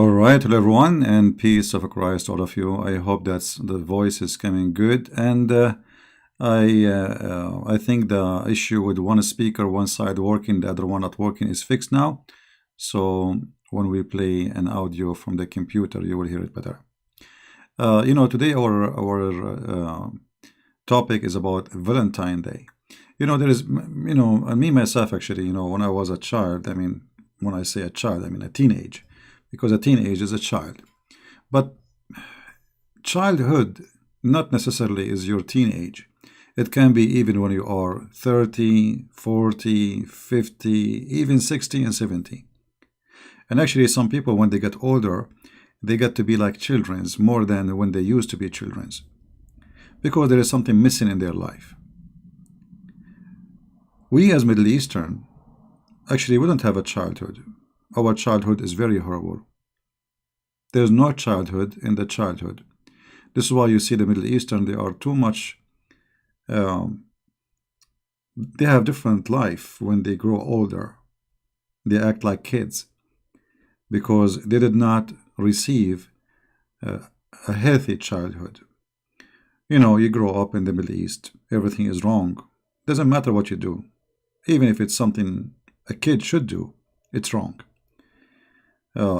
All right, hello everyone, and peace of Christ, all of you. I hope that the voice is coming good, and I think the issue with one speaker, one side working, the other one not working, is fixed now. So when we play an audio from the computer, you will hear it better. Today our topic is about Valentine Day. There is, and me myself actually, when I was a child, when I say a child, I mean a teenage, because a teenage is a child. But childhood not necessarily is your teenage. It can be even when you are 30, 40, 50, even 60 and 70. And actually some people, when they get older, they get to be like children's more than when they used to be children's, because there is something missing in their life. We as Middle Eastern, actually we don't have a childhood. Our childhood is very horrible. There's no childhood in the childhood. This is why you see the Middle Eastern, they are too much, they have different life when they grow older. They act like kids because they did not receive a healthy childhood. You grow up in the Middle East, everything is wrong. Doesn't matter what you do. Even if it's something a kid should do, it's wrong.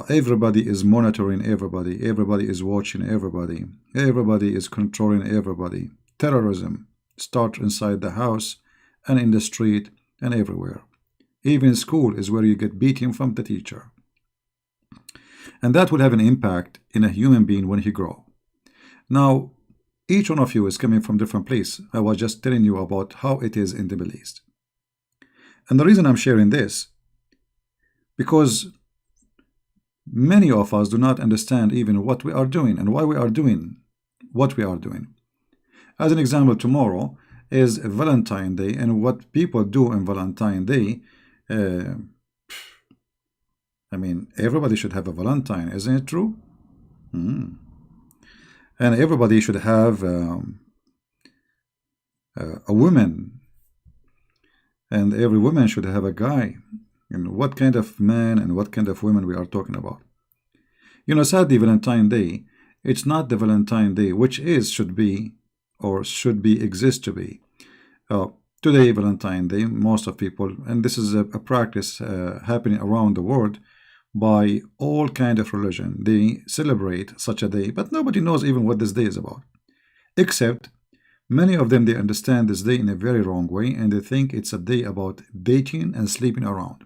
Everybody is monitoring everybody. Everybody is watching everybody. Everybody is controlling everybody. Terrorism starts inside the house and in the street and everywhere. Even school is where you get beaten from the teacher. And that will have an impact in a human being when he grows. Now, each one of you is coming from different place. I was just telling you about how it is in the Middle East. And the reason I'm sharing this, because many of us do not understand even what we are doing and why we are doing what we are doing. As an example, tomorrow is Valentine Day, and what people do on Valentine Day, everybody should have a Valentine, isn't it true? And everybody should have a woman, and every woman should have a guy. And what kind of man and what kind of women we are talking about. Sadly, Valentine Day, it's not the Valentine Day, which should be exist to be. Today, Valentine Day, most of people, and this is a practice happening around the world by all kind of religion. They celebrate such a day, but nobody knows even what this day is about. Except many of them, they understand this day in a very wrong way, and they think it's a day about dating and sleeping around.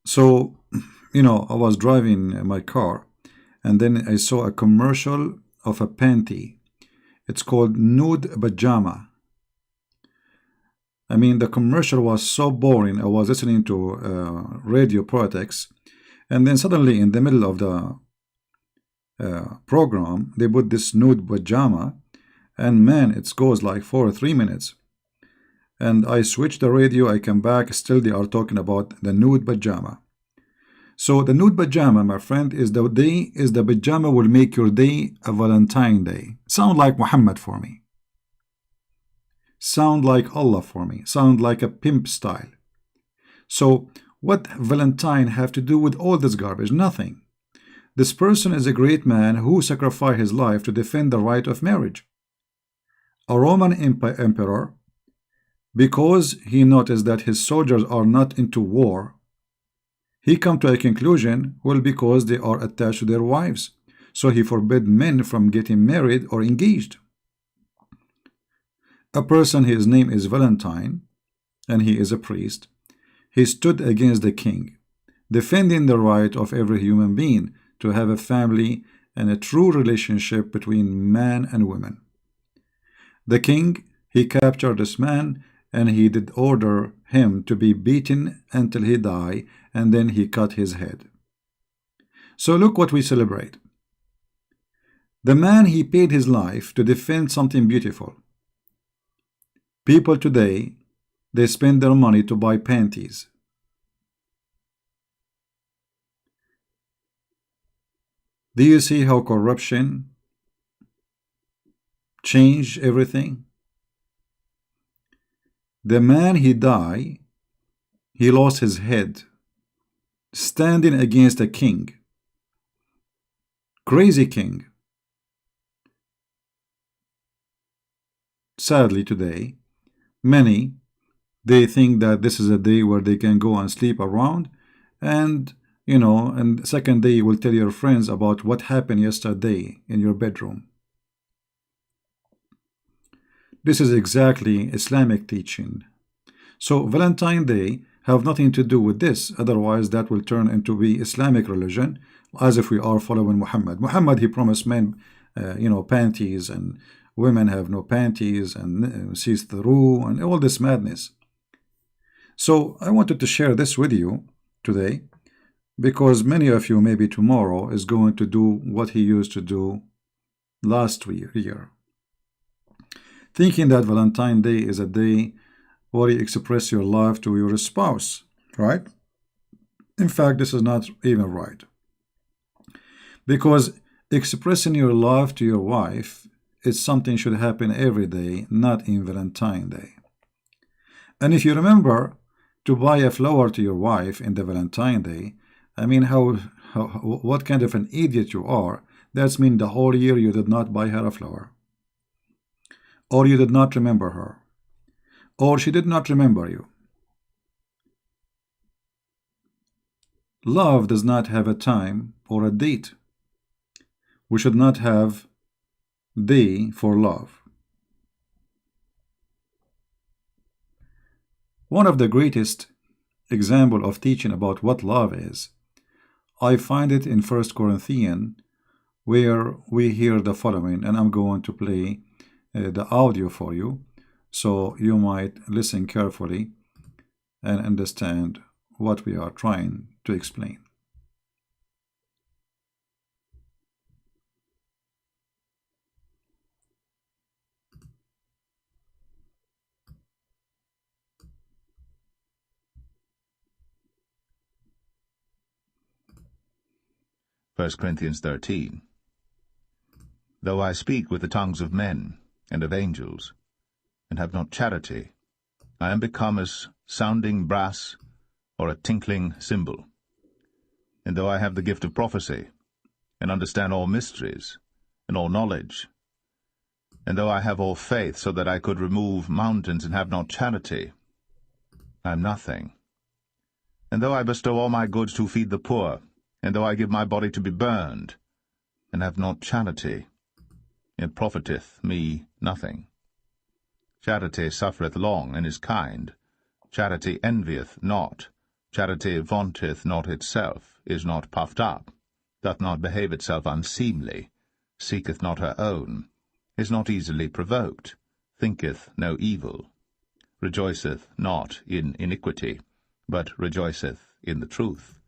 So, I was driving my car, and then I saw a commercial of a panty. It's called Nude Pajama. The commercial was so boring. I was listening to radio politics, and then suddenly in the middle of the program, they put this nude pajama, and man, it goes like for 3 minutes. And I switch the radio, I come back, still they are talking about the nude pajama. So the nude pajama, my friend, is the pajama will make your day a Valentine Day. Sound like Muhammad for me. Sound like Allah for me. Sound like a pimp style. So what Valentine have to do with all this garbage? Nothing. This person is a great man who sacrificed his life to defend the right of marriage. A Roman emperor, because he noticed that his soldiers are not into war, he come to a conclusion, well, because they are attached to their wives. So he forbid men from getting married or engaged. A person, his name is Valentine, and he is a priest. He stood against the king, defending the right of every human being to have a family and a true relationship between man and woman. The king, he captured this man, and he did order him to be beaten until he died, and then he cut his head. So look what we celebrate. The man, he paid his life to defend something beautiful. People today, they spend their money to buy panties. Do you see how corruption changed everything? The man, he died, he lost his head. standing against a king, crazy king. Sadly, today, many they think that this is a day where they can go and sleep around, and and the second day you will tell your friends about what happened yesterday in your bedroom. This is exactly Islamic teaching. So Valentine Day have nothing to do with this. Otherwise, that will turn into be Islamic religion, as if we are following Muhammad. Muhammad, he promised men, panties, and women have no panties, and sees through, and all this madness. So I wanted to share this with you today because many of you maybe tomorrow is going to do what he used to do last year, thinking that Valentine Day is a day where you express your love to your spouse, right? In fact, this is not even right because expressing your love to your wife is something should happen every day, not in Valentine Day. And if you remember to buy a flower to your wife in the Valentine Day, I mean, what kind of an idiot you are. That's mean the whole year you did not buy her a flower, or you did not remember her, or she did not remember you. Love does not have a time or a date. We should not have day for love. One of the greatest example of teaching about what love is, I find it in 1 Corinthians, where we hear the following, and I'm going to play the audio for you, so you might listen carefully and understand what we are trying to explain. First Corinthians 13. Though I speak with the tongues of men and of angels, and have not charity, I am become as sounding brass or a tinkling cymbal. And though I have the gift of prophecy, and understand all mysteries, and all knowledge, and though I have all faith so that I could remove mountains and have not charity, I am nothing. And though I bestow all my goods to feed the poor, and though I give my body to be burned, and have not charity, it profiteth me nothing. Charity suffereth long, and is kind. Charity envieth not. Charity vaunteth not itself, is not puffed up, doth not behave itself unseemly, seeketh not her own, is not easily provoked, thinketh no evil, rejoiceth not in iniquity, but rejoiceth in the truth,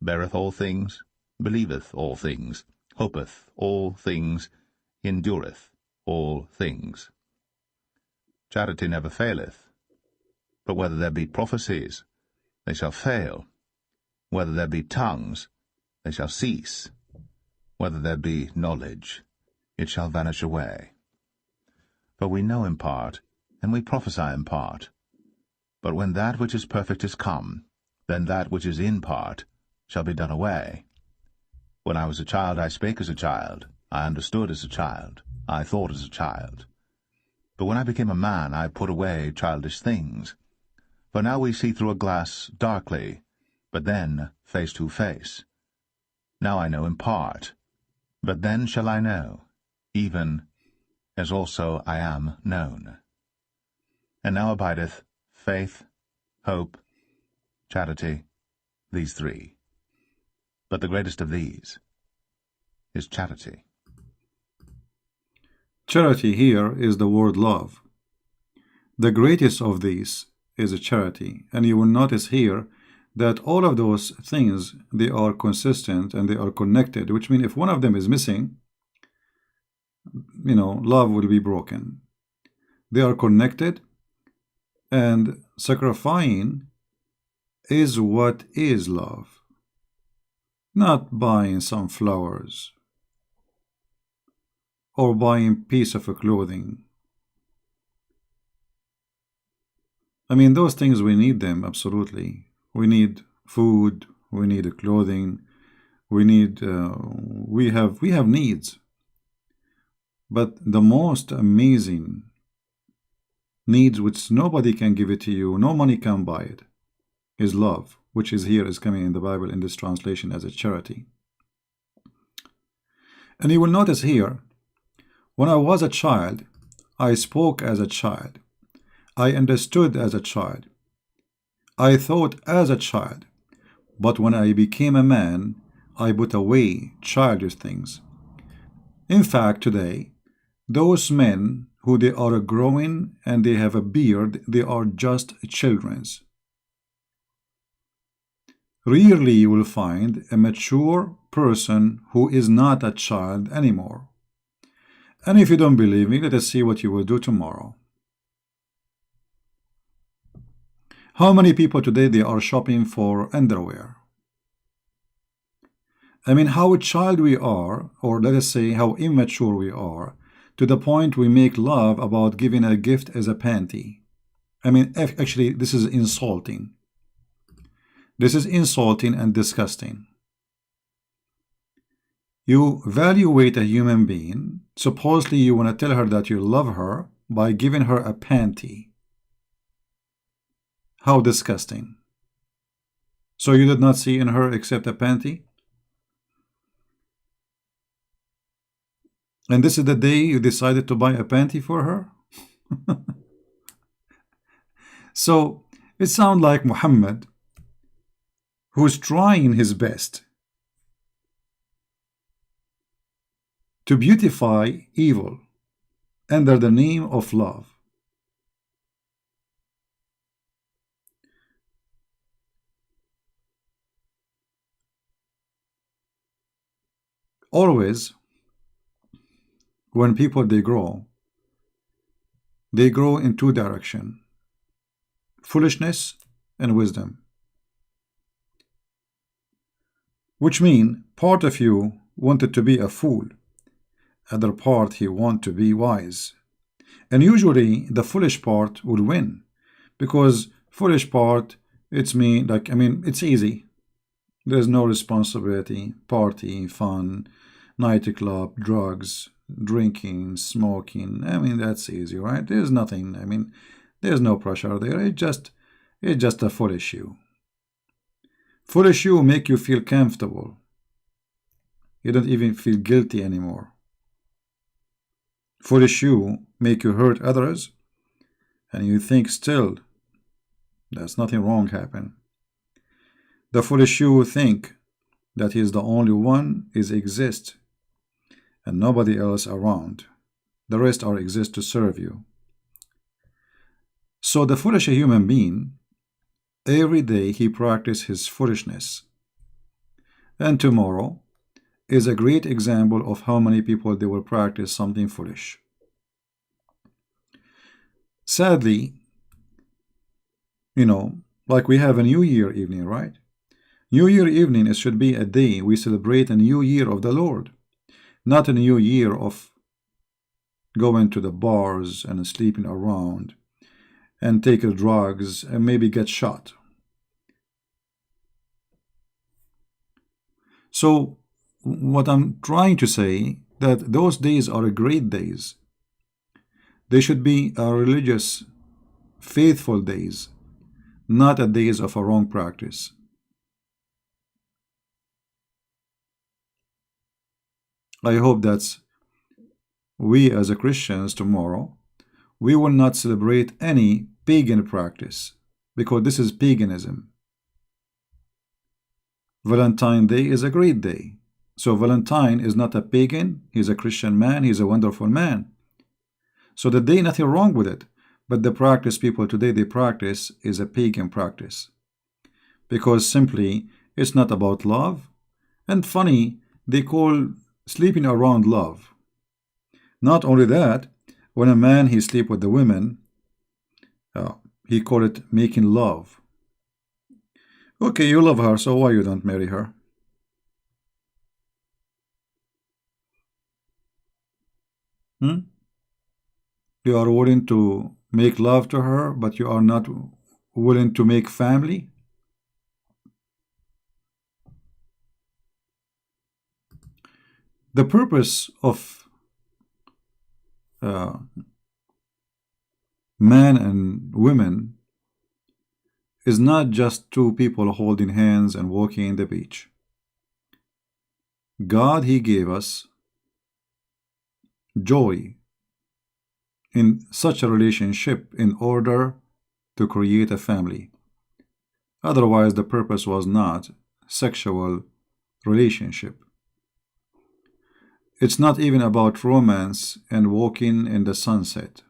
beareth all things, believeth all things, hopeth all things, endureth all things. Charity never faileth. But whether there be prophecies, they shall fail. Whether there be tongues, they shall cease. Whether there be knowledge, it shall vanish away. For we know in part, and we prophesy in part. But when that which is perfect is come, then that which is in part shall be done away. When I was a child, I spake as a child, I understood as a child, I thought as a child. But when I became a man, I put away childish things. For now we see through a glass darkly, but then face to face. Now I know in part, but then shall I know, even as also I am known. And now abideth faith, hope, charity, these three. But the greatest of these is charity. Charity here is the word love. The greatest of these is a charity, and you will notice here that all of those things, they are consistent and they are connected, which means if one of them is missing, love will be broken. They are connected, and sacrificing is what is love, not buying some flowers or buying a piece of clothing. I mean, those things, we need them, absolutely. We need food, we need clothing, we need we have needs. But the most amazing needs which nobody can give it to you, no money can buy it, is love, which is here, is coming in the Bible in this translation as a charity. And you will notice here, when I was a child, I spoke as a child, I understood as a child, I thought as a child, but when I became a man, I put away childish things. In fact, today, those men who they are growing and they have a beard, they are just children's. Rarely you will find a mature person who is not a child anymore. And if you don't believe me, let us see what you will do tomorrow. How many people today they are shopping for underwear? I mean, how a child we are, or let us say how immature we are, to the point we make love about giving a gift as a panty. I mean, actually, this is insulting. This is insulting and disgusting. You evaluate a human being, supposedly you want to tell her that you love her by giving her a panty. How disgusting. So you did not see in her except a panty? And this is the day you decided to buy a panty for her? So it sounds like Muhammad, who's trying his best to beautify evil under the name of love. Always, when people they grow in two directions: foolishness and wisdom. Which mean part of you wanted to be a fool, other part he want to be wise. And usually the foolish part will win, because foolish part, it's me, like, I mean, it's easy. There's no responsibility, party, fun, nightclub, drugs, drinking, smoking. I mean, that's easy, right? There's nothing, I mean, there's no pressure there. It's just a foolish you. Foolish you make you feel comfortable. You don't even feel guilty anymore. Foolish you make you hurt others, and you think still there's nothing wrong happen. The foolish you think that he is the only one is exist and nobody else around. The rest are exist to serve you. So the foolish human being, every day he practices his foolishness. And tomorrow is a great example of how many people they will practice something foolish. Sadly, you know, like we have a New Year evening, right? New Year evening, it should be a day we celebrate a new year of the Lord, not a new year of going to the bars and sleeping around and taking drugs and maybe get shot. So what I'm trying to say, that those days are great days. They should be religious, faithful days, not a days of a wrong practice. I hope that we as a Christians tomorrow, we will not celebrate any pagan practice, because this is paganism. Valentine Day is a great day. So Valentine is not a pagan, he's a Christian man, he's a wonderful man. So the day, nothing wrong with it. But the practice people today, they practice is a pagan practice. Because simply, it's not about love. And funny, they call sleeping around love. Not only that, when a man he sleep with the women, he call it making love. Okay, you love her, so why you don't marry her? You are willing to make love to her, but you are not willing to make family? The purpose of uh, man and women is not just two people holding hands and walking in the beach. God, He gave us joy in such a relationship in order to create a family. Otherwise, the purpose was not sexual relationship. It's not even about romance and walking in the sunset.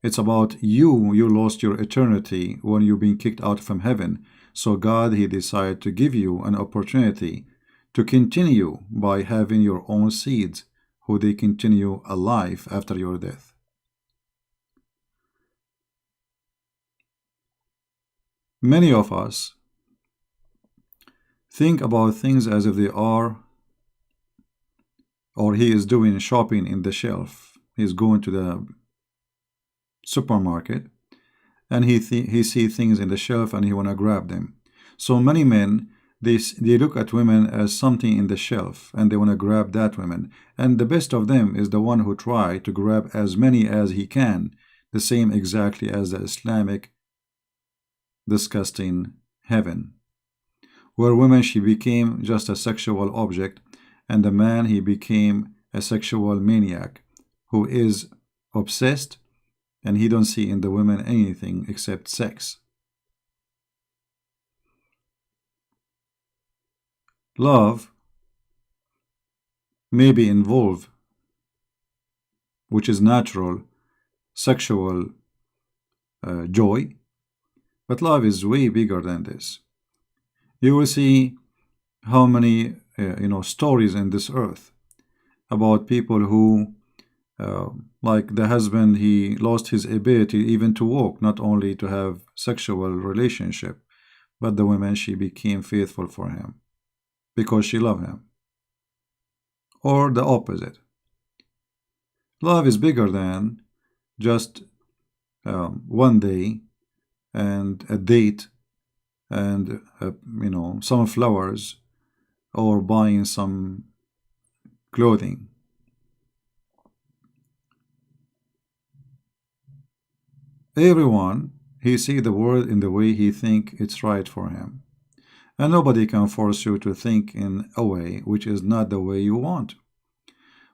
It's about you. You lost your eternity when you've been kicked out from heaven. So God, He decided to give you an opportunity to continue by having your own seeds, who they continue alive after your death. Many of us think about things as if they are, or he is doing shopping in the shelf. He's going to the supermarket and he see things in the shelf and he want to grab them. So many men, they look at women as something in the shelf and they want to grab that woman. And the best of them is the one who try to grab as many as he can, the same exactly as the Islamic disgusting heaven, where women, she became just a sexual object, and the man, he became a sexual maniac who is obsessed, and he don't see in the women anything except sex. Love may be involved, which is natural, sexual joy, but love is way bigger than this. You will see how many stories in this earth about people who like the husband, he lost his ability even to walk, not only to have sexual relationship, but the woman, she became faithful for him because she loved him. Or the opposite. Love is bigger than just one day and a date and some flowers or buying some clothing. Everyone, he see the world in the way he think it's right for him. And nobody can force you to think in a way which is not the way you want.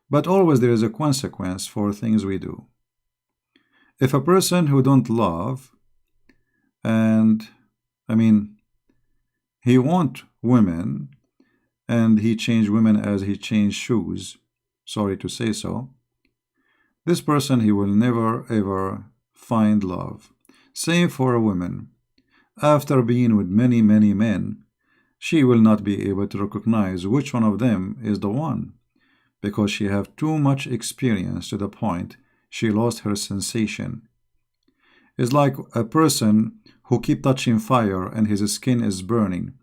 But always there is a consequence for things we do. If a person who don't love, and he want women, and he change women as he change shoes, sorry to say so, this person, he will never ever find love. Same for a woman. After being with many, many men, she will not be able to recognize which one of them is the one, because she have too much experience to the point she lost her sensation. It's like a person who keep touching fire and his skin is burning,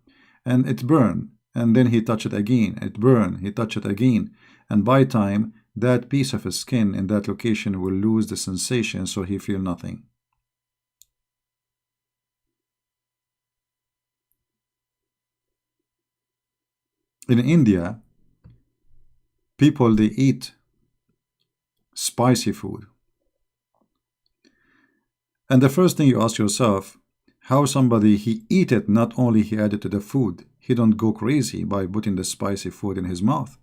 and it burn, and then he touch it again, it burn, he touch it again, and by time that piece of his skin in that location will lose the sensation, so he feel nothing. In India, people, they eat spicy food. And the first thing you ask yourself, how somebody, he eat it, not only he add it to the food, he don't go crazy by putting the spicy food in his mouth.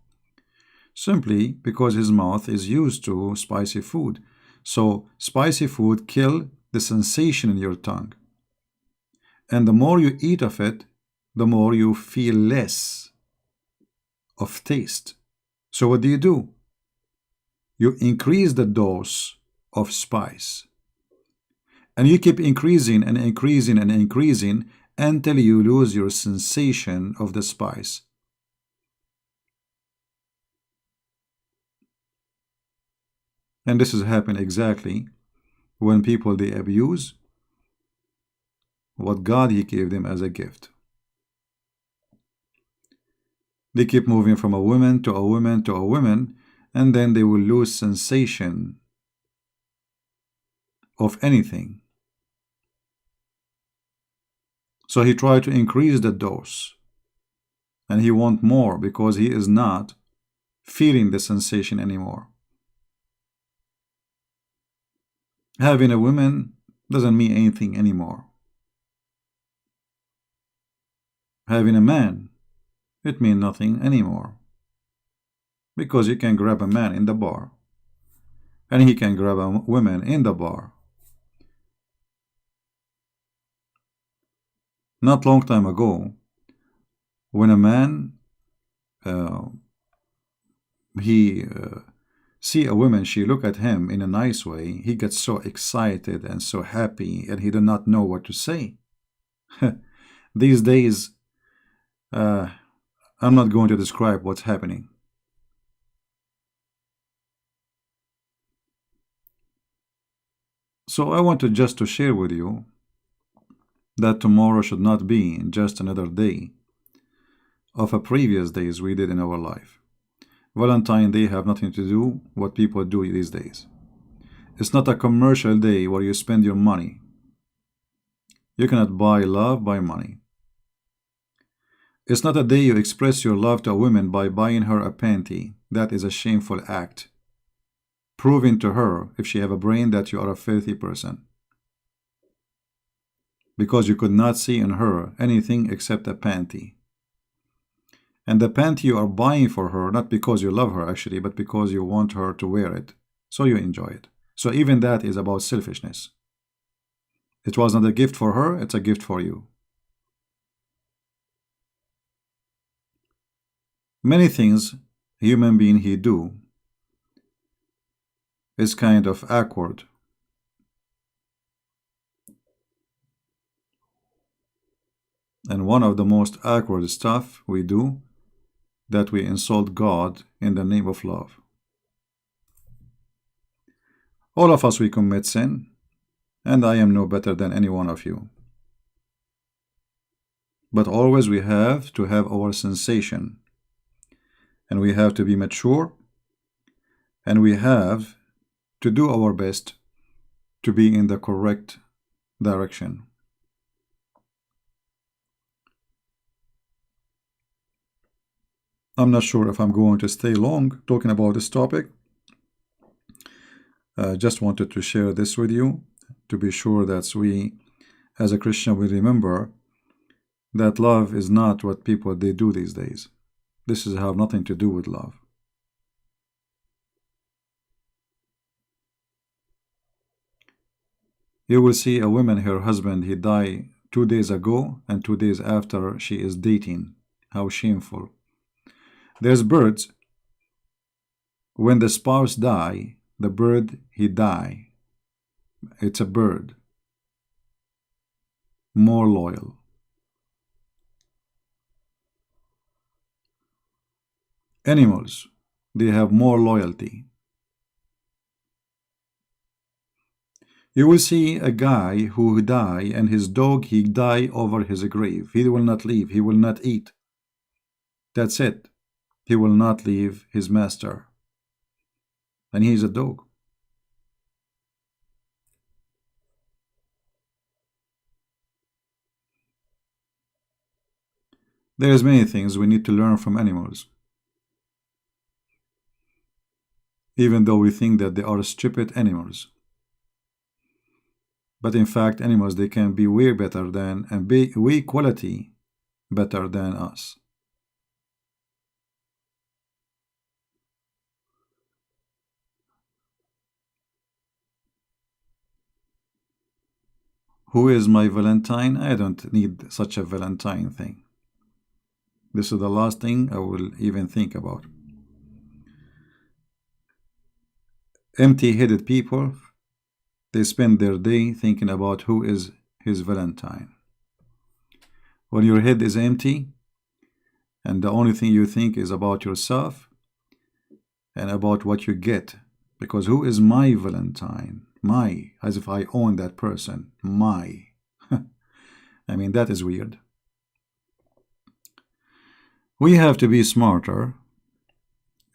Simply because his mouth is used to spicy food. So spicy food kill the sensation in your tongue. And the more you eat of it, the more you feel less of taste. So what do? You increase the dose of spice. And you keep increasing and increasing and increasing until you lose your sensation of the spice. And this is happening exactly when people, they abuse what God, he gave them as a gift. They keep moving from a woman to a woman to a woman, and then they will lose sensation of anything. So he tried to increase the dose. and he wants more because he is not feeling the sensation anymore. Having a woman doesn't mean anything anymore. Having a man, it means nothing anymore. Because you can grab a man in the bar, and he can grab a woman in the bar. Not long time ago, when a man he see a woman, she look at him in a nice way, he gets so excited and so happy, and he do not know what to say. These days, I'm not going to describe what's happening. So I wanted just to share with you that tomorrow should not be just another day of a previous days we did in our life. Valentine Day have nothing to do what people do these days. It's not a commercial day where you spend your money. You cannot buy love by money. It's not a day you express your love to a woman by buying her a panty. That is a shameful act, proving to her, if she have a brain, that you are a filthy person, because you could not see in her anything except a panty. And the panty you are buying for her, not because you love her actually, but because you want her to wear it, so you enjoy it. So even that is about selfishness. It was not a gift for her, it's a gift for you. Many things human being he do is kind of awkward. And one of the most awkward stuff we do, that we insult God in the name of love. All of us, we commit sin, and I am no better than any one of you. But always we have to have our sensation, and we have to be mature, and we have to do our best to be in the correct direction. I'm not sure if I'm going to stay long talking about this topic. Just wanted to share this with you to be sure that we, as a Christian, we remember that love is not what people they do these days. This is have nothing to do with love. You will see a woman, her husband, he died 2 days ago, and 2 days after she is dating. How shameful. There's birds. When the spouse die, the bird, he die. It's a bird. More loyal. Animals, they have more loyalty. You will see a guy who die, and his dog, he die over his grave. He will not leave. He will not eat. That's it. He will not leave his master. And he is a dog. There's many things we need to learn from animals. Even though we think that they are stupid animals. But in fact, animals, they can be way better than, and be way quality better than us. Who is my Valentine? I don't need such a Valentine thing. This is the last thing I will even think about. Empty-headed people, they spend their day thinking about who is his Valentine. When your head is empty, and the only thing you think is about yourself and about what you get, because who is my Valentine? My, as if I own that person. My. I mean, that is weird. We have to be smarter,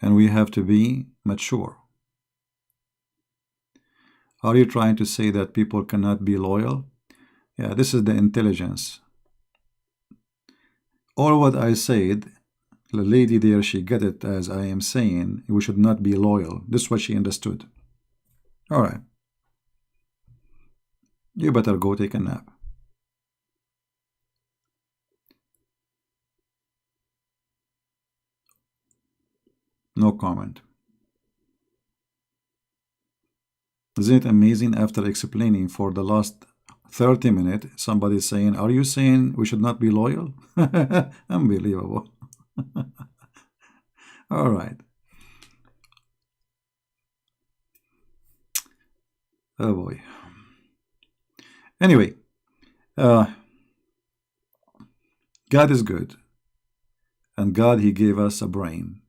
and we have to be mature. Are you trying to say that people cannot be loyal? Yeah, this is the intelligence. All what I said The lady there, she get it as I am saying, we should not be loyal. This is what she understood. All right. You better go take a nap. No comment. Isn't it amazing after explaining for the last 30 minutes, somebody saying, are you saying we should not be loyal? Unbelievable. All right. Oh boy. Anyway, uh, God is good. And God, He gave us a brain.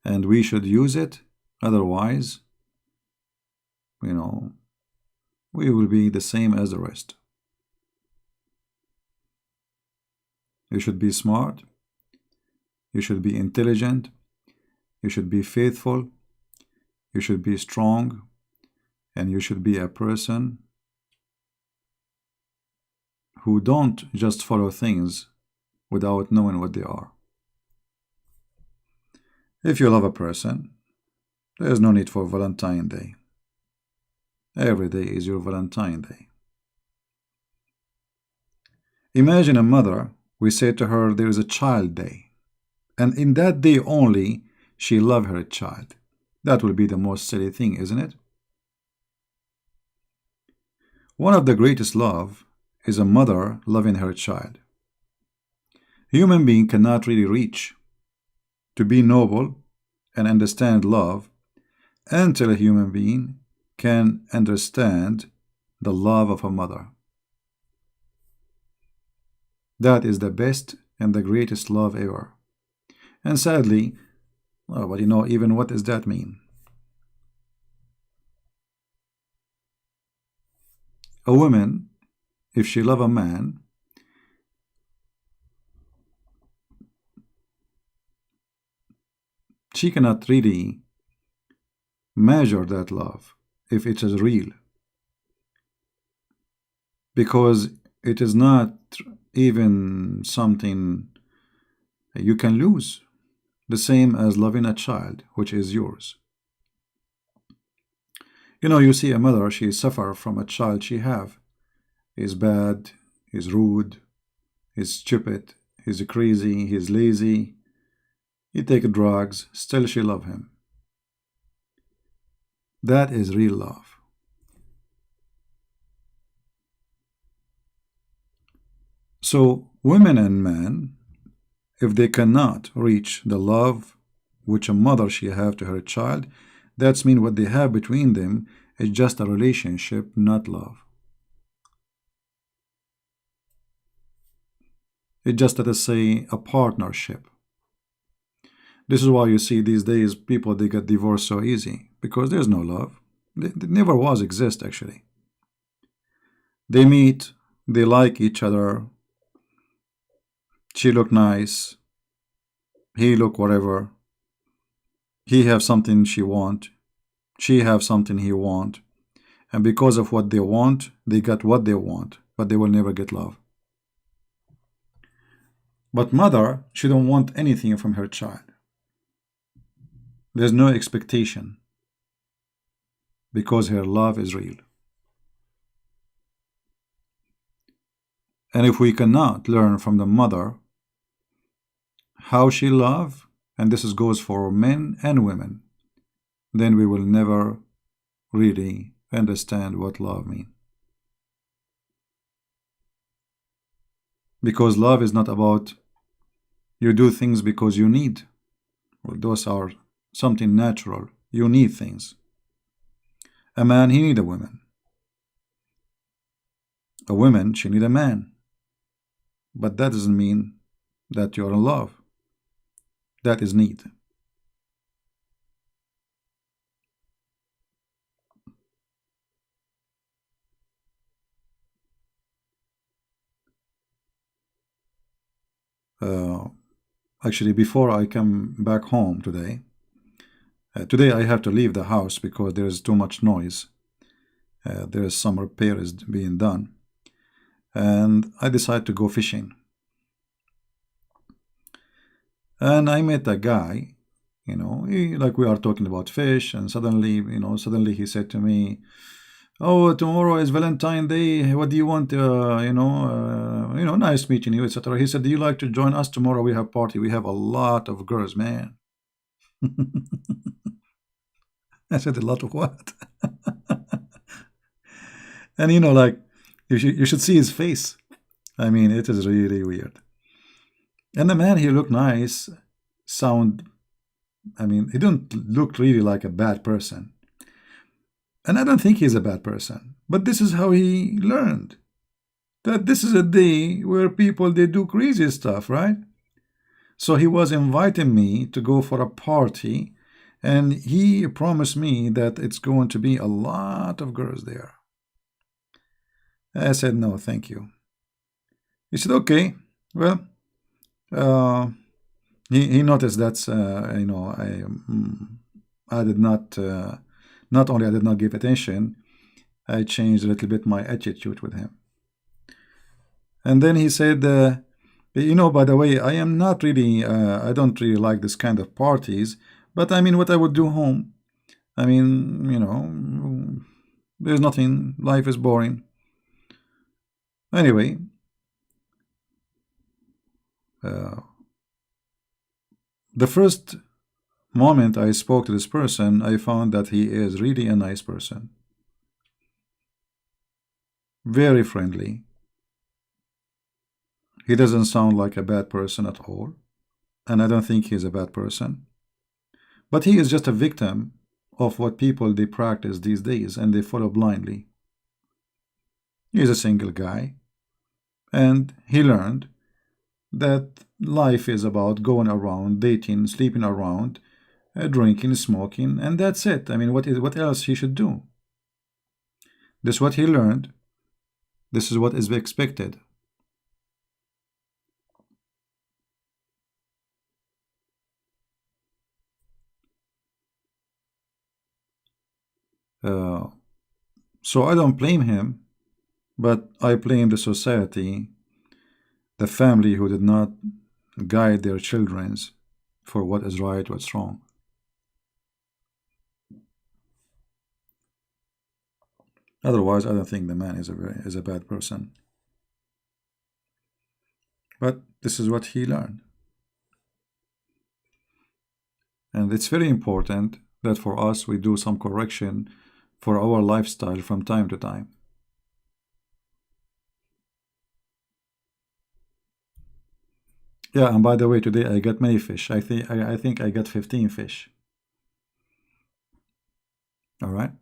And we should use it. Otherwise, we will be the same as the rest. You should be smart. You should be intelligent. You should be faithful. You should be strong. And you should be a person who don't just follow things without knowing what they are. If you love a person, there is no need for Valentine Day. Every day is your Valentine Day. Imagine a mother, we say to her, there is a child day. And in that day only, she loves her child. That will be the most silly thing, isn't it? One of the greatest love is a mother loving her child. Human being cannot really reach to be noble and understand love until a human being can understand the love of a mother. That is the best and the greatest love ever. And sadly, but even what does that mean? A woman, if she love a man, she cannot really measure that love if it is real, because it is not even something you can lose, the same as loving a child which is yours. You see a mother, she suffer from a child she have. He's bad, he's rude, he's stupid, he's crazy, he's lazy, he take drugs, still she love him. That is real love. So women and men, if they cannot reach the love which a mother she have to her child, that's mean what they have between them is just a relationship, not love. It's just, let us say, a partnership. This is why you see these days people, they get divorced so easy, because there's no love. It never was exist, actually. They meet, they like each other, she look nice, he look whatever, he have something she want, she have something he want, and because of what they want, they got what they want, but they will never get love. But mother, she don't want anything from her child. There's no expectation, because her love is real. And if we cannot learn from the mother how she love, and this goes for men and women, then we will never really understand what love means. Because love is not about you do things because you need. Well, those are something natural. You need things. A man, he need a woman. A woman, she need a man. But that doesn't mean that you're in love. That is need. Actually, before I come back home today, today I have to leave the house because there is too much noise. There is some repairs being done. And I decided to go fishing. And I met a guy, like we are talking about fish, and suddenly, suddenly he said to me, "Oh, tomorrow is Valentine Day. What do you want? Nice meeting you, etc." He said, "Do you like to join us tomorrow? We have party. We have a lot of girls, man." I said, "A lot of what?" And like you should see his face. I mean, it is really weird. And the man, he looked nice, sound. I mean, he didn't look really like a bad person. And I don't think he's a bad person. But this is how he learned that this is a day where people they do crazy stuff, right? So he was inviting me to go for a party, and he promised me that it's going to be a lot of girls there. I said no, thank you. He said okay. Well, uh, he noticed that I did not only I did not give attention, I changed a little bit my attitude with him. And then he said, by the way, I am not really, I don't really like this kind of parties, but I mean, what I would do home, I mean, there's nothing, life is boring. Anyway, the first moment I spoke to this person, I found that he is really a nice person. Very friendly. He doesn't sound like a bad person at all. And I don't think he's a bad person. But he is just a victim of what people they practice these days and they follow blindly. He's a single guy. And he learned that life is about going around, dating, sleeping around, drinking, smoking, and that's it. I mean, what else he should do? This is what he learned. This is what is expected. So I don't blame him, but I blame the society, the family who did not guide their children for what is right, what's wrong. Otherwise, I don't think the man is a bad person. But this is what he learned. And it's very important that for us we do some correction for our lifestyle from time to time. Yeah, and by the way, today I got many fish. I think I got 15 fish. All right.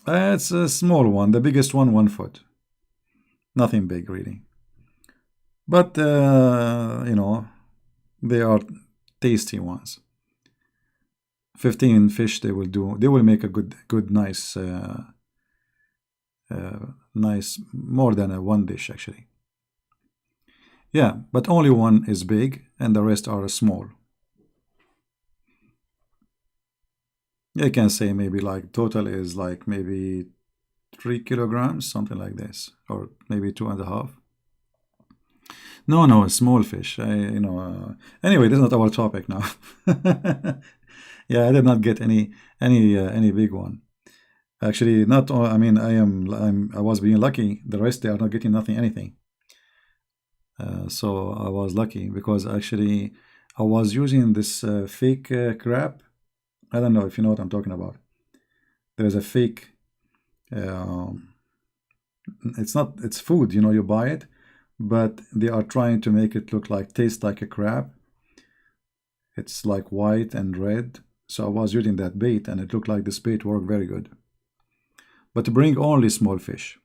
It's a small one. The biggest one, 1 foot. Nothing big, really. But they are tasty ones. 15 fish they will do. They will make a good, nice, nice, more than a one dish actually. Yeah, but only one is big and the rest are small. I can say maybe like total is like maybe 3 kilograms, something like this, or maybe 2.5. No, no, small fish. Anyway, this is not our topic now. Yeah, I did not get any big one. Actually, not all. I mean, I was being lucky. The rest they are not getting nothing, anything. So I was lucky because actually I was using this fake crab. I don't know if you know what I'm talking about. There's a fake. Um, it's food. You buy it, but they are trying to make it look like taste like a crab. It's like white and red. So I was using that bait, and it looked like this bait worked very good. But to bring only small fish.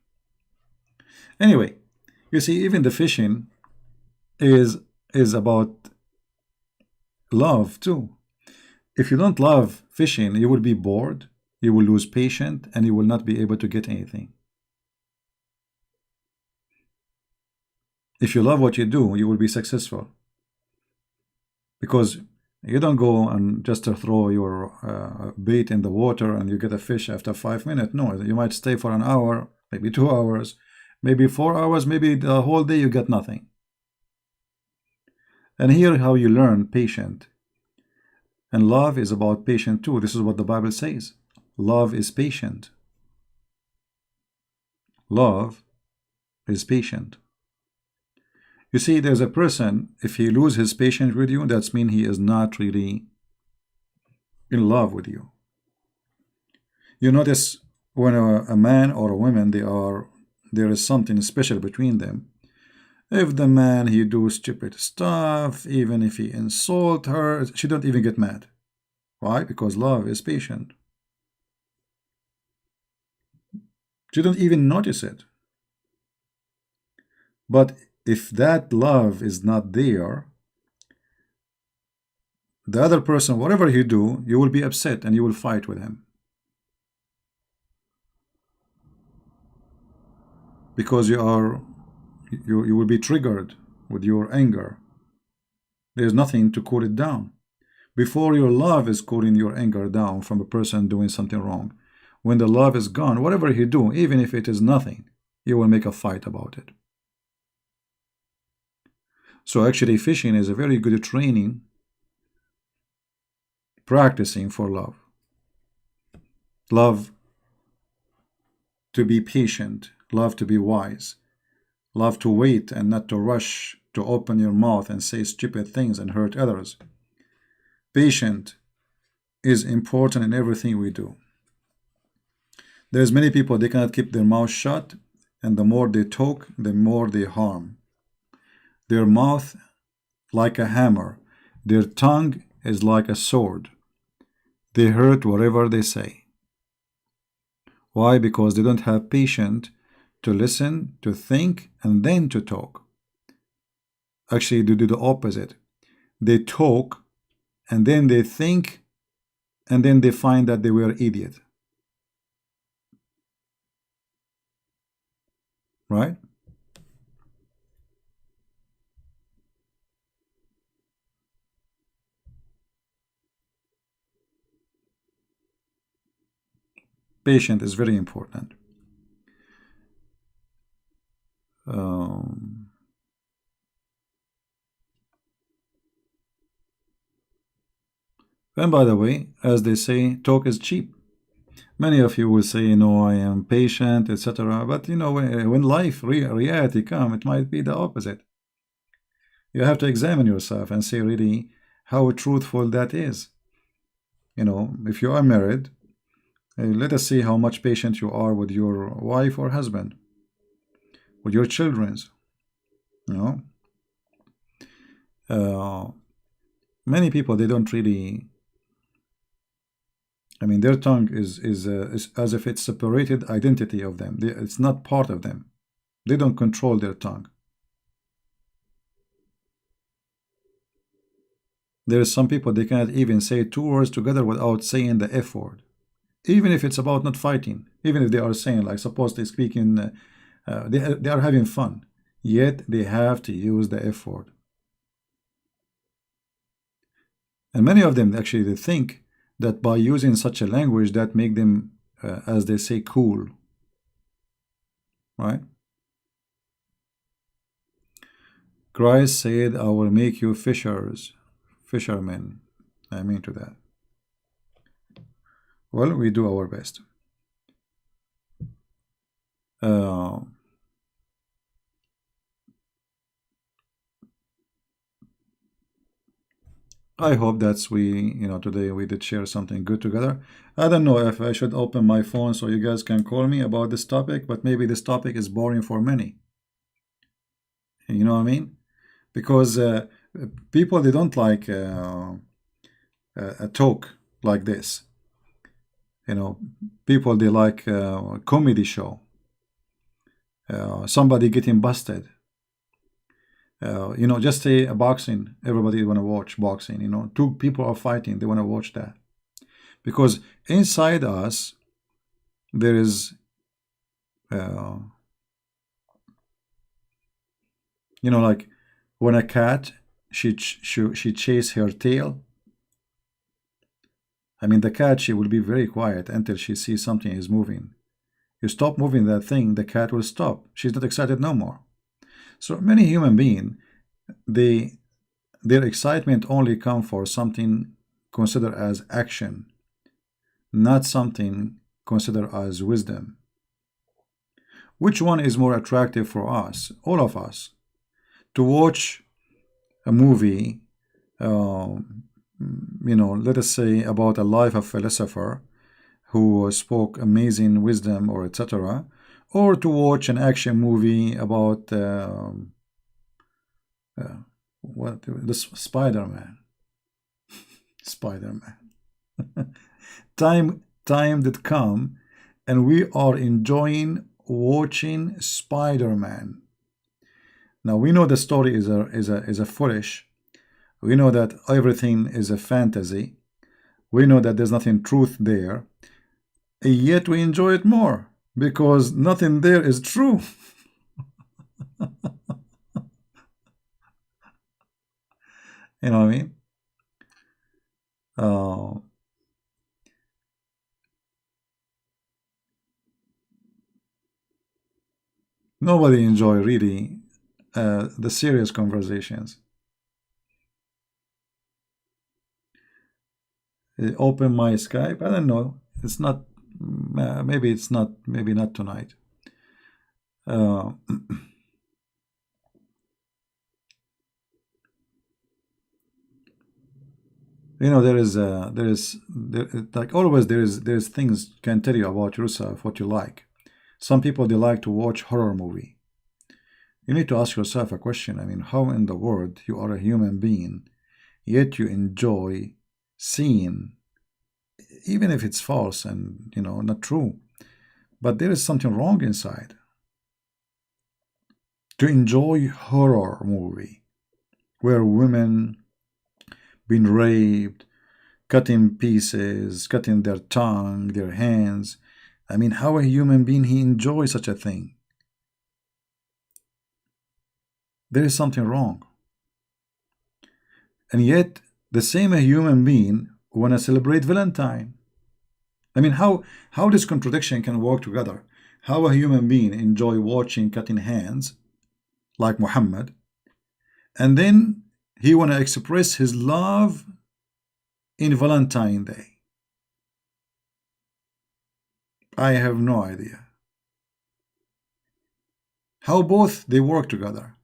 Anyway, you see, even the fishing is about love too. If you don't love fishing, you will be bored, you will lose patience, and you will not be able to get anything. If you love what you do, you will be successful. Because you don't go and just throw your bait in the water and you get a fish after 5 minutes. No, you might stay for an hour, maybe 2 hours, maybe 4 hours, maybe the whole day you get nothing. And here how you learn patient. And love is about patient too. This is what the Bible says. Love is patient. Love is patient. You see, there's a person, if he loses his patience with you, that's mean he is not really in love with you. You notice when a man or a woman, there is something special between them. If the man, he do stupid stuff, even if he insult her, she don't even get mad. Why? Because love is patient. She don't even notice it. But if that love is not there, the other person, whatever you do, you will be upset and you will fight with him. Because you will be triggered with your anger. There's nothing to cool it down. Before your love is cooling your anger down from a person doing something wrong. When the love is gone, whatever you do, even if it is nothing, you will make a fight about it. So actually fishing is a very good training, practicing for love. Love to be patient, love to be wise, love to wait and not to rush to open your mouth and say stupid things and hurt others. Patient is important in everything we do. There's many people, they cannot keep their mouth shut, and the more they talk, the more they harm. Their mouth like a hammer, their tongue is like a sword. They hurt whatever they say. Why? Because they don't have patience to listen, to think, and then to talk. Actually, they do the opposite. They talk, and then they think, and then they find that they were idiot. Right? Patient is very important. And by the way, as they say, talk is cheap. Many of you will say, no, I am patient, etc. But you know, when life, reality come, it might be the opposite. You have to examine yourself and say really how truthful that is. You know, if you are married, let us see how much patient you are with your wife or husband, with your children. You know, many people, they don't really. I mean, their tongue is as if it's separated identity of them. It's not part of them. They don't control their tongue. There is some people, they cannot even say two words together without saying the F word. Even if it's about not fighting, even if they are saying, like, suppose they speak in, they are having fun, yet they have to use the F word. And many of them, actually, they think that by using such a language that make them, as they say, cool. Right? Christ said, I will make you fishermen. I mean to that. Well, we do our best. I hope that's today we did share something good together. I don't know if I should open my phone so you guys can call me about this topic, but maybe this topic is boring for many. You know what I mean? Because people, they don't like a talk like this. You know, people, they like a comedy show. Somebody getting busted. Just say a boxing. Everybody want to watch boxing. Two people are fighting. They want to watch that. Because inside us, there is, like when a cat, she chase her tail. I mean, the cat, she will be very quiet until she sees something is moving. You stop moving that thing, the cat will stop. She's not excited no more. So many human beings, they their excitement only come for something considered as action, not something considered as wisdom. Which one is more attractive for us, all of us, to watch a movie, uh, let us say about a life of philosopher who spoke amazing wisdom or etc., or to watch an action movie about what the Spider-Man, Spider-Man. Time did come, and we are enjoying watching Spider-Man. Now we know the story is a foolish. We know that everything is a fantasy. We know that there's nothing truth there. Yet we enjoy it more because nothing there is true. You know what I mean? Uh, Nobody enjoy really the serious conversations. Open my Skype. I don't know. It's not. Maybe it's not. Maybe not tonight. Uh, there, like always there's things can tell you about yourself what you like. Some people they like to watch horror movie. You need to ask yourself a question. I mean, how in the world you are a human being, yet you enjoy seeing, even if it's false and not true, but there is something wrong inside. To enjoy horror movie where women been raped, cut in pieces, cutting their tongue, their hands. I mean, how a human being he enjoys such a thing? There is something wrong. And yet, the same a human being want to celebrate Valentine. I mean, how this contradiction can work together? How a human being enjoy watching cutting hands, like Muhammad, and then he want to express his love in Valentine Day. I have no idea. How both they work together.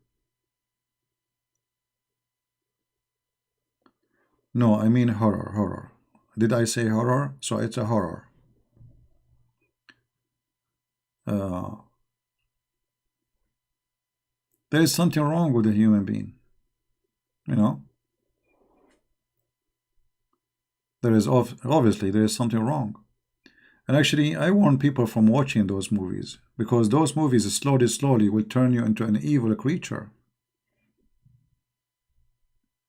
No, I mean horror. Did I say horror? So it's a horror. There is something wrong with a human being. You know, there is obviously there is something wrong. And actually, I warn people from watching those movies because those movies slowly will turn you into an evil creature.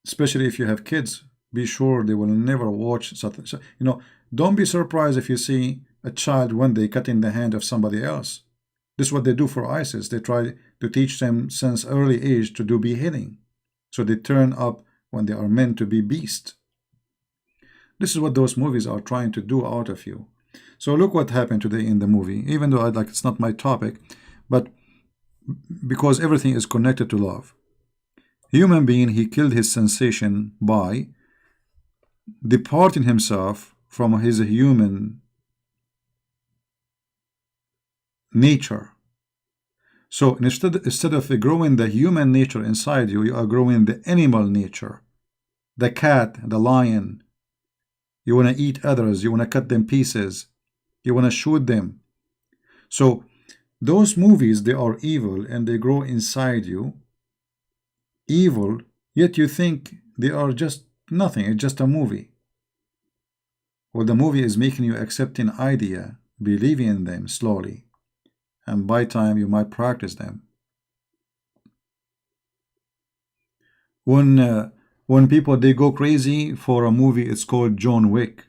Especially if you have kids, be sure they will never watch something. So, don't be surprised if you see a child one day cutting the hand of somebody else. This is what they do for ISIS. They try to teach them since early age to do beheading. So they turn up when they are meant to be beasts. This is what those movies are trying to do out of you. So look what happened today in the movie, even though it's not my topic, but because everything is connected to love. Human being, he killed his sensation by departing himself from his human nature. So instead of growing the human nature inside you, you are growing the animal nature. The cat, the lion. You want to eat others. You want to cut them pieces. You want to shoot them. So those movies, they are evil and they grow inside you. Evil, yet you think they are just nothing. It's just a movie. Well, the movie is making you accept an idea, believing in them slowly. And by time you might practice them. When people they go crazy for a movie, it's called John Wick.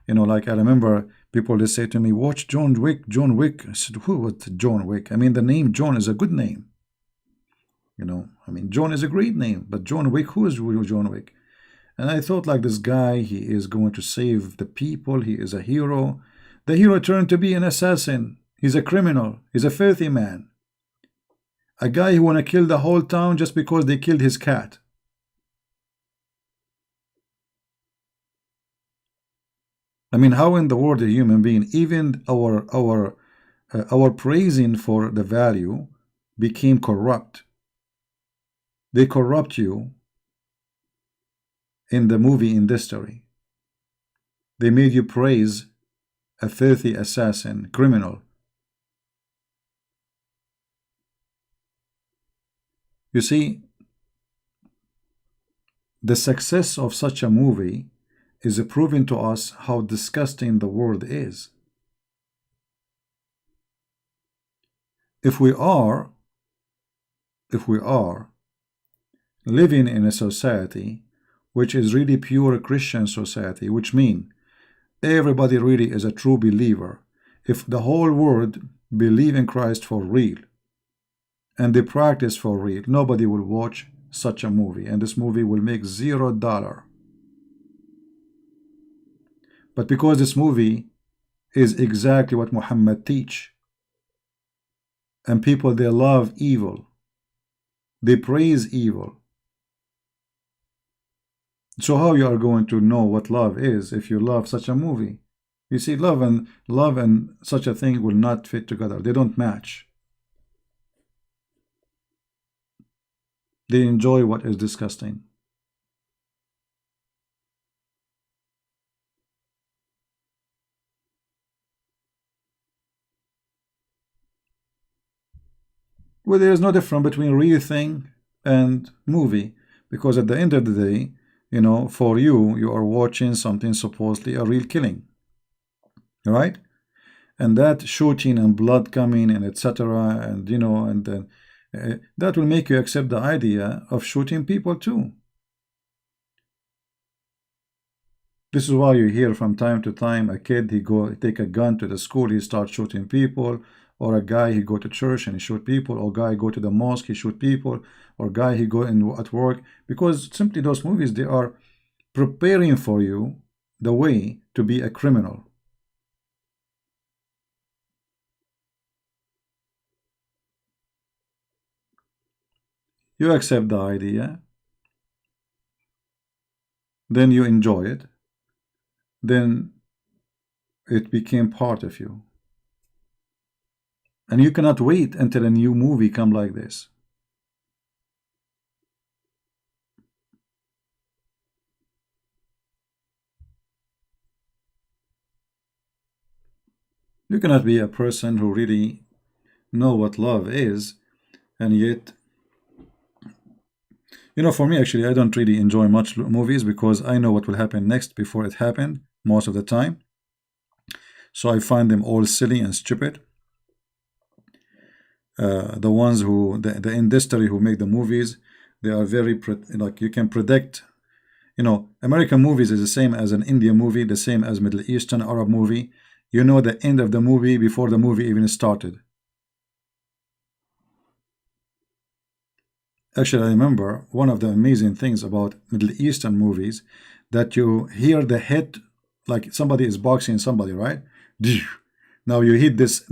Like I remember people they say to me, "Watch John Wick." John Wick. I said, "Who? What's John Wick?" I mean, the name John is a good name. I mean, John is a great name, but John Wick, who is John Wick? And I thought like this guy, he is going to save the people. He is a hero. The hero turned to be an assassin. He's a criminal. He's a filthy man. A guy who want to kill the whole town just because they killed his cat. I mean, how in the world a human being, even our praising for the value became corrupt. They corrupt you in the movie industry. They made you praise a filthy assassin, criminal. You see, the success of such a movie is proving to us how disgusting the world is. If we are living in a society which is really pure Christian society, which means everybody really is a true believer, if the whole world believe in Christ for real and they practice for real, nobody will watch such a movie, and this movie will make $0. But because this movie is exactly what Muhammad teach, and people, they love evil, they praise evil. So how you are going to know what love is if you love such a movie? You see, love and such a thing will not fit together. They don't match. They enjoy what is disgusting. Well, there is no difference between real thing and movie, because at the end of the day, you know, for you, you are watching something supposedly a real killing, right? And that shooting and blood coming and etc. and you know, and then that will make you accept the idea of shooting people too. This is why you hear from time to time a kid, he go take a gun to the school, he starts shooting people, or a guy, he go to church and he shoot people, or guy go to the mosque, he shoot people, or guy, he go in at work, because simply those movies, they are preparing for you the way to be a criminal. You accept the idea, then you enjoy it, then it became part of you. And you cannot wait until a new movie come like this. You cannot be a person who really know what love is, and yet, you know, for me actually, I don't really enjoy much movies because I know what will happen next before it happened most of the time. So I find them all silly and stupid. The ones who the industry who make the movies, they are very like you can predict. You know, American movies is the same as an Indian movie, the same as Middle Eastern Arab movie. You know the end of the movie before the movie even started. Actually, I remember one of the amazing things about Middle Eastern movies, that you hear the hit, like somebody is boxing somebody, right? Now you hit this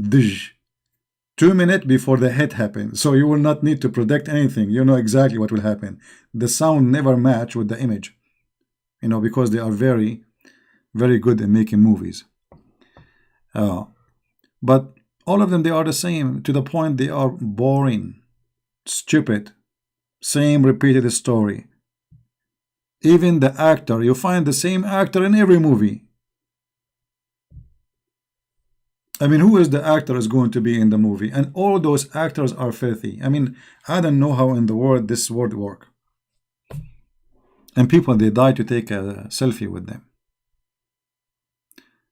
2 minutes before the hit happens, so you will not need to predict anything. You know exactly what will happen. The sound never match with the image, you know, because they are very, very good in making movies. But all of them, they are the same, to the point they are boring, stupid, same repeated story. Even the actor, you find the same actor in every movie. I mean, who is the actor is going to be in the movie? And all those actors are filthy. I mean, I don't know how in the world this world work. And people, they die to take a selfie with them.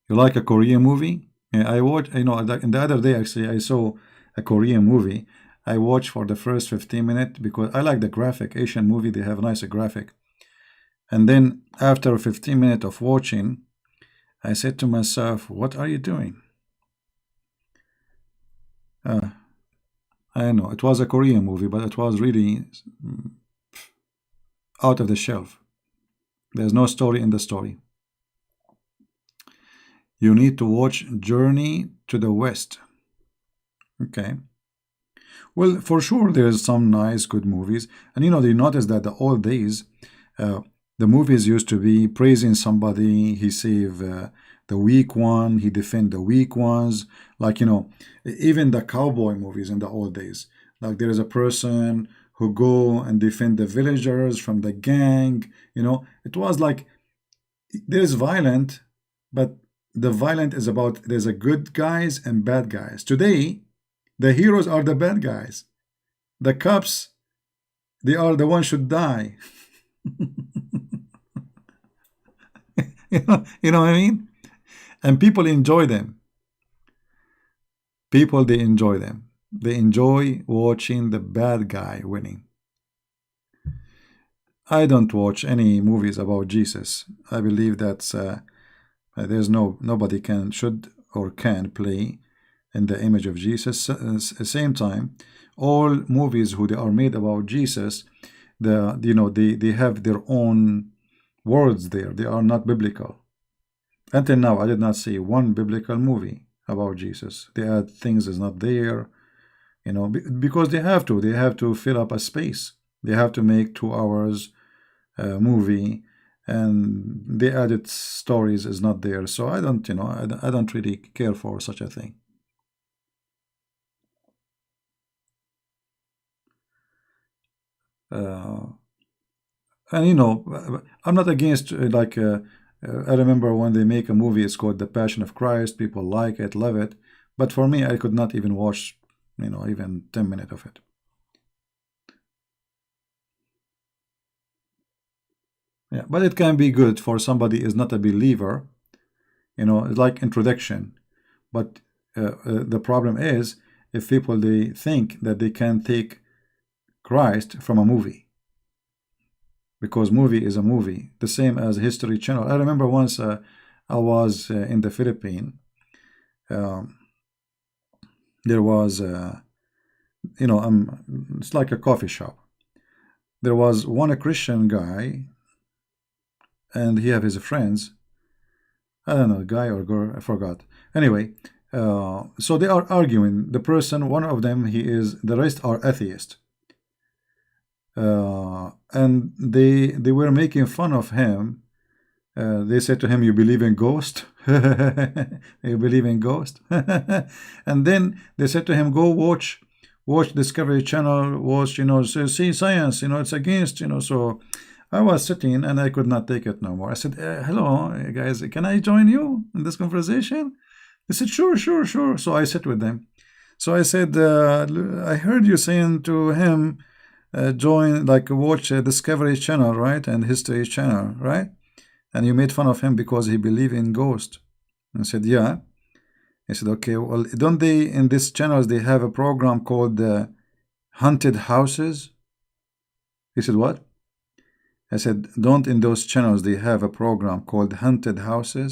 You like a Korean movie? Yeah, I watched, you know, and the other day actually I saw a Korean movie. I watched for the first 15 minutes because I like the graphic. Asian movie, they have a nice graphic. And then after 15 minutes of watching, I said to myself, what are you doing? I know it was a Korean movie, but it was really out of the shelf. There's no story in the story. You need to watch Journey to the West. Okay. Well, for sure, there's some nice, good movies. And you know, you notice that the old days, the movies used to be praising somebody, he saved the weak one. He defend the weak ones. Like, even the cowboy movies in the old days. Like there is a person who go and defend the villagers from the gang. It was like there is violent, but the violent is about there's a good guys and bad guys. Today, the heroes are the bad guys. The cops, they are the ones should die. You know what I mean? And people enjoy them. People, they enjoy them. They enjoy watching the bad guy winning. I don't watch any movies about Jesus. I believe that's there's nobody should or can play in the image of Jesus. At the same time, all movies who they are made about Jesus, they have their own words there. They are not biblical. Until now, I did not see one biblical movie about Jesus. They add things is not there, because they have to. They have to fill up a space. They have to make 2 hours movie, and the added stories is not there. So I don't, I don't really care for such a thing. And I'm not against I remember when they make a movie, it's called The Passion of Christ. People like it, love it, but for me, I could not even watch, even 10 minutes of it. Yeah, but it can be good for somebody is not a believer. It's like introduction. But the problem is if people they think that they can take Christ from a movie, because movie is a movie, the same as History Channel. I remember once I was in the Philippines. There was, it's like a coffee shop. There was one Christian guy, and he have his friends. I don't know, guy or girl, I forgot. Anyway, so they are arguing. The person, one of them, the rest are atheists. And they were making fun of him. They said to him, "You believe in ghost? You believe in ghost?" And then they said to him, "Go watch Discovery Channel. Watch, see science. It's against, So I was sitting and I could not take it no more. I said, "Hello, guys, can I join you in this conversation?" They said, "Sure, sure, sure." So I sit with them. So I said, "I heard you saying to him, watch Discovery Channel, right, and History Channel, right? And you made fun of him because he believed in ghost." And I said, "Yeah." I said, "Okay, well, don't they in these channels they have a program called Haunted Houses?" He said, "What?" I said, "Don't in those channels they have a program called Haunted Houses?"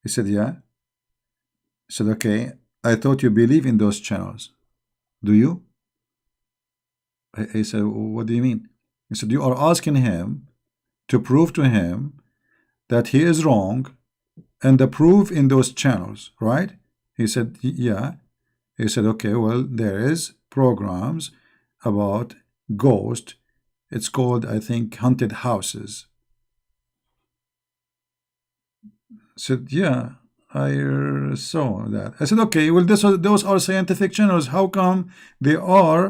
He said, "Yeah." I said, "Okay, I thought you believe in those channels. Do you?" He said, "What do you mean?" He said, "You are asking him to prove to him that he is wrong and the proof in those channels, right?" He said, "Yeah." He said, "Okay, well, there is programs about ghost. It's called, I think, Haunted Houses." I said, "Yeah, I saw that." I said, "Okay, well, those are scientific channels. How come they are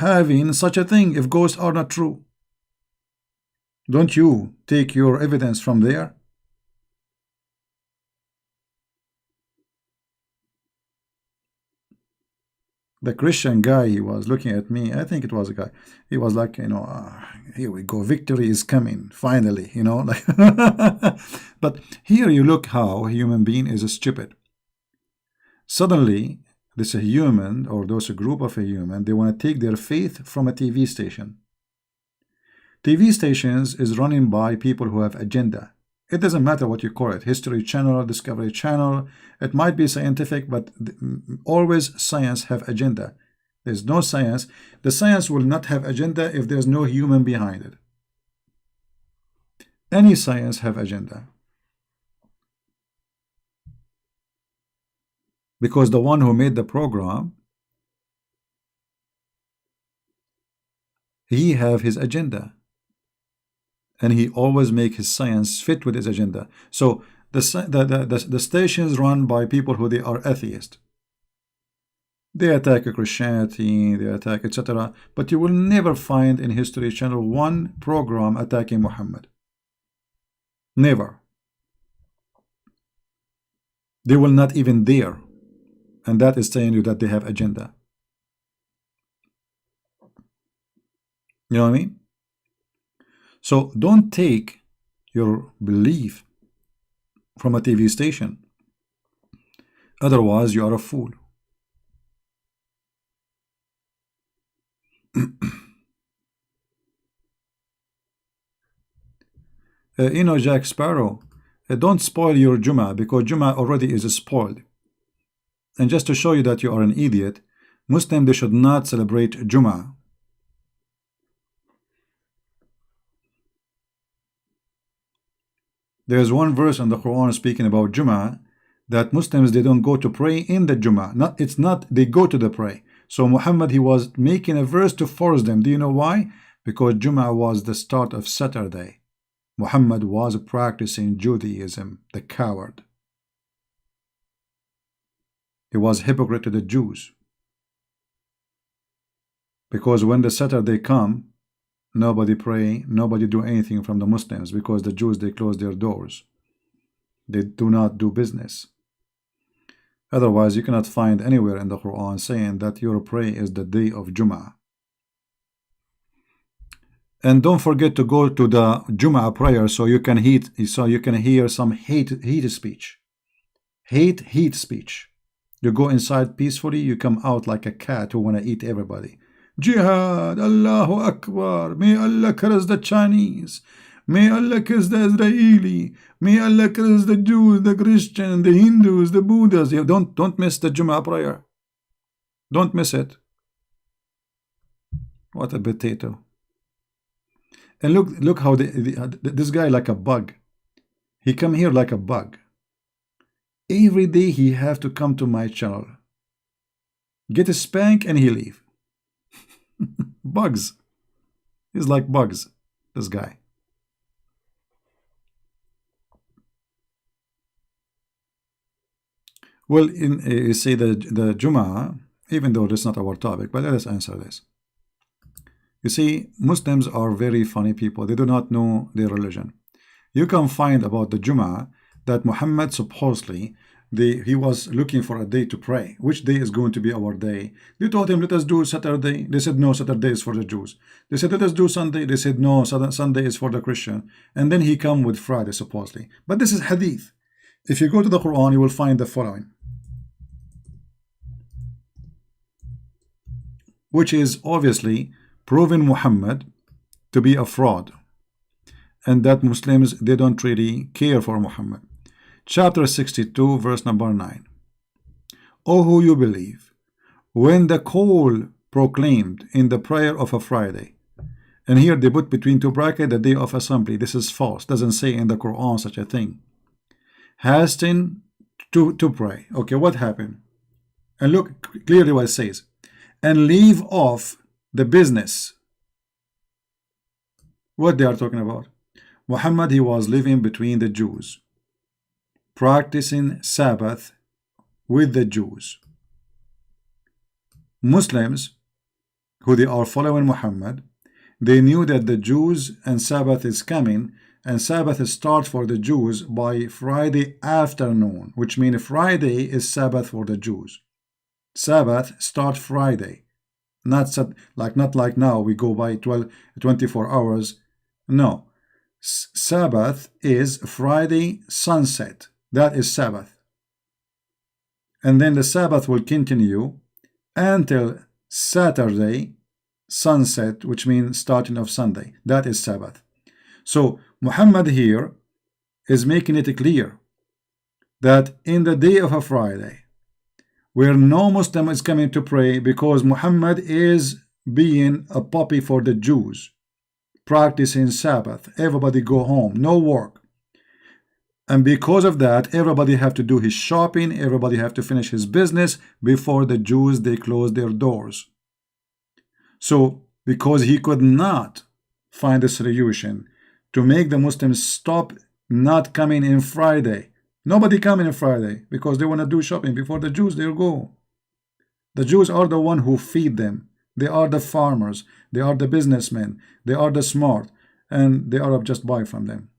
having such a thing if ghosts are not true? Don't you take your evidence from there?" The Christian guy, he was looking at me. I think it was a guy. He was like, here we go. Victory is coming, finally, like. But here you look how a human being is stupid. Suddenly, this a human or those a group of a human, they want to take their faith from a TV station. TV stations is running by people who have agenda. It doesn't matter what you call it, History Channel, Discovery Channel. It might be scientific, but always science have agenda. There's no science. The science will not have agenda if there's no human behind it. Any science have agenda. Because the one who made the program, he have his agenda. And he always make his science fit with his agenda. So The stations run by people who they are atheists. They attack Christianity, they attack etc. But you will never find in History Channel one program attacking Muhammad. Never. They will not even dare. And that is saying you that they have agenda. You know what I mean? So don't take your belief from a TV station. Otherwise, you are a fool. Jack Sparrow, don't spoil your Jum'ah because Jum'ah already is spoiled. And just to show you that you are an idiot, Muslims, they should not celebrate Jum'ah. There's one verse in the Quran speaking about Jum'ah that Muslims, they don't go to pray in the Jum'ah. It's not they go to the pray. So Muhammad, he was making a verse to force them. Do you know why? Because Jum'ah was the start of Saturday. Muhammad was practicing Judaism, the coward. He was hypocrite to the Jews. Because when the Saturday come, nobody pray, nobody do anything from the Muslims because the Jews, they close their doors. They do not do business. Otherwise, you cannot find anywhere in the Quran saying that your pray is the day of Jum'ah. And don't forget to go to the Jum'ah prayer so you can hear some hate speech. Hate speech. You go inside peacefully, you come out like a cat who want to eat everybody. Jihad, Allahu Akbar, may Allah curse the Chinese, may Allah curse the Israeli, may Allah curse the Jews, the Christians, the Hindus, the Buddhas. Don't miss the Jum'ah prayer. Don't miss it. What a potato. And look how this guy like a bug. He come here like a bug. Every day he have to come to my channel. Get a spank and he leave. Bugs. He's like bugs, this guy. Well, you see the Jum'ah, even though that's not our topic, but let us answer this. You see, Muslims are very funny people. They do not know their religion. You can find about the Jum'ah that Muhammad supposedly, he was looking for a day to pray. Which day is going to be our day? They told him, let us do Saturday. They said, no, Saturday is for the Jews. They said, let us do Sunday. They said, no, Sunday is for the Christian. And then he come with Friday, supposedly. But this is hadith. If you go to the Quran, you will find the following. Which is obviously proving Muhammad to be a fraud. And that Muslims, they don't really care for Muhammad. Chapter 62, verse number 9. O who you believe, when the call proclaimed in the prayer of a Friday, and here they put between two brackets the day of assembly. This is false. Doesn't say in the Quran such a thing. Hasten to pray. Okay, what happened? And look clearly what it says. And leave off the business. What they are talking about? Muhammad, he was living between the Jews, practicing Sabbath with the Jews. Muslims, who they are following Muhammad, they knew that the Jews and Sabbath is coming, and Sabbath starts for the Jews by Friday afternoon, which means Friday is Sabbath for the Jews. Sabbath starts Friday. Not like now we go by 24 hours. No. Sabbath is Friday sunset. That is Sabbath. And then the Sabbath will continue until Saturday sunset, which means starting of Sunday. That is Sabbath. So Muhammad here is making it clear that in the day of a Friday, where no Muslim is coming to pray because Muhammad is being a puppy for the Jews, practicing Sabbath. Everybody go home, no work. And because of that, everybody have to do his shopping, everybody have to finish his business before the Jews, they close their doors. So, because he could not find a solution to make the Muslims stop not coming in Friday, Nobody coming on Friday because they want to do shopping before the Jews. They'll go. The Jews are the one who feed them. They are the farmers. They are the businessmen. They are the smart, and the Arab just buy from them.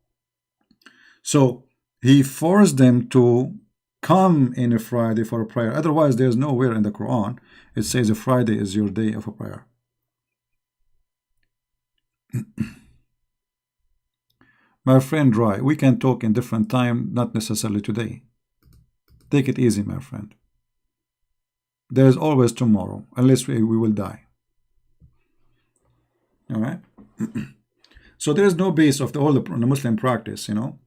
So he forced them to come in a Friday for a prayer. Otherwise, there's nowhere in the Quran it says a Friday is your day of a prayer. My friend Dry, we can talk in different time, not necessarily today. Take it easy, my friend. There is always tomorrow, unless we will die. All right? So there is no base of all the Muslim practice, you know.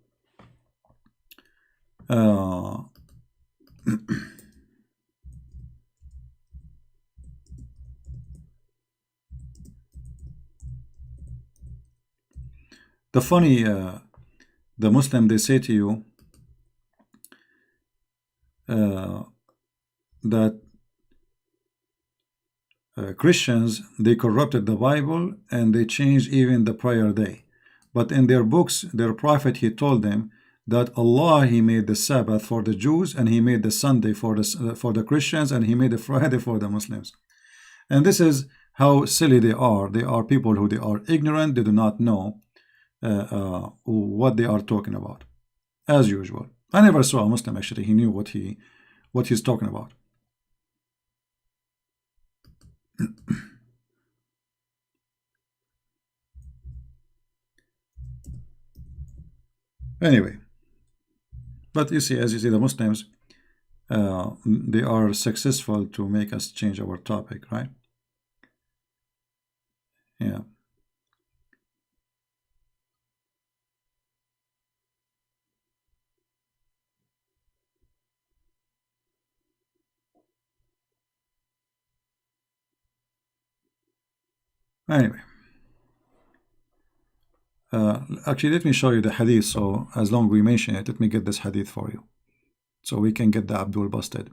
The funny, the Muslim, they say to you that Christians, they corrupted the Bible and they changed even the prayer day. But in their books, their prophet, he told them that Allah, he made the Sabbath for the Jews, and he made the Sunday for the Christians, and he made the Friday for the Muslims. And this is how silly they are. They are people who they are ignorant. They do not know what they are talking about. As usual, I never saw a Muslim actually. He knew what he's talking about. Anyway, but you see, as you see, the Muslims, they are successful to make us change our topic, right? Yeah. Anyway, actually, let me show you the hadith. So as long as we mention it, let me get this hadith for you, so we can get the Abdul busted.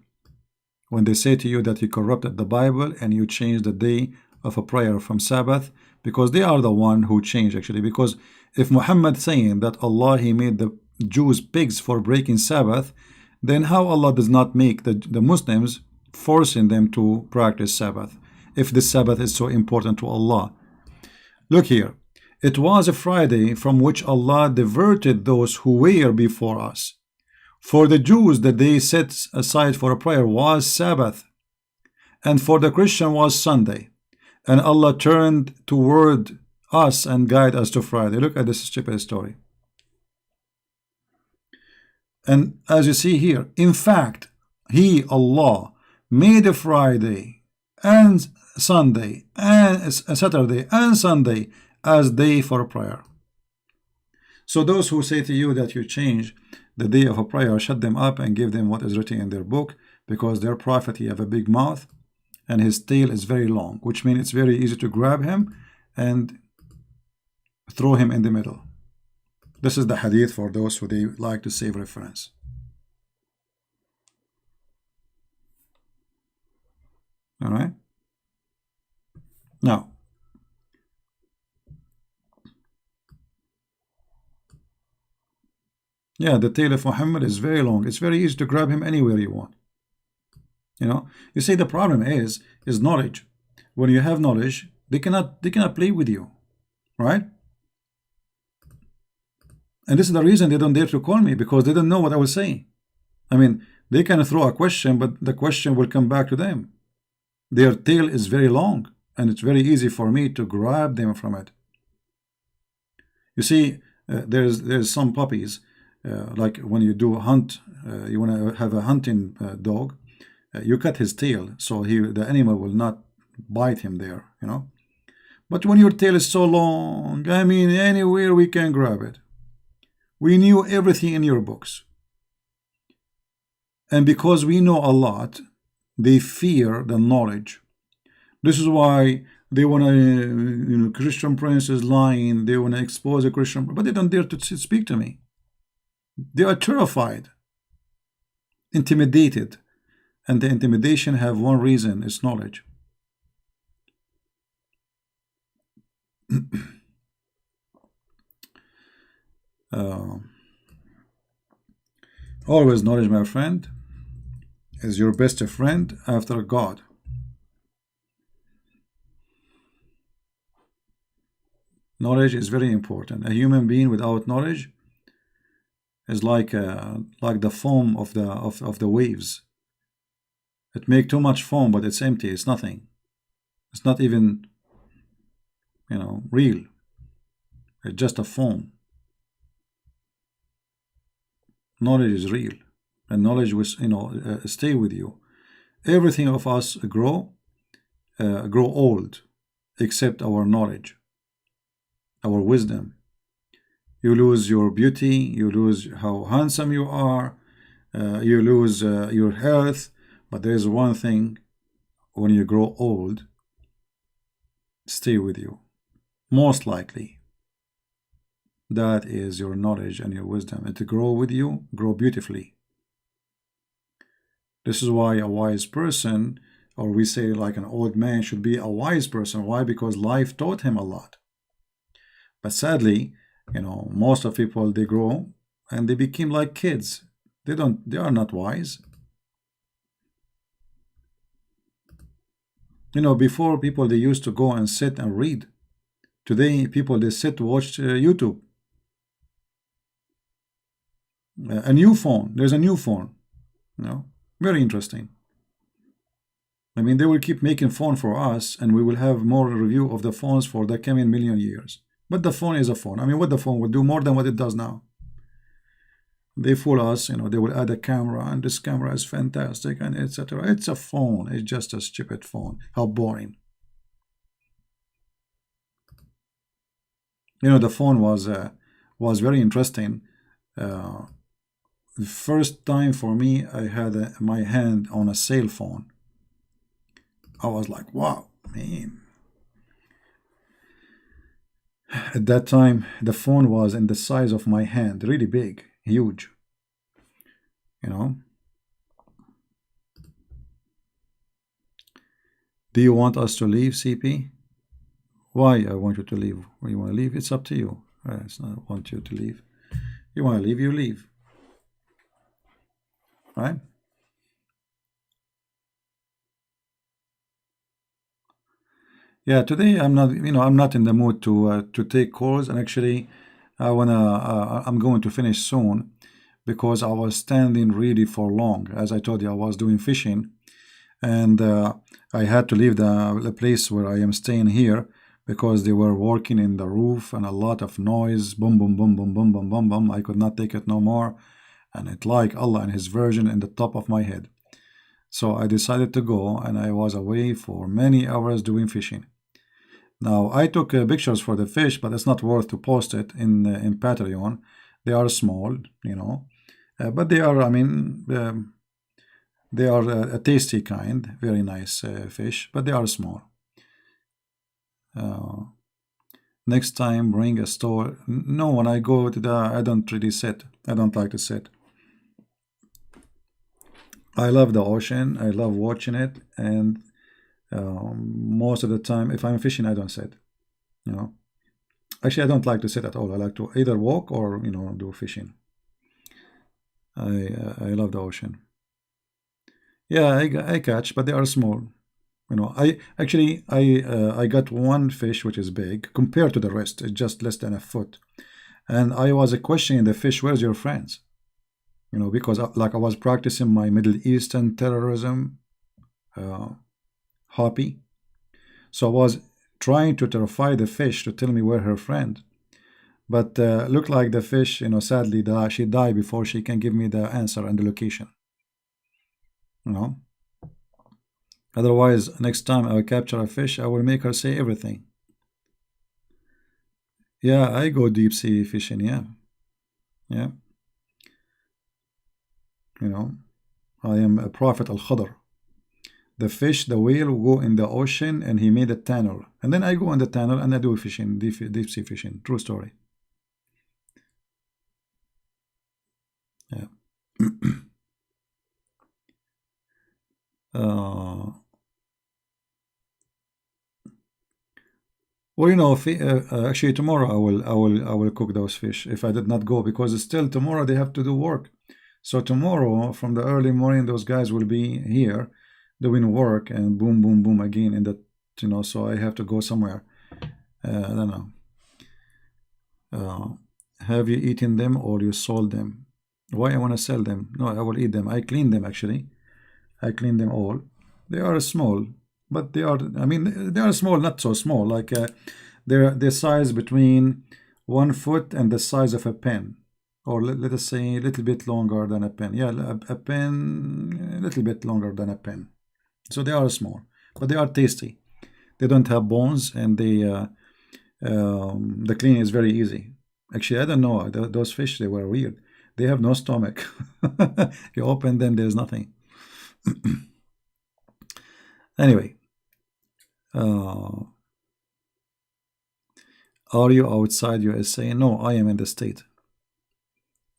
When they say to you that you corrupted the Bible and you changed the day of a prayer from Sabbath, because they are the one who changed actually. Because if Muhammad saying that Allah, he made the Jews pigs for breaking Sabbath, then how Allah does not make the Muslims, forcing them to practice Sabbath, if the Sabbath is so important to Allah? Look here. It was a Friday from which Allah diverted those who were before us. For the Jews, the day set aside for a prayer was Sabbath, and for the Christian was Sunday. And Allah turned toward us and guided us to Friday. Look at this stupid story. And as you see here, in fact, He, Allah, made a Friday and Sunday and Saturday and Sunday as day for prayer. So those who say to you that you change the day of a prayer, shut them up and give them what is written in their book, because their prophet, he have a big mouth and his tail is very long, which means it's very easy to grab him and throw him in the middle. This is the hadith for those who they like to save reference. All right. Now, yeah, the tail of Muhammad is very long. It's very easy to grab him anywhere you want. You know, you see, the problem is knowledge. When you have knowledge, they cannot play with you, right? And this is the reason they don't dare to call me, because they don't know what I will say. I mean, they can throw a question, but the question will come back to them. Their tail is very long, and it's very easy for me to grab them from it. You see, there's some puppies, like when you do a hunt, you want to have a hunting dog, you cut his tail so the animal will not bite him there, you know. But when your tail is so long, I mean, anywhere we can grab it. We knew everything in your books. And because we know a lot, they fear the knowledge. This is why they want to, Christian Prince is lying. They want to expose a Christian, but they don't dare to speak to me. They are terrified, intimidated. And the intimidation have one reason, it's knowledge. Always knowledge, my friend, is your best friend after God. Knowledge is very important. A human being without knowledge is like the foam of the waves. It make too much foam, but it's empty. It's nothing. It's not even, real. It's just a foam. Knowledge is real, and knowledge will, stay with you. Everything of us grow old, except our knowledge, our wisdom. You lose your beauty, you lose how handsome you are, you lose your health, but there is one thing: when you grow old, stay with you. Most likely, that is your knowledge and your wisdom. And to grow with you, grow beautifully. This is why a wise person, or we say like an old man, should be a wise person. Why? Because life taught him a lot. But sadly, most of people, they grow and they become like kids. They are not wise. Before, people, they used to go and sit and read. Today, people, they sit to watch YouTube. A new phone. There's a new phone. Very interesting. I mean, they will keep making phone for us, and we will have more review of the phones for the coming million years. But the phone is a phone. I mean, what the phone will do more than what it does now. They fool us, they will add a camera, and this camera is fantastic, and etc. It's a phone. It's just a stupid phone. How boring. The phone was very interesting. The first time for me, I had my hand on a cell phone. I was like, wow, man. At that time, the phone was in the size of my hand, really big, huge. Do you want us to leave, CP? Why I want you to leave? When you want to leave, it's up to you. It's not I want you to leave. You want to leave, you leave. Right? Yeah, today I'm not in the mood to take calls, and actually, I'm going to finish soon because I was standing really for long. As I told you, I was doing fishing, and I had to leave the place where I am staying here because they were working in the roof and a lot of noise, boom, boom, boom, boom, boom, boom, boom, boom. I could not take it no more, and it like Allah and His Virgin in the top of my head. So I decided to go, and I was away for many hours doing fishing. Now I took pictures for the fish, but it's not worth to post it in Patreon. They are small, but they are. I mean, they are a tasty kind, very nice fish, but they are small. Next time, bring a store. No, when I go to I don't really sit. I don't like to sit. I love the ocean. I love watching it, and most of the time, if I'm fishing, I don't sit. Actually, I don't like to sit at all. I like to either walk or do fishing. I love the ocean. Yeah, I catch, but they are small. I got one fish which is big compared to the rest. It's just less than a foot, and I was questioning the fish. Where's your friends? Because like I was practicing my Middle Eastern terrorism hobby, so I was trying to terrify the fish to tell me where her friend. But looked like the fish, sadly, she died before she can give me the answer and the location. Otherwise, next time I will capture a fish, I will make her say everything. Yeah, I go deep sea fishing. Yeah, yeah. I am a prophet al-Khadr. The fish, the whale, will go in the ocean, and he made a tunnel, and then I go in the tunnel and I do fishing, deep sea fishing. True story. Yeah. Well, actually tomorrow I will cook those fish if I did not go, because still tomorrow they have to do work. So tomorrow, from the early morning, those guys will be here doing work, and boom, boom, boom again in the, so I have to go somewhere. I don't know. Have you eaten them or you sold them? Why I want to sell them? No, I will eat them. I clean them actually. I clean them all. They are small, but they are. I mean, they are small, not so small. Like they're the size between 1 foot and the size of a pen, or let us say a little bit longer than a pen. Yeah, a pen, a little bit longer than a pen. So they are small, but they are tasty. They don't have bones, and the cleaning is very easy. Actually, I don't know. Those fish, they were weird. They have no stomach. You open them, there's nothing. Anyway, uh, are you outside USA? No, I am in the state.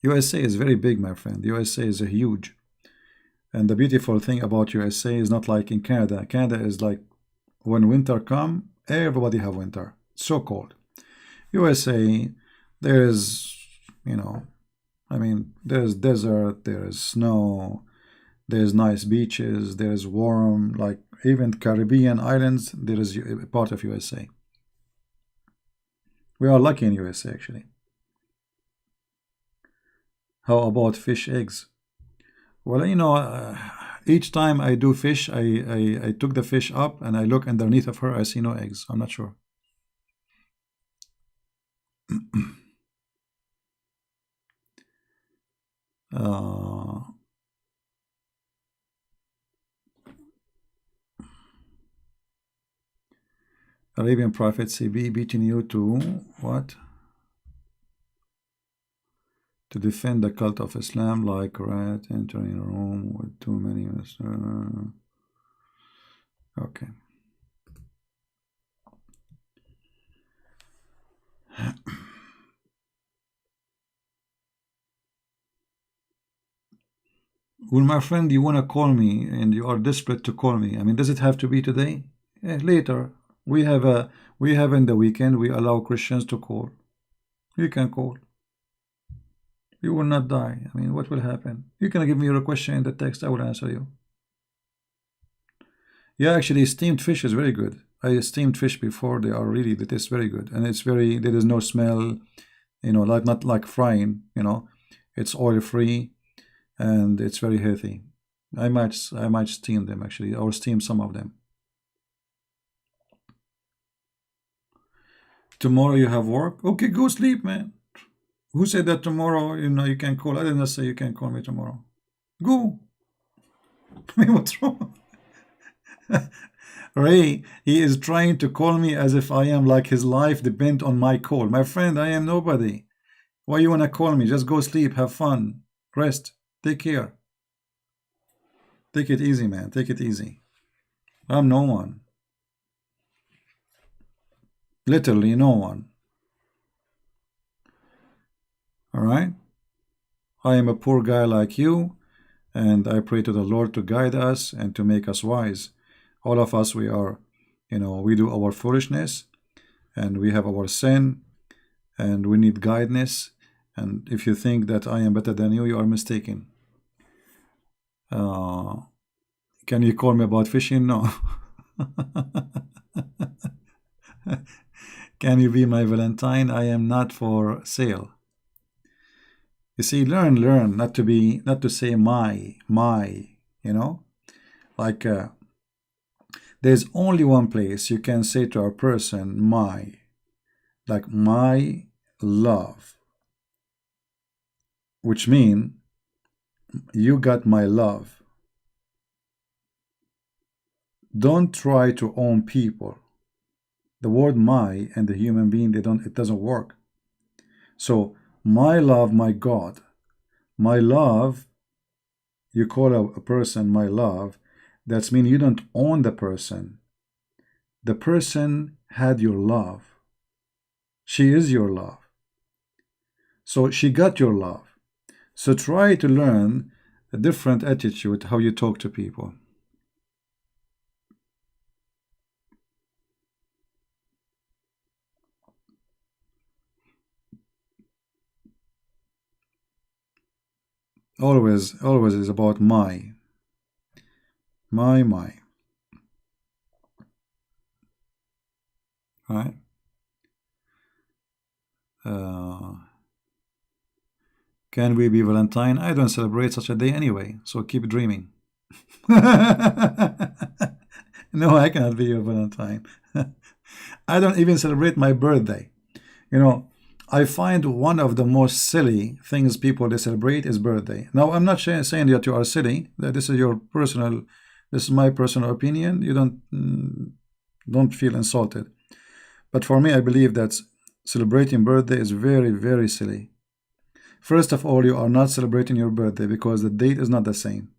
USA is very big, my friend. USA is huge. And the beautiful thing about USA is not like in Canada. Canada is like when winter come, everybody have winter. So cold. USA, there's, I mean, there's desert, there's snow, there's nice beaches, there's warm, like even Caribbean islands, there is a part of USA. We are lucky in USA actually. How about fish eggs? Well, each time I do fish, I took the fish up and I look underneath of her, I see no eggs. I'm not sure. uh, Arabian prophet CB beating you to what? To defend the cult of Islam like rat entering a room with too many. Okay. Well, my friend, you want to call me and you are desperate to call me. I mean, does it have to be today? Later. We have in the weekend, we allow Christians to call. You can call. You will not die. I mean, what will happen? You can give me your question in the text. I will answer you. Yeah, actually, steamed fish is very good. I steamed fish before. They are really, they taste very good. And it's very, there is no smell, like not like frying, it's oil free and it's very healthy. I might steam them actually, or steam some of them. Tomorrow you have work? Okay, go sleep, man. Who said that tomorrow, you can call? I didn't say you can call me tomorrow. Go. I mean, what's wrong? Ray, he is trying to call me as if I am like his life depend on my call. My friend, I am nobody. Why you wanna call me? Just go sleep, have fun, rest, take care. Take it easy, man. Take it easy. I'm no one. Literally no one. All right? I am a poor guy like you, and I pray to the Lord to guide us and to make us wise. All of us, we are, we do our foolishness, and we have our sin, and we need guidance. And if you think that I am better than you, you are mistaken. Can you call me about fishing? No. Can you be my Valentine? I am not for sale. You see, learn not to say my, like there's only one place you can say to a person my, like my love, which means you got my love. Don't try to own people. The word my and the human being, it doesn't work. So my love, my God, my love, you call a person my love, that's mean you don't own the person. The person had your love. She is your love. So she got your love. So try to learn a different attitude how you talk to people. Always is about my, right? Uh, can we be Valentine? I don't celebrate such a day anyway, so keep dreaming. No, I cannot be your Valentine. I don't even celebrate my birthday. You know, I find one of the most silly things people they celebrate is birthday. Now, I'm not saying that you are silly. That this is your personal, this is my personal opinion. You don't feel insulted. But for me, I believe that celebrating birthday is very, very silly. First of all, you are not celebrating your birthday because the date is not the same.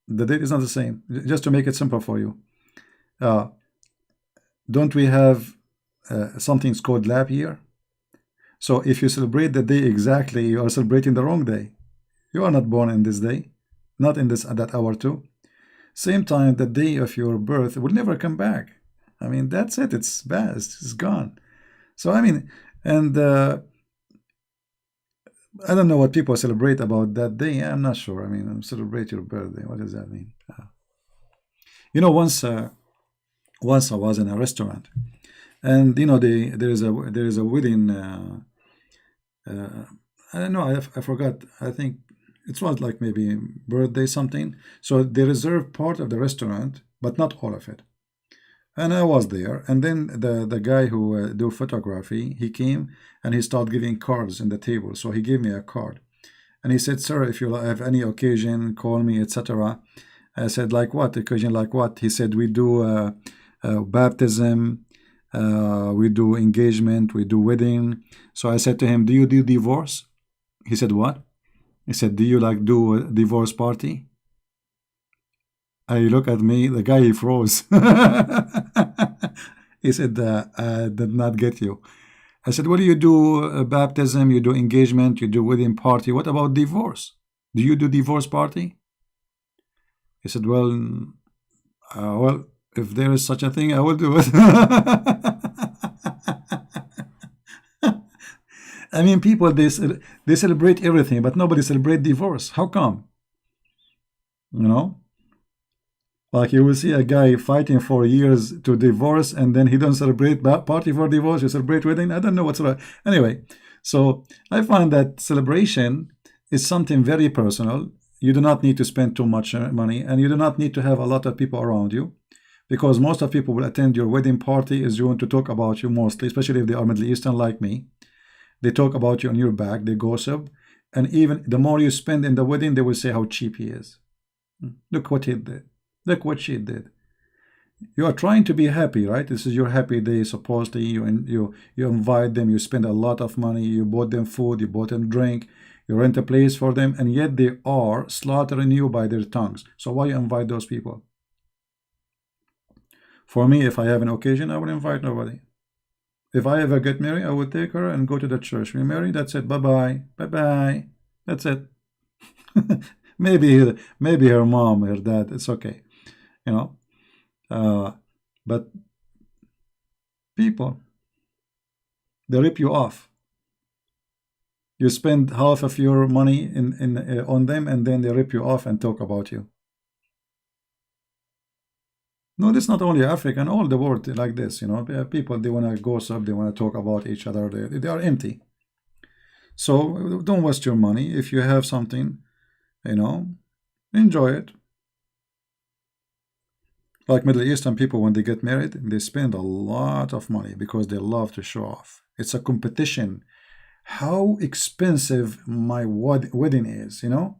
The date is not the same. Just to make it simple for you, uh, don't we have something's called lap year? So if you celebrate the day exactly, you are celebrating the wrong day. You are not born in this day, not in this at that hour too. Same time, the day of your birth will never come back. I mean, that's it. It's bad. It's gone. So I mean, and I don't know what people celebrate about that day. I'm not sure. I mean, celebrate your birthday. What does that mean? You know, once I was in a restaurant, and you know, there is a wedding. Uh, I don't know. I forgot. I think it was like maybe birthday something. So they reserved part of the restaurant, but not all of it. And I was there, and then the guy who do photography, he came and he started giving cards in the table. So he gave me a card, and he said, "Sir, if you have any occasion, call me, etc." I said, "Like what occasion? Like what?" He said, "We do baptism, we do engagement, we do wedding." So I said to him, "Do you do divorce?" He said, "What?" He said, "Do you like do a divorce party?" I look at me, the guy he froze. He said, "I did not get you." I said, "What do you do? Baptism, you do engagement, you do wedding party. What about divorce? Do you do divorce party?" He said, well, if there is such a thing, I will do it." I mean, people they celebrate everything, but nobody celebrate divorce. How come? You know, like you will see a guy fighting for years to divorce, and then he don't celebrate party for divorce. You celebrate wedding. I don't know what's right. Anyway, so I find that celebration is something very personal. You do not need to spend too much money, and you do not need to have a lot of people around you, because most of people will attend your wedding party is going to talk about you mostly, especially if they are Middle Eastern like me. They talk about you on your back, they gossip, and even the more you spend in the wedding, they will say how cheap he is. Look what he did. Look what she did. You are trying to be happy, right? This is your happy day. Supposedly, you invite them, you spend a lot of money, you bought them food, you bought them drink, you rent a place for them, and yet they are slaughtering you by their tongues. So why you invite those people? For me, if I have an occasion, I will invite nobody. If I ever get married, I will take her and go to the church. We marry, that's it. Bye bye. Bye bye. That's it. maybe her mom, her dad, it's okay. You know. But people, they rip you off. You spend half of your money in on them, and then they rip you off and talk about you. No, this is not only African, all the world like this. You know, people they want to gossip, they want to talk about each other. They are empty. So don't waste your money. If you have something, you know, enjoy it. Like Middle Eastern people, when they get married, they spend a lot of money because they love to show off. It's a competition. How expensive my wedding is, you know?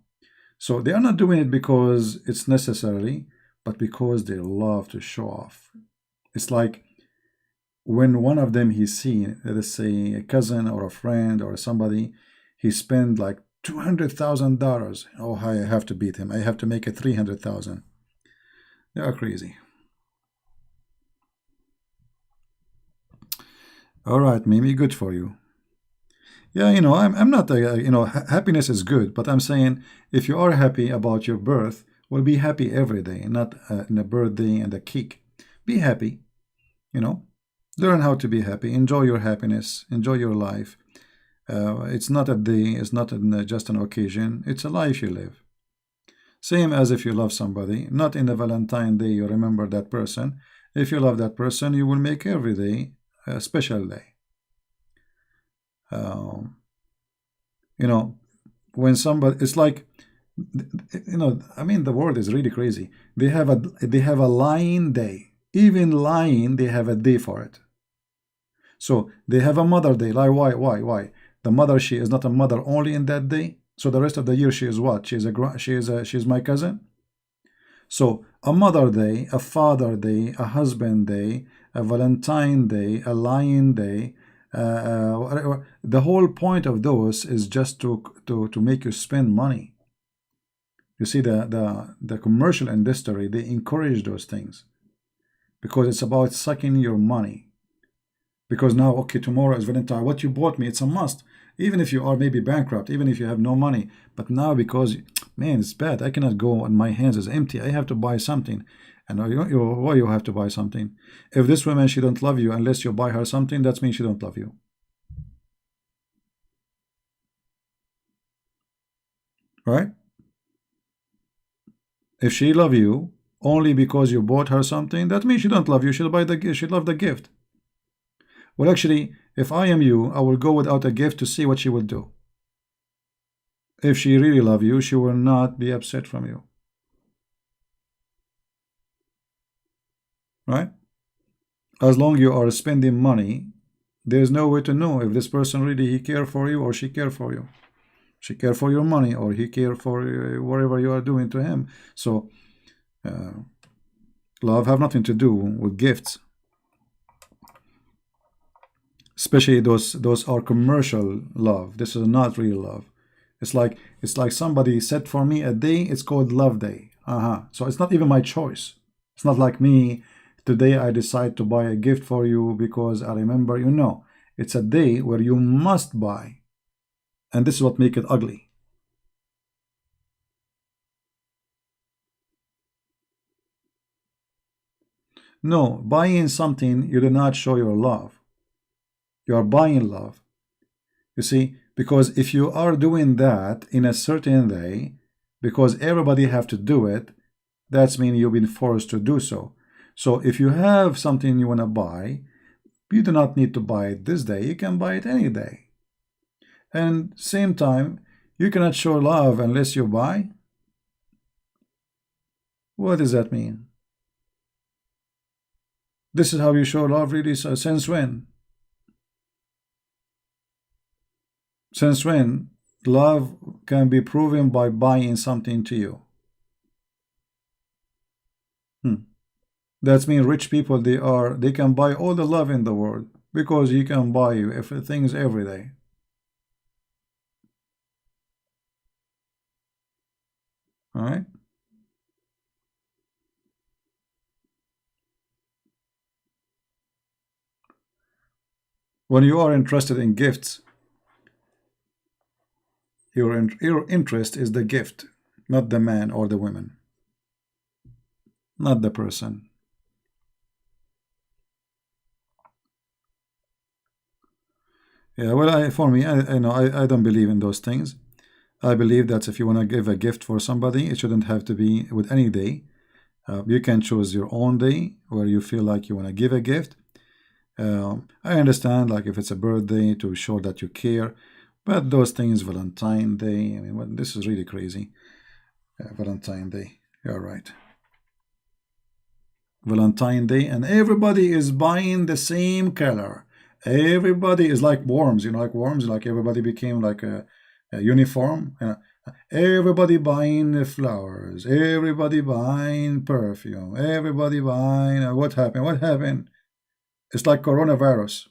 So they are not doing it because it's necessary, but because they love to show off. It's like when one of them he's seen, let's say a cousin or a friend or somebody, he spend like $200,000. Oh, I have to beat him. I have to make it 300,000. They are crazy. All right, Mimi, good for you. Yeah, you know, I'm not, you know, happiness is good, but I'm saying if you are happy about your birth, well, be happy every day, not in a birthday and a cake. Be happy, you know, learn how to be happy, enjoy your happiness, enjoy your life. It's not a day, it's not just an occasion, it's a life you live. Same as if you love somebody, not in the Valentine Day you remember that person. If you love that person, you will make every day a special day. Um, you know, when somebody, it's like, I mean, the world is really crazy. They have a lying day. Even lying, they have a day for it. So they have a mother day. Like why? The mother, she is not a mother only in that day. So the rest of the year she is what? She's my cousin. So a mother day, a father day, a husband day, a Valentine day, a lion day. The whole point of those is just to make you spend money. You see, the commercial industry, they encourage those things because it's about sucking your money. Because now, okay, tomorrow is Valentine. What you bought me, it's a must. Even if you are maybe bankrupt, even if you have no money. But now, because, man, it's bad. I cannot go and my hands is empty. I have to buy something. And why you have to buy something? If this woman, she don't love you unless you buy her something, that means she don't love you. Right? If she love you only because you bought her something, that means she don't love you. She'll love the gift. Well, actually, if I am you, I will go without a gift to see what she will do. If she really love you, she will not be upset from you. Right? As long you are spending money, there's no way to know if this person really he care for you or she care for you. She care for your money or he care for whatever you are doing to him. So uh, love have nothing to do with gifts. Especially those are commercial love. This is not real love. It's like somebody set for me a day. It's called love day. So it's not even my choice. It's not like me. Today I decide to buy a gift for you because I remember you. No, it's a day where you must buy, and this is what make it ugly. No, buying something you do not show your love. You are buying love. You see, because if you are doing that in a certain way, because everybody have to do it, that's mean you've been forced to do so. So if you have something you want to buy, you do not need to buy it this day. You can buy it any day. And same time, you cannot show love unless you buy. What does that mean? This is how you show love really. So since when? Since when love can be proven by buying something to you? That means rich people they can buy all the love in the world because he can buy you things every day. All right. When you are interested in gifts, your interest is the gift, not the man or the woman, not the person. Yeah, well, for me, I know I don't believe in those things. I believe that if you want to give a gift for somebody, it shouldn't have to be with any day. You can choose your own day where you feel like you want to give a gift. I understand, like if it's a birthday to show that you care, but those things, Valentine Day, I mean, well, this is really crazy. Valentine Day, you're right. Valentine Day, and everybody is buying the same color. Everybody is like worms, like worms, like everybody became like a uniform. Everybody buying the flowers, everybody buying perfume, everybody buying. What happened? What happened? It's like coronavirus.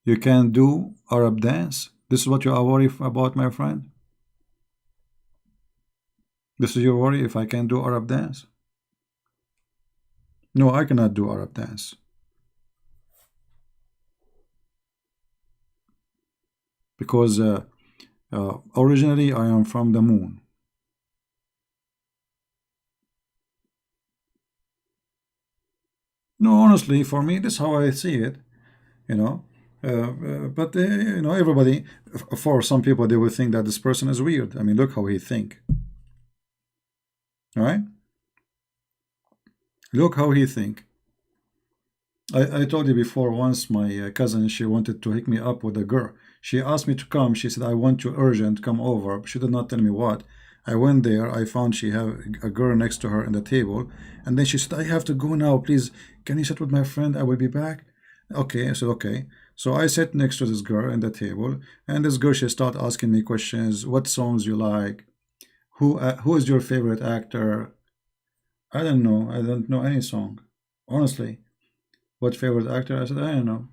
You can do Arab dance. This is what you are worried about, my friend. This is your worry if I can do Arab dance. No, I cannot do Arab dance because originally I am from the moon. No, honestly, for me, this is how I see it. You know, but everybody. For some people, they will think that this person is weird. I mean, look how he think. Right? Look how he think. I told you before. Once my cousin, she wanted to hook me up with a girl. She asked me to come. She said, "I want you urgent. Come over." She did not tell me what. I went there. I found she have a girl next to her in the table, and then she said, "I have to go now. Please, can you sit with my friend? I will be back." Okay, I said okay. So I sat next to this girl in the table, and this girl she started asking me questions. What songs you like? Who is your favorite actor? I don't know. I don't know any song, honestly. What favorite actor? I said I don't know.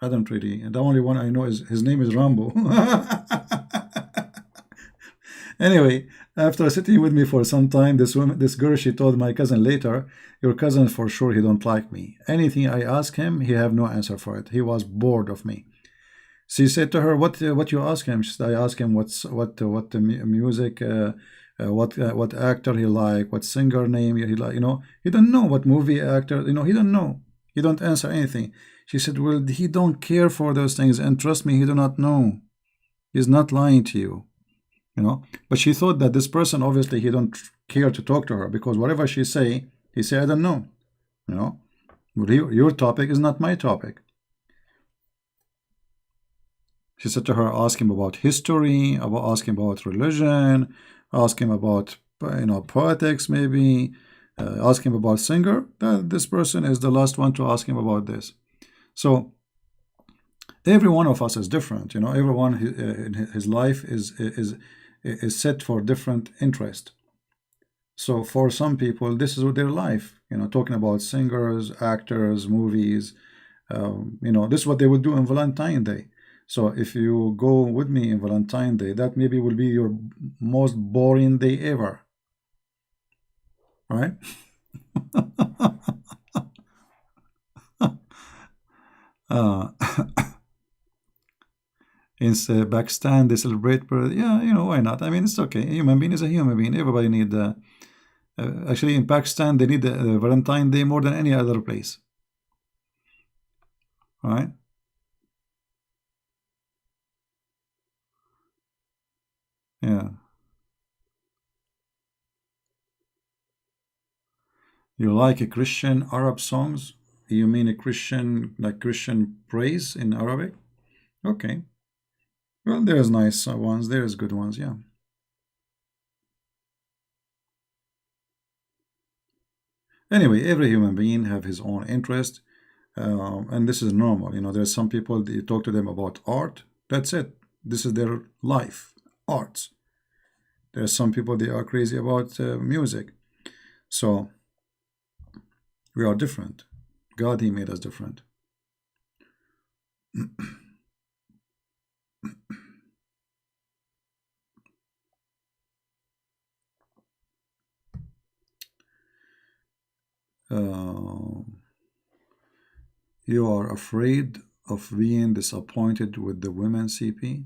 I don't really. And the only one I know is his name is Rambo. Anyway, after sitting with me for some time, this girl, she told my cousin later, "Your cousin for sure he don't like me. Anything I ask him, he have no answer for it. He was bored of me." She said to her, "What you ask him?" She said, "I ask him what the music, what actor he like, what singer name he like. He don't know what movie actor. He don't know. He don't answer anything." She said, "Well, he don't care for those things, and trust me, he do not know. He's not lying to you." But she thought that this person obviously he don't care to talk to her because whatever she say, he say, "I don't know." You know, but your topic is not my topic. She said to her, ask him about history, ask him about religion, ask him about politics, maybe, ask him about singer. This person is the last one to ask him about this. So every one of us is different. Everyone in his life is set for different interest. So for some people, this is their life. Talking about singers, actors, movies. This is what they would do on Valentine Day. So if you go with me in Valentine Day, that maybe will be your most boring day ever, right? uh, in Pakistan, they celebrate birth. Yeah, why not? I mean, it's okay. A human being is a human being. Everybody need actually, in Pakistan, they need the Valentine Day more than any other place, right? Yeah. You like a Christian Arab songs? You mean a Christian, like Christian praise in Arabic? Okay. Well, there's nice ones. There's good ones. Yeah. Anyway, every human being have his own interest, and this is normal. There's some people you talk to them about art. That's it. This is their life, arts. There's some people they are crazy about music. So we are different. God, He made us different. Uh, you are afraid of being disappointed with the women CP.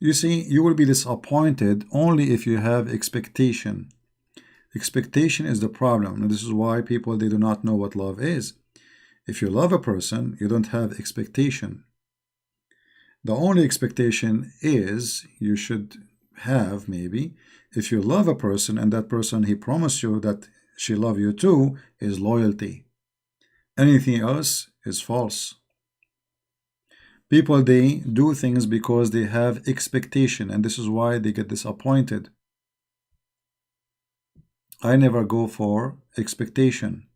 You see, you will be disappointed only if you have expectation. Expectation is the problem, and this is why people they do not know what love is. If you love a person, you don't have expectation. The only expectation is you should have maybe if you love a person and that person he promised you that she love you too is loyalty. Anything else is false. People they do things because they have expectation and this is why they get disappointed. I never go for expectation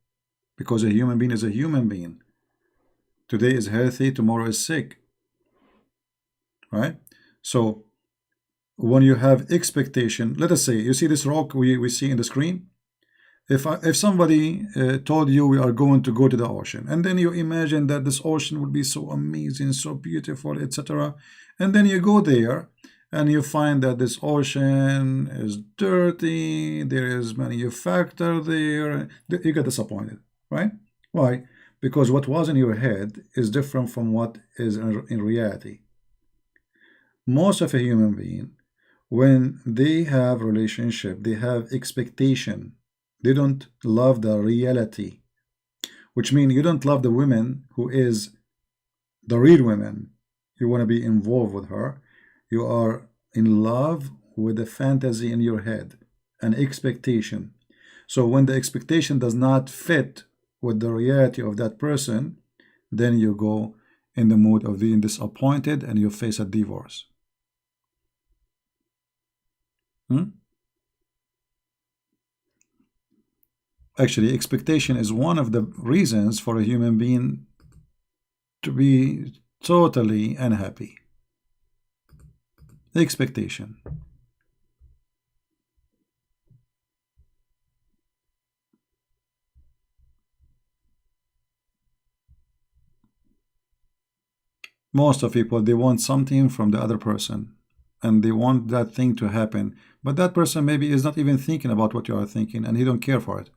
because a human being is a human being. Today is healthy, tomorrow is sick, right? So when you have expectation, let us say you see this rock we see in the screen. If somebody told you we are going to go to the ocean, and then you imagine that this ocean would be so amazing, so beautiful, etc., and then you go there and you find that this ocean is dirty, there is manufacture there, you get disappointed, right? Why? Because what was in your head is different from what is in reality. Most of a human being, when they have relationship, they have expectation. They don't love the reality. which means you don't love the women who is the real women. You want to be involved with her. You are in love with a fantasy in your head, an expectation. So when the expectation does not fit with the reality of that person, then you go in the mood of being disappointed and you face a divorce. Actually, expectation is one of the reasons for a human being to be totally unhappy. Expectation. Most of people, they want something from the other person and they want that thing to happen, but that person maybe is not even thinking about what you are thinking and he don't care for it.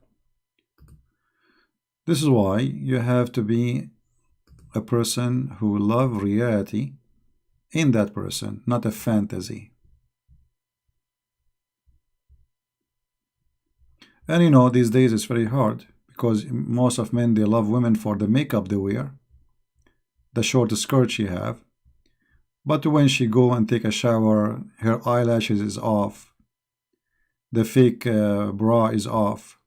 This is why you have to be a person who love reality in that person, not a fantasy. And you know, these days it's very hard because most of men, they love women for the makeup they wear, the short skirt she have, but when she go and take a shower, her eyelashes is off, the fake bra is off,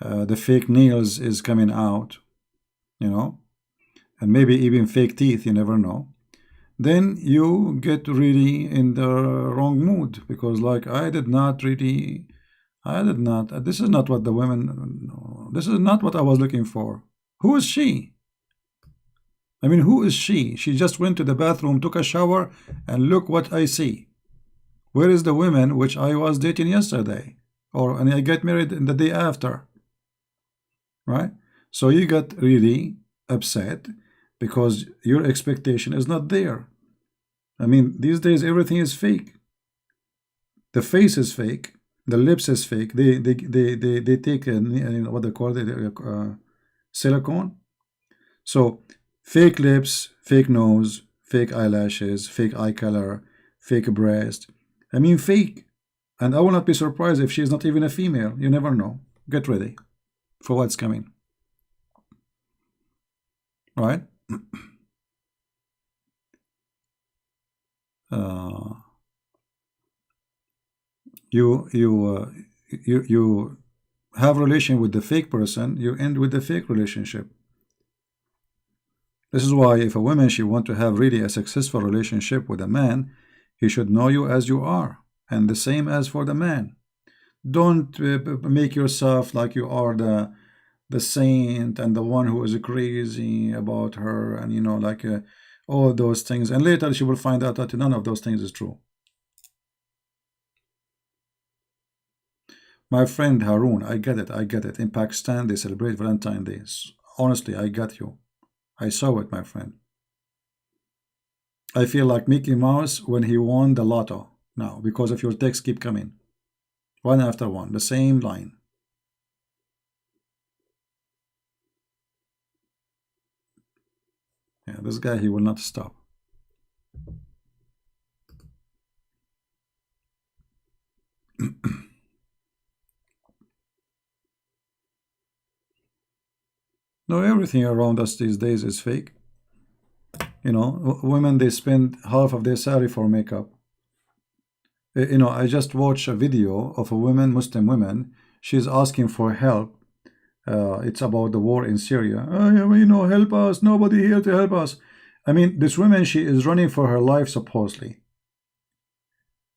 the fake nails is coming out, you know, and maybe even fake teeth, you never know. Then you get really in the wrong mood because like I did not, this is not what the women, this is not what I was looking for. Who is she? I mean, who is she? She just went to the bathroom, took a shower, and look what I see. Where is the woman which I was dating yesterday? And I get married in the day after. Right? So you got really upset because your expectation is not there. I mean, these days everything is fake. The face is fake. The lips is fake. They take what they call it, silicone. So fake lips, fake nose, fake eyelashes, fake eye color, fake breast. I mean, fake. And I will not be surprised if she is not even a female. You never know. Get ready for what's coming. Right? You have relation with the fake person, you end with the fake relationship. This is why if a woman, she want to have really a successful relationship with a man, he should know you as you are, and the same as for the man. Don't make yourself like you are the saint and the one who is crazy about her, and you know, like all those things, and later she will find out that none of those things is true. My friend Harun, I get it. In Pakistan, they celebrate Valentine Day. Honestly, I got you. I saw it, my friend. I feel like Mickey Mouse when he won the lotto now because of your texts keep coming. One after one, the same line. Yeah, this guy, he will not stop. No, everything around us these days is fake. You know, women, they spend half of their salary for makeup. You know, I just watched a video of a woman, Muslim woman. She's asking for help. It's about the war in Syria. You know, help us. Nobody here to help us. I mean, this woman, she is running for her life, supposedly.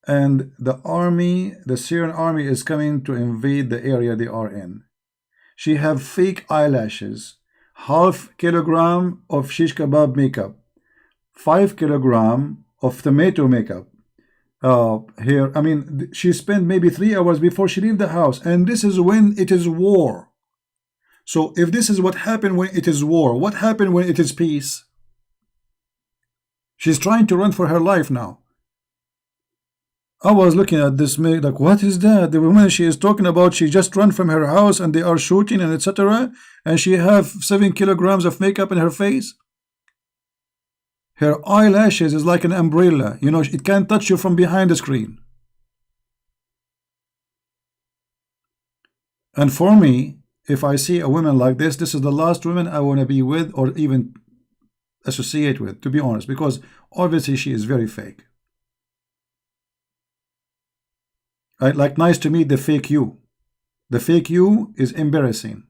And the army, the Syrian army is coming to invade the area they are in. She have fake eyelashes, half kilogram of shish kebab makeup, 5 kilogram of tomato makeup. Here, I mean, she spent maybe 3 hours before she leave the house, and this is when it is war. So if this is what happened when it is war, what happened when it is peace? She's trying to run for her life now. I was looking at this, like, what is that? The woman she is talking about, she just ran from her house and they are shooting and etc. And she have 7 kilograms of makeup in her face. Her eyelashes is like an umbrella. You know, it can't touch you from behind the screen. And for me, if I see a woman like this is the last woman I want to be with or even associate with, to be honest, because obviously she is very fake. Like, nice to meet the fake you. The fake you is embarrassing,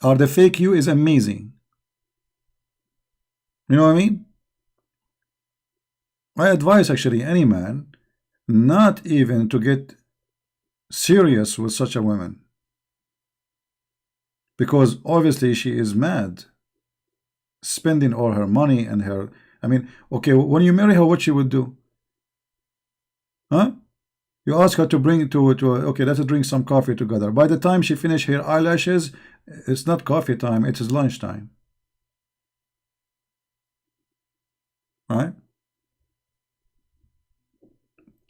or the fake you is amazing. You know what I mean? I advise actually any man not even to get serious with such a woman, because obviously she is mad, spending all her money and her. I mean, okay, when you marry her, what she would do? Huh? You ask her to bring okay, let's drink some coffee together. By the time she finish her eyelashes, it's not coffee time, it is lunchtime. Right?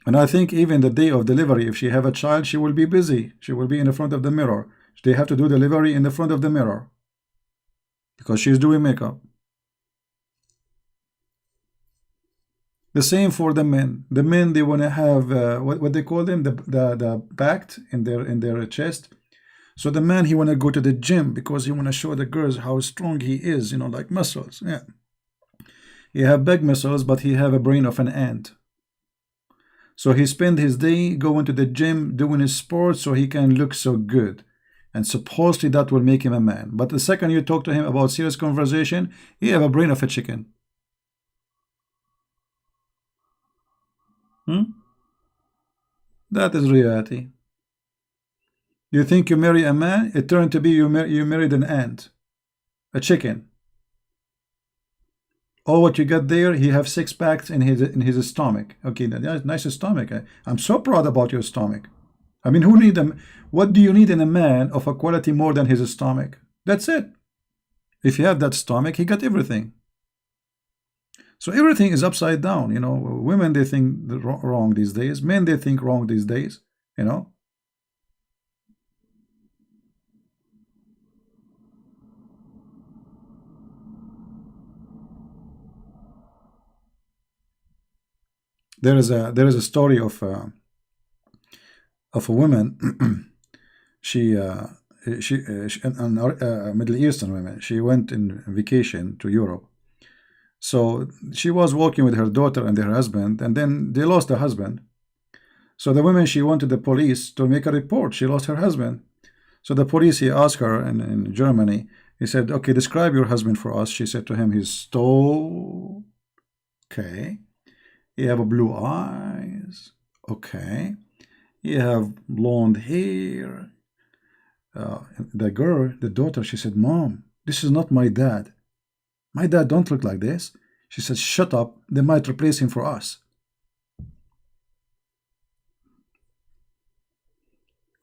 And I think even the day of delivery, if she have a child, she will be busy. She will be in the front of the mirror. They have to do delivery in the front of the mirror because she's doing makeup. The same for the men. The men, they want to have what they call them, the pact in their chest. So the man, he want to go to the gym because he want to show the girls how strong he is, you know, like muscles. Yeah, he have big muscles, but he have a brain of an ant. So he spend his day going to the gym, doing his sports, so he can look so good. And supposedly that will make him a man. But the second you talk to him about serious conversation, he have a brain of a chicken. That is reality. You think you marry a man, it turned to be you married an ant, a chicken. Oh, what you got there? He have six packs in his stomach. Okay, nice stomach. I'm so proud about your stomach. I mean, who need them? What do you need in a man of a quality more than his stomach? That's it. If you have that stomach, he got everything. So everything is upside down. You know, women, they think wrong these days. Men, they think wrong these days. You know. There is a story of a woman. she a Middle Eastern woman. She went in vacation to Europe. So she was walking with her daughter and her husband, and then they lost the husband. So the woman, she went to the police to make a report. She lost her husband. So the police, he asked her in Germany. He said, "Okay, describe your husband for us." She said to him, "He's tall. Okay. You have blue eyes. Okay. You have blonde hair." The girl, the daughter, she said, "Mom, this is not my dad. My dad don't look like this." She said, "Shut up. They might replace him for us."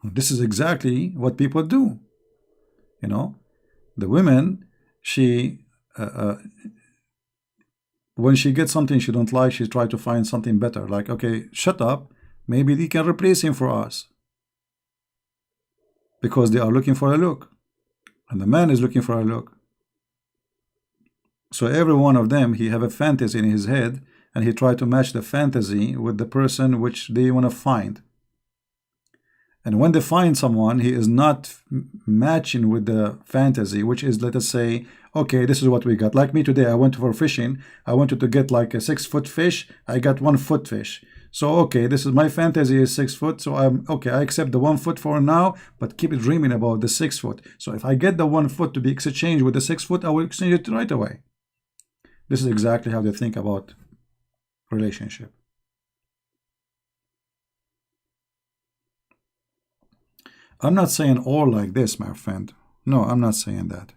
This is exactly what people do. You know, the women, she, when she gets something she don't like, she try to find something better. Like, okay, shut up. Maybe they can replace him for us. Because they are looking for a look. And the man is looking for a look. So every one of them, he have a fantasy in his head, and he try to match the fantasy with the person which they want to find. And when they find someone, he is not matching with the fantasy, which is, let us say, okay, this is what we got. Like me today, I went for fishing. I wanted to get like a 6-foot fish. I got 1-foot fish. So, okay, this is my fantasy is 6 foot. So I'm okay. I accept the 1 foot for now, but keep dreaming about the 6 foot. So if I get the 1 foot to be exchanged with the 6 foot, I will exchange it right away. This is exactly how they think about relationship. I'm not saying all like this, my friend. No, I'm not saying that.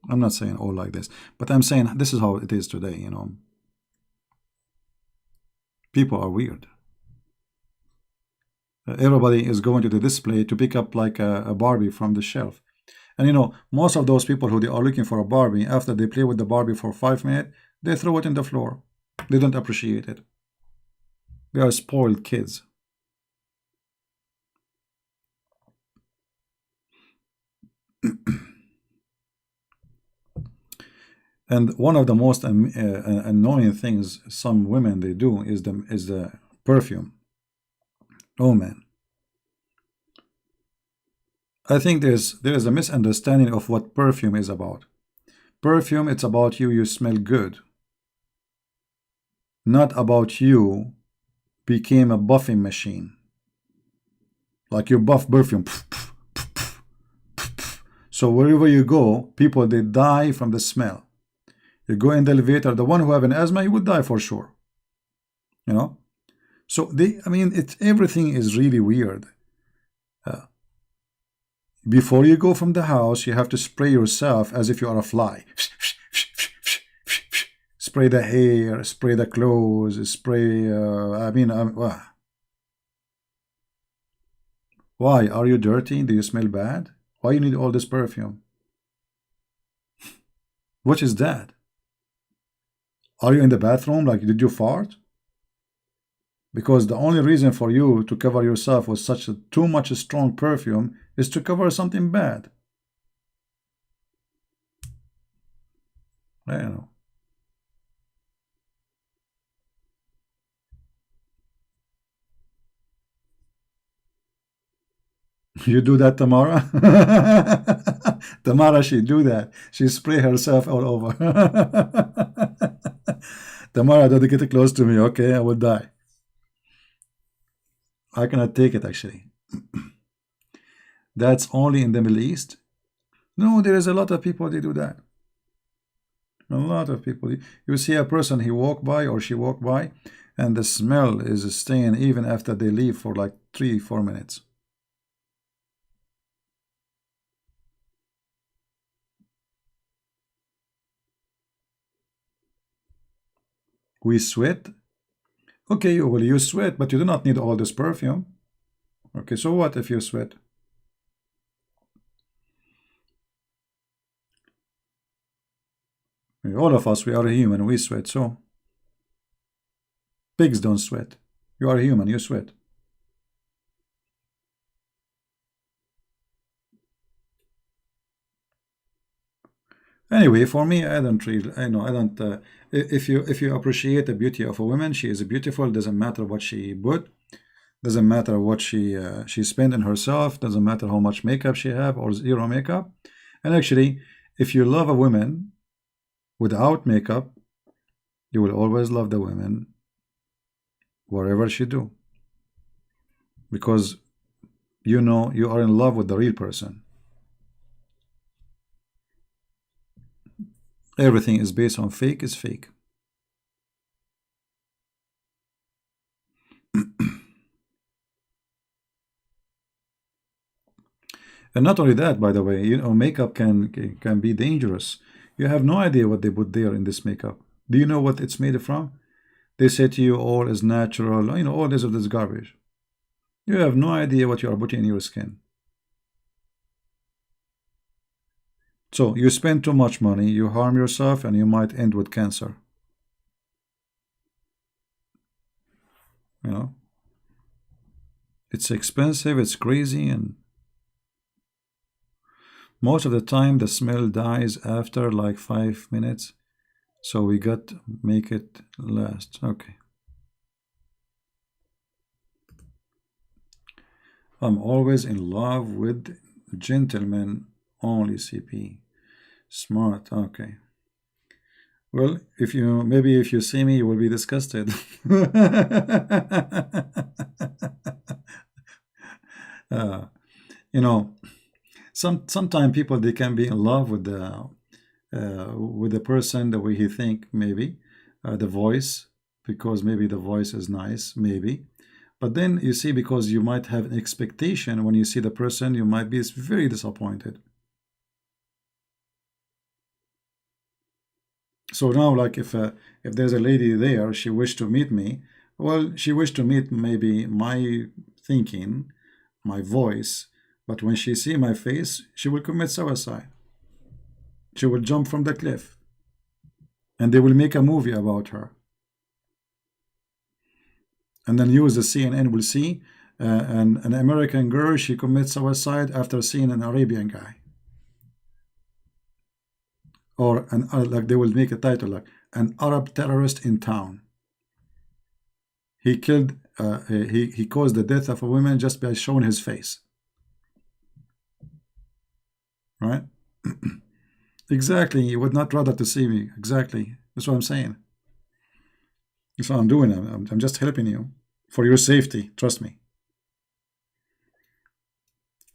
I'm not saying all like this. But I'm saying this is how it is today, you know. People are weird. Everybody is going to the display to pick up like a Barbie from the shelf. And you know, most of those people who they are looking for a Barbie, after they play with the Barbie for 5 minutes, they throw it in the floor. They don't appreciate it. They are spoiled kids. And one of the most annoying things some women they do is the perfume. Oh man, I think there is a misunderstanding of what perfume is about. Perfume, it's about you smell good, not about you became a buffing machine. Like you buff perfume. So wherever you go, people they die from the smell. You go in the elevator, the one who have an asthma, he would die for sure. You know? So I mean, everything is really weird. Before you go from the house, you have to spray yourself as if you are a fly. Spray the hair, spray the clothes, spray. I mean, why? Are you dirty? Do you smell bad? Why you need all this perfume? What is that? Are you in the bathroom? Like, did you fart? Because the only reason for you to cover yourself with such a too much strong perfume is to cover something bad. I don't know. You do that, Tamara? Tamara, she do that. She spray herself all over. Tamara, don't get close to me, okay? I will die. I cannot take it, actually. That's only in the Middle East? No, there is a lot of people, they do that. A lot of people. You see a person, he walk by or she walk by, and the smell is staying even after they leave for like 3-4 minutes. We sweat. Okay, well, you sweat, but you do not need all this perfume. Okay, so what if you sweat? All of us, we are human, we sweat, so pigs don't sweat. You are human, you sweat. Anyway, for me, I don't really, I know, I don't. If you appreciate the beauty of a woman, she is beautiful. Doesn't matter what she put, doesn't matter what she spent on herself, doesn't matter how much makeup she have or zero makeup. And actually, if you love a woman without makeup, you will always love the women wherever she do, because you know you are in love with the real person. Everything is based on fake is fake. And not only that, by the way, you know, makeup can be dangerous. You have no idea what they put there in this makeup. Do you know what it's made from? They say to you all is natural, you know, all this of this garbage. You have no idea what you are putting in your skin. So you spend too much money, you harm yourself, and you might end with cancer. You know, it's expensive, it's crazy, and most of the time the smell dies after like 5 minutes. So we got to make it last. Okay. I'm always in love with gentlemen only, CP. Smart. Okay. Well, if you see me, you will be disgusted. uh, you know, sometimes people they can be in love with the person the way he think, maybe the voice, because maybe the voice is nice, maybe. But then you see, because you might have an expectation when you see the person, you might be very disappointed. So now, like if there's a lady there, she wished to meet me. Well, she wished to meet maybe my thinking, my voice, but when she see my face, she will commit suicide. She will jump from the cliff, and they will make a movie about her. And then use the CNN will see an American girl, she commits suicide after seeing an Arabian guy. Or like they will make a title like an Arab terrorist in town. He killed, he caused the death of a woman just by showing his face. right? Exactly. You would not rather to see me. Exactly. That's what I'm saying. That's what I'm doing. I'm just helping you for your safety. Trust me.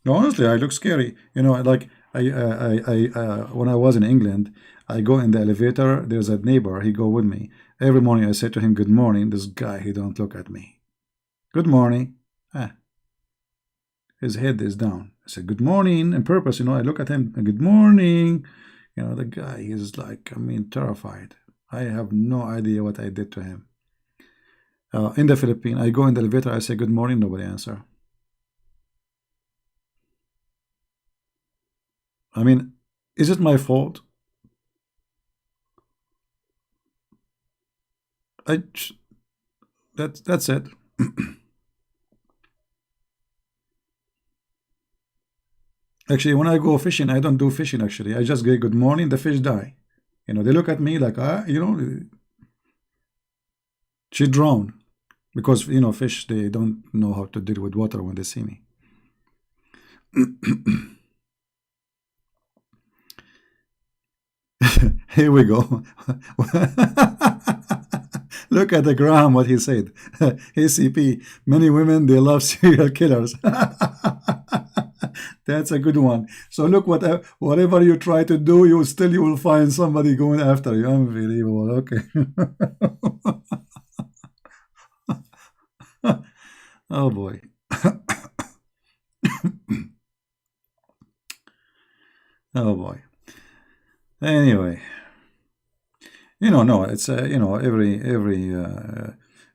No, honestly, I look scary. Like when I was in England, I go in the elevator. There's a neighbor. He go with me every morning. I say to him, "Good morning." This guy, he don't look at me. Good morning. Ah, his head is down. I said, "Good morning," on purpose. I look at him. Good morning. The guy is like, I mean, terrified. I have no idea what I did to him. In the Philippines, I go in the elevator. I say, "Good morning." Nobody answer. I mean, is it my fault? I that's it. Actually, when I go fishing, I don't do fishing. Actually, I just say good morning. The fish die. They look at me like, she drown because fish, they don't know how to deal with water when they see me. Here we go. Look at the Graham, what he said. ACP, many women, they love serial killers. That's a good one. So look, whatever you try to do, you will find somebody going after you. Unbelievable. Okay. Oh boy. Oh boy. Anyway, no, it's every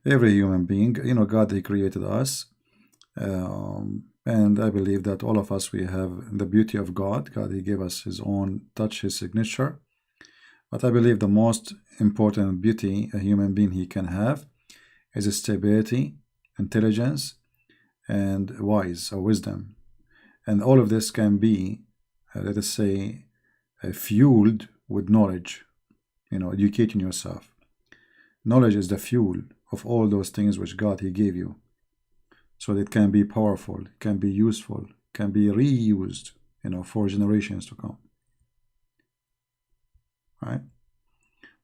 human being. God, He created us, and I believe that all of us, we have the beauty of God. God, He gave us His own touch, His signature. But I believe the most important beauty a human being he can have is stability, intelligence, and wise or wisdom. And all of this can be, let us say, fueled with knowledge, educating yourself. Knowledge is the fuel of all those things which God He gave you. So it can be powerful, it can be useful, can be reused, for generations to come. Right?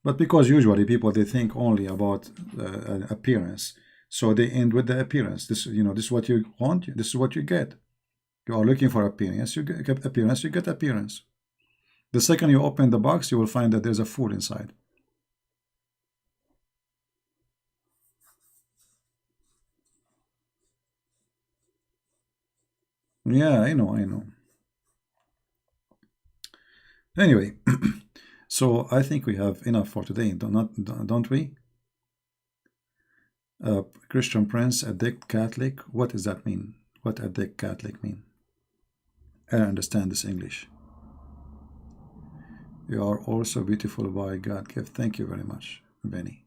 But because usually people, they think only about appearance, so they end with the appearance. This is what you want. This is what you get. You are looking for appearance. You get appearance. You get appearance. The second you open the box, you will find that there's a food inside. Yeah, I know, I know. Anyway, so I think we have enough for today, don't we? Christian Prince, addict Catholic. What does that mean? What addict Catholic mean? I don't understand this English. You are also beautiful by God gift. Thank you very much, Benny.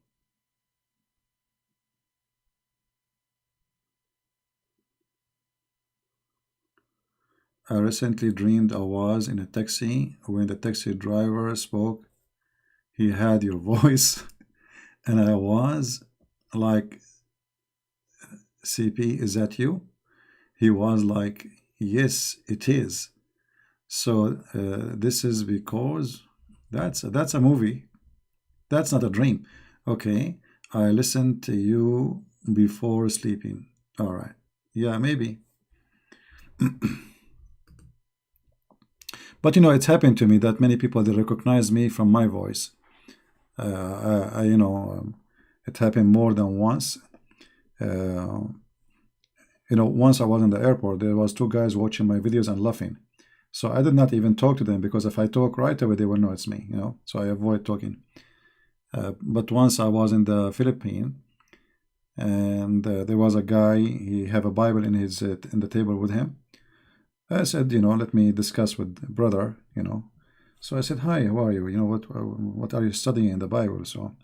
I recently dreamed I was in a taxi. When the taxi driver spoke, he had your voice, and I was like, CP, is that you? He was like, yes, it is. So this is because that's a movie. That's not a dream. Okay, I listened to you before sleeping. All right. Yeah, maybe. But it's happened to me that many people, they recognize me from my voice. It happened more than once. Once I was in the airport, there was two guys watching my videos and laughing. So I did not even talk to them, because if I talk right away, they will know it's me. So I avoid talking. But once I was in the Philippines, and there was a guy. He have a Bible in the table with him. I said, let me discuss with brother. So I said, hi, how are you? What are you studying in the Bible? So,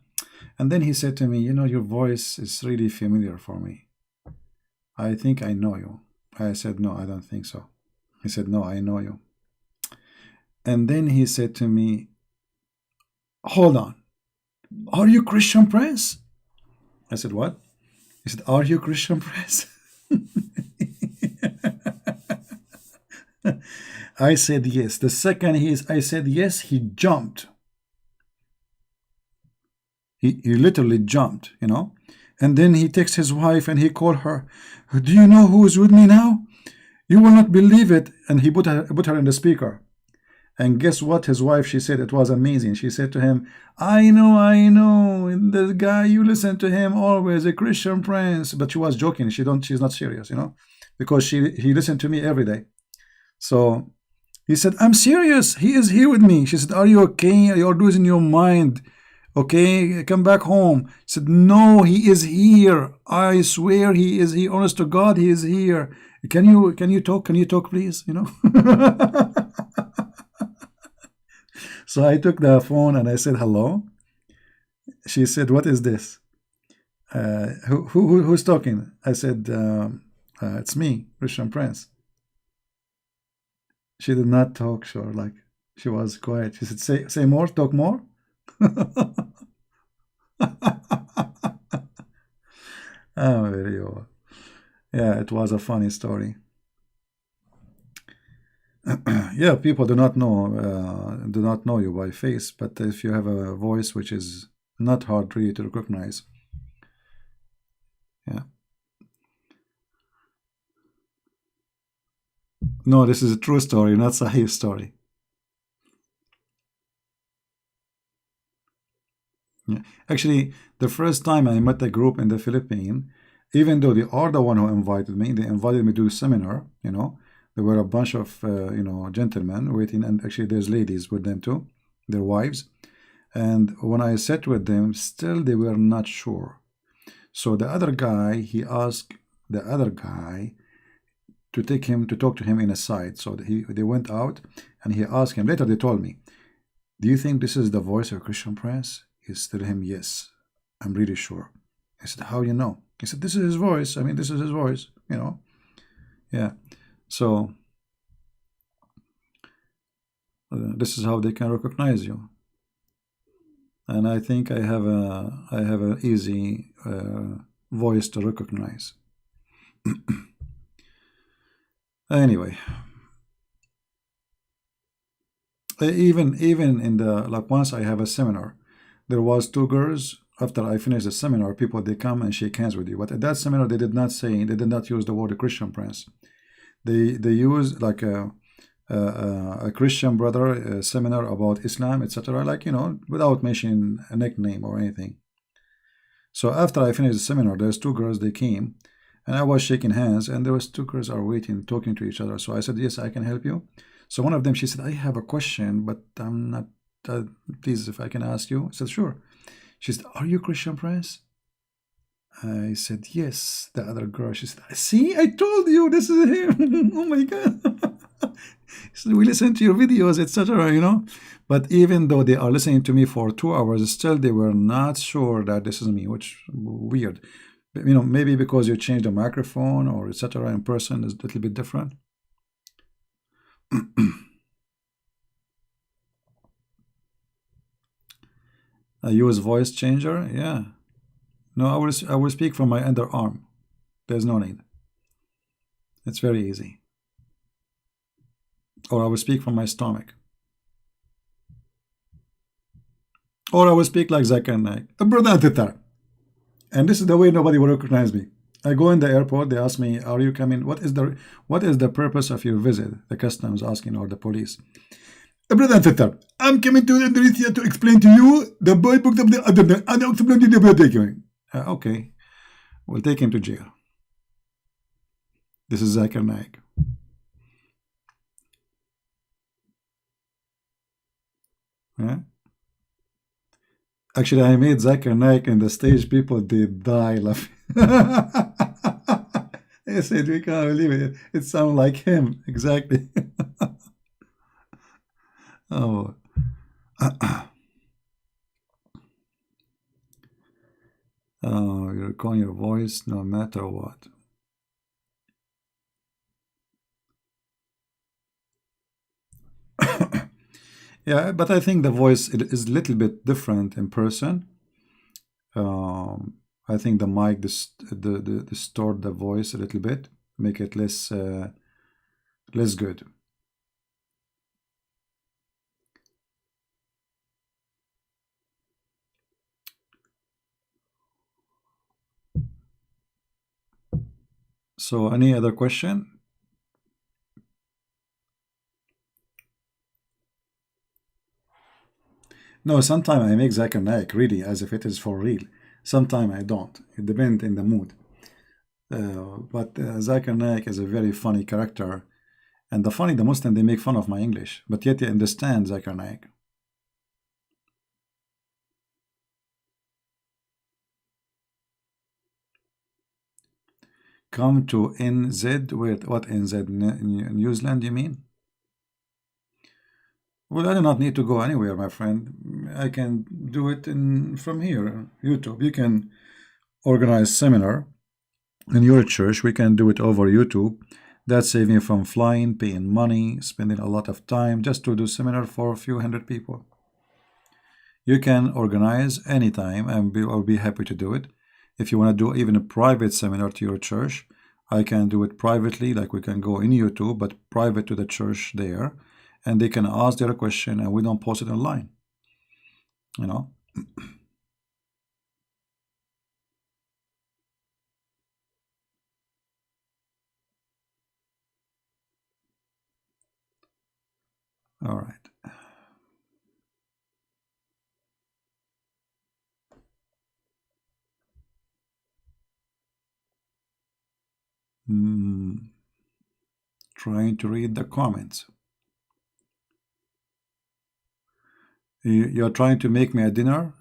and then he said to me, your voice is really familiar for me. I think I know you. I said, no, I don't think so. He said, no, I know you. And then he said to me, hold on, are you Christian Prince? I said, what? He said, are you Christian Prince? I said yes. The second I said yes, he jumped. He literally jumped, you know. And then he texts his wife and he called her. Do you know who is with me now? You will not believe it. And he put her in the speaker. And guess what? His wife, she said it was amazing. She said to him, I know. And the guy, you listen to him always, a Christian prince. But she was joking. She's not serious, you know, because he listened to me every day. So he said, I'm serious. He is here with me. She said, are you okay? Are you losing your mind? Okay, come back home. He said, no, he is here. I swear he is here. Honest to God, he is here. Can you talk? Can you talk, please? You know. So I took the phone and I said, hello. She said, what is this? Who's talking? I said, it's me, Christian Prince. She did not talk, sure, like she was quiet. She said, say more, talk more. Oh, very well. Yeah, it was a funny story. Yeah, people do not know you by face, but if you have a voice which is not hard really to recognize, yeah. No, this is a true story, not Sahih story. Yeah. Actually, the first time I met a group in the Philippines, even though they are the one who invited me, they invited me to a seminar, you know. There were a bunch of, gentlemen waiting, and actually there's ladies with them too, their wives. And when I sat with them, still they were not sure. So the other guy, he asked the other guy to take him to talk to him in a side. So they went out and he asked him. Later they told me, do you think this is the voice of Christian Prince? He said to him, yes, I'm really sure. I said, how you know? He said, this is his voice. I mean, this is his voice, you know. Yeah. So this is how they can recognize you. And I think I have an easy voice to recognize. Anyway, even in the, like, once I have a seminar, there was two girls. After I finished the seminar, people, they come and shake hands with you. But at that seminar, they did not use the word Christian Prince. They use like a Christian brother seminar about Islam, etc. Like, you know, without mentioning a nickname or anything. So after I finished the seminar, there's two girls, they came, and I was shaking hands, and there was two girls are waiting, talking to each other. So I said, yes, I can help you. So one of them, she said, I have a question, but I'm not, please, if I can ask you. I said, sure. She said, are you Christian Prince? I said, yes. The other girl, she said, see, I told you, this is him. Oh my God. She said, we listen to your videos, etc., you know. But even though they are listening to me for 2 hours, still they were not sure that this is me, which weird. You know, maybe because you changed the microphone or etc. in person is a little bit different. I use voice changer, yeah. No, I will speak from my underarm. There's no need. It's very easy. Or I will speak from my stomach. Or I will speak like Zakir Naik. And this is the way nobody will recognize me. I go in the airport, they ask me, are you coming? What is the purpose of your visit? The customs asking, or the police. I'm coming to Indonesia to explain to you the boy booked up the other. Okay, we'll take him to jail. This is Zakir Naik. Yeah. Actually, I made Zakir Naik in the stage. People did die laughing. They said, we can't believe it. It sounds like him. Exactly. Oh. Oh, you recording your voice no matter what. Yeah, but I think the voice is a little bit different in person. I think the mic distort the voice a little bit, make it less good. So, any other question? No, sometimes I make Zakir Naik really as if it is for real. Sometimes I don't. It depends in the mood. But Zakir Naik is a very funny character. And the Muslim, they make fun of my English. But yet they understand Zakir Naik. Come to NZ, with what NZ? New Zealand, you mean? Well, I do not need to go anywhere, my friend. I can do it from here, YouTube. You can organize seminar in your church. We can do it over YouTube. That saves me from flying, paying money, spending a lot of time just to do seminar for a few hundred people. You can organize anytime, and I'll be happy to do it. If you want to do even a private seminar to your church, I can do it privately, like we can go in YouTube, but private to the church there, and they can ask their question, and we don't post it online. You know. All right. Hmm. Trying to read the comments. You're trying to make me a dinner,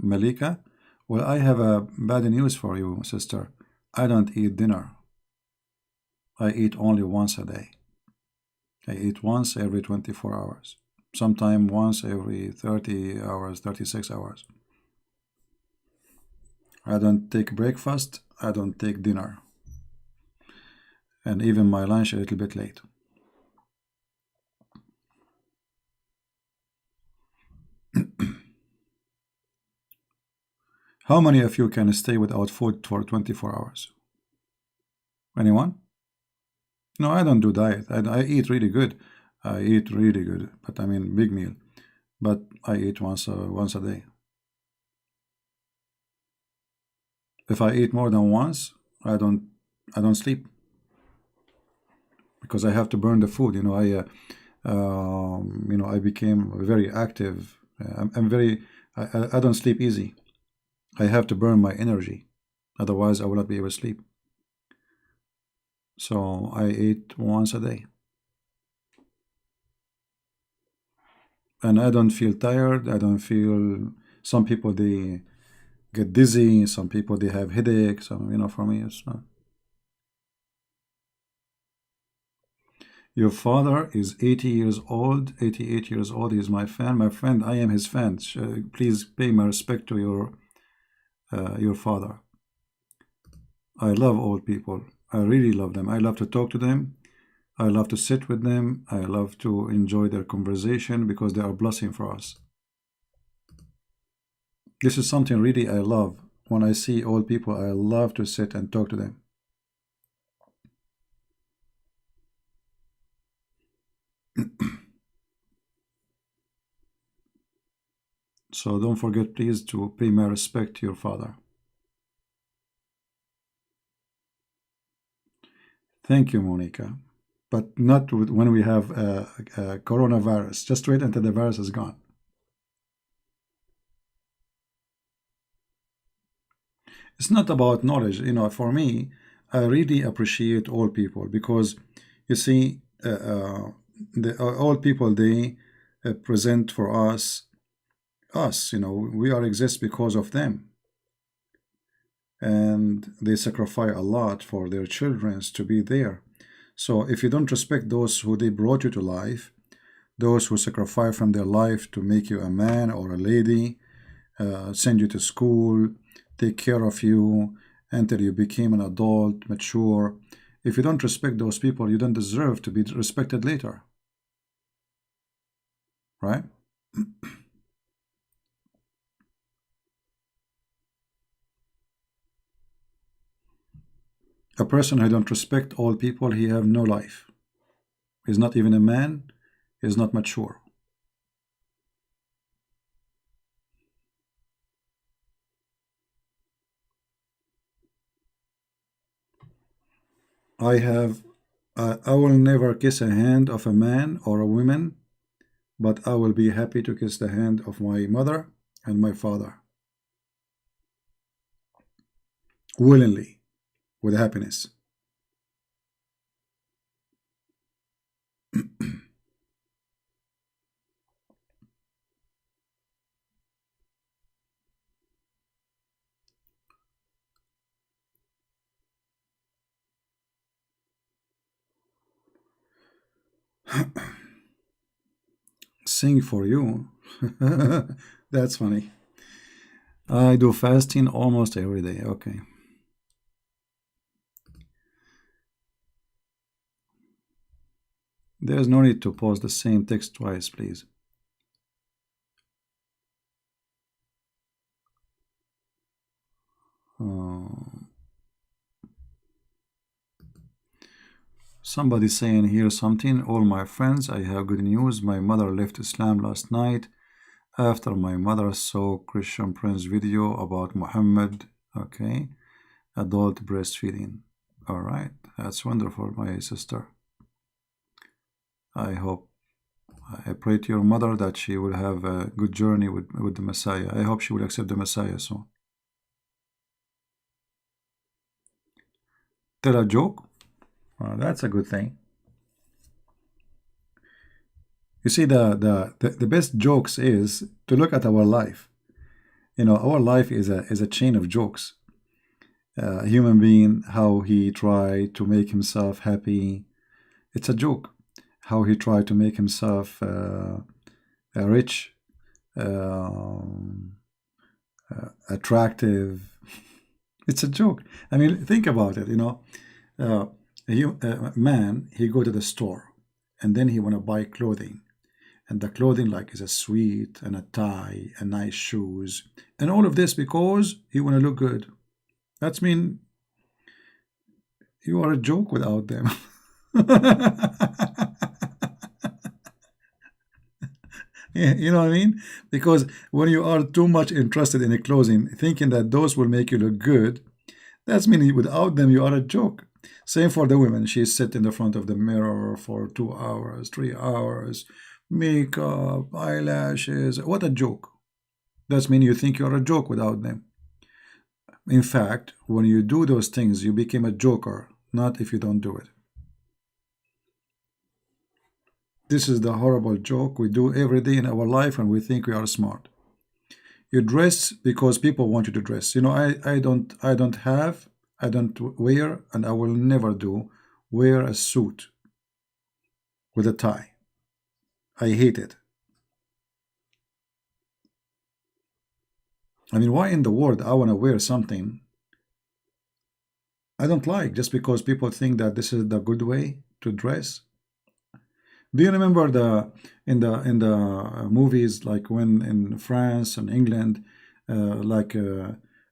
Malika? Well, I have a bad news for you, sister. I don't eat dinner. I eat only once a day. I eat once every 24 hours. Sometime once every 30 hours, 36 hours. I don't take breakfast. I don't take dinner. And even my lunch a little bit late. How many of you can stay without food for 24 hours? Anyone? No, I don't do diet. I eat really good. I eat really good, but I mean big meal. But I eat once a day. If I eat more than once, I don't I don't sleep because I have to burn the food. I became very active. I'm very I don't sleep easy. I have to burn my energy, otherwise I will not be able to sleep. So I eat once a day, and I don't feel tired. I don't feel. Some people they get dizzy. Some people they have headaches. So for me it's not. Your father is 80 years old, 88 years old. He is my fan. My friend, I am his fan. Please pay my respect to your father. I love old people. I really love them. I love to talk to them. I love to sit with them. I love to enjoy their conversation because they are a blessing for us. This is something really I love. When I see old people, I love to sit and talk to them. So don't forget, please, to pay my respect to your father. Thank you, Monica. But not when we have coronavirus. Just wait until the virus is gone. It's not about knowledge. For me, I really appreciate all people because you see, the all people they present for us. We are exist because of them, and they sacrifice a lot for their children to be there. So if you don't respect those who they brought you to life, those who sacrifice from their life to make you a man or a lady, send you to school, take care of you until you became an adult, mature. If you don't respect those people, you don't deserve to be respected later, right? A person who don't respect all people, he have no life. He's not even a man. He's not mature. I have, I will never kiss a hand of a man or a woman, but I will be happy to kiss the hand of my mother and my father willingly with happiness. Sing for you. That's funny. I do fasting almost every day. Okay. There's no need to post the same text twice, please. Uh, Somebody saying here something. All my friends, I have good news. My mother left Islam last night after my mother saw Christian Prince video about Muhammad. Okay. Adult breastfeeding. All right. That's wonderful, my sister. I hope, I pray to your mother that she will have a good journey with the Messiah. I hope she will accept the Messiah soon. Tell a joke. That's a good thing. You see, the best jokes is to look at our life. Our life is a chain of jokes. A human being, how he tried to make himself happy. It's a joke. How he tried to make himself rich, um, attractive. It's a joke. I mean, think about it. Uh, a man, he go to the store, and then he want to buy clothing, and the clothing like is a suit and a tie and nice shoes, and all of this because he want to look good. That's mean you are a joke without them. You know what I mean? Because when you are too much interested in a clothing, thinking that those will make you look good, that's meaning without them you are a joke. Same for the women. She sit in the front of the mirror for 2 hours, 3 hours, makeup, eyelashes. What a joke. That's mean you think you're a joke without them. In fact, when you do those things, you become a joker, not if you don't do it. This is the horrible joke we do every day in our life and we think we are smart. You dress because people want you to dress. I don't wear, and I will never do, wear a suit with a tie. I hate it. I mean, why in the world I want to wear something I don't like just because people think that this is the good way to dress? Do you remember in the movies like when in France and England, like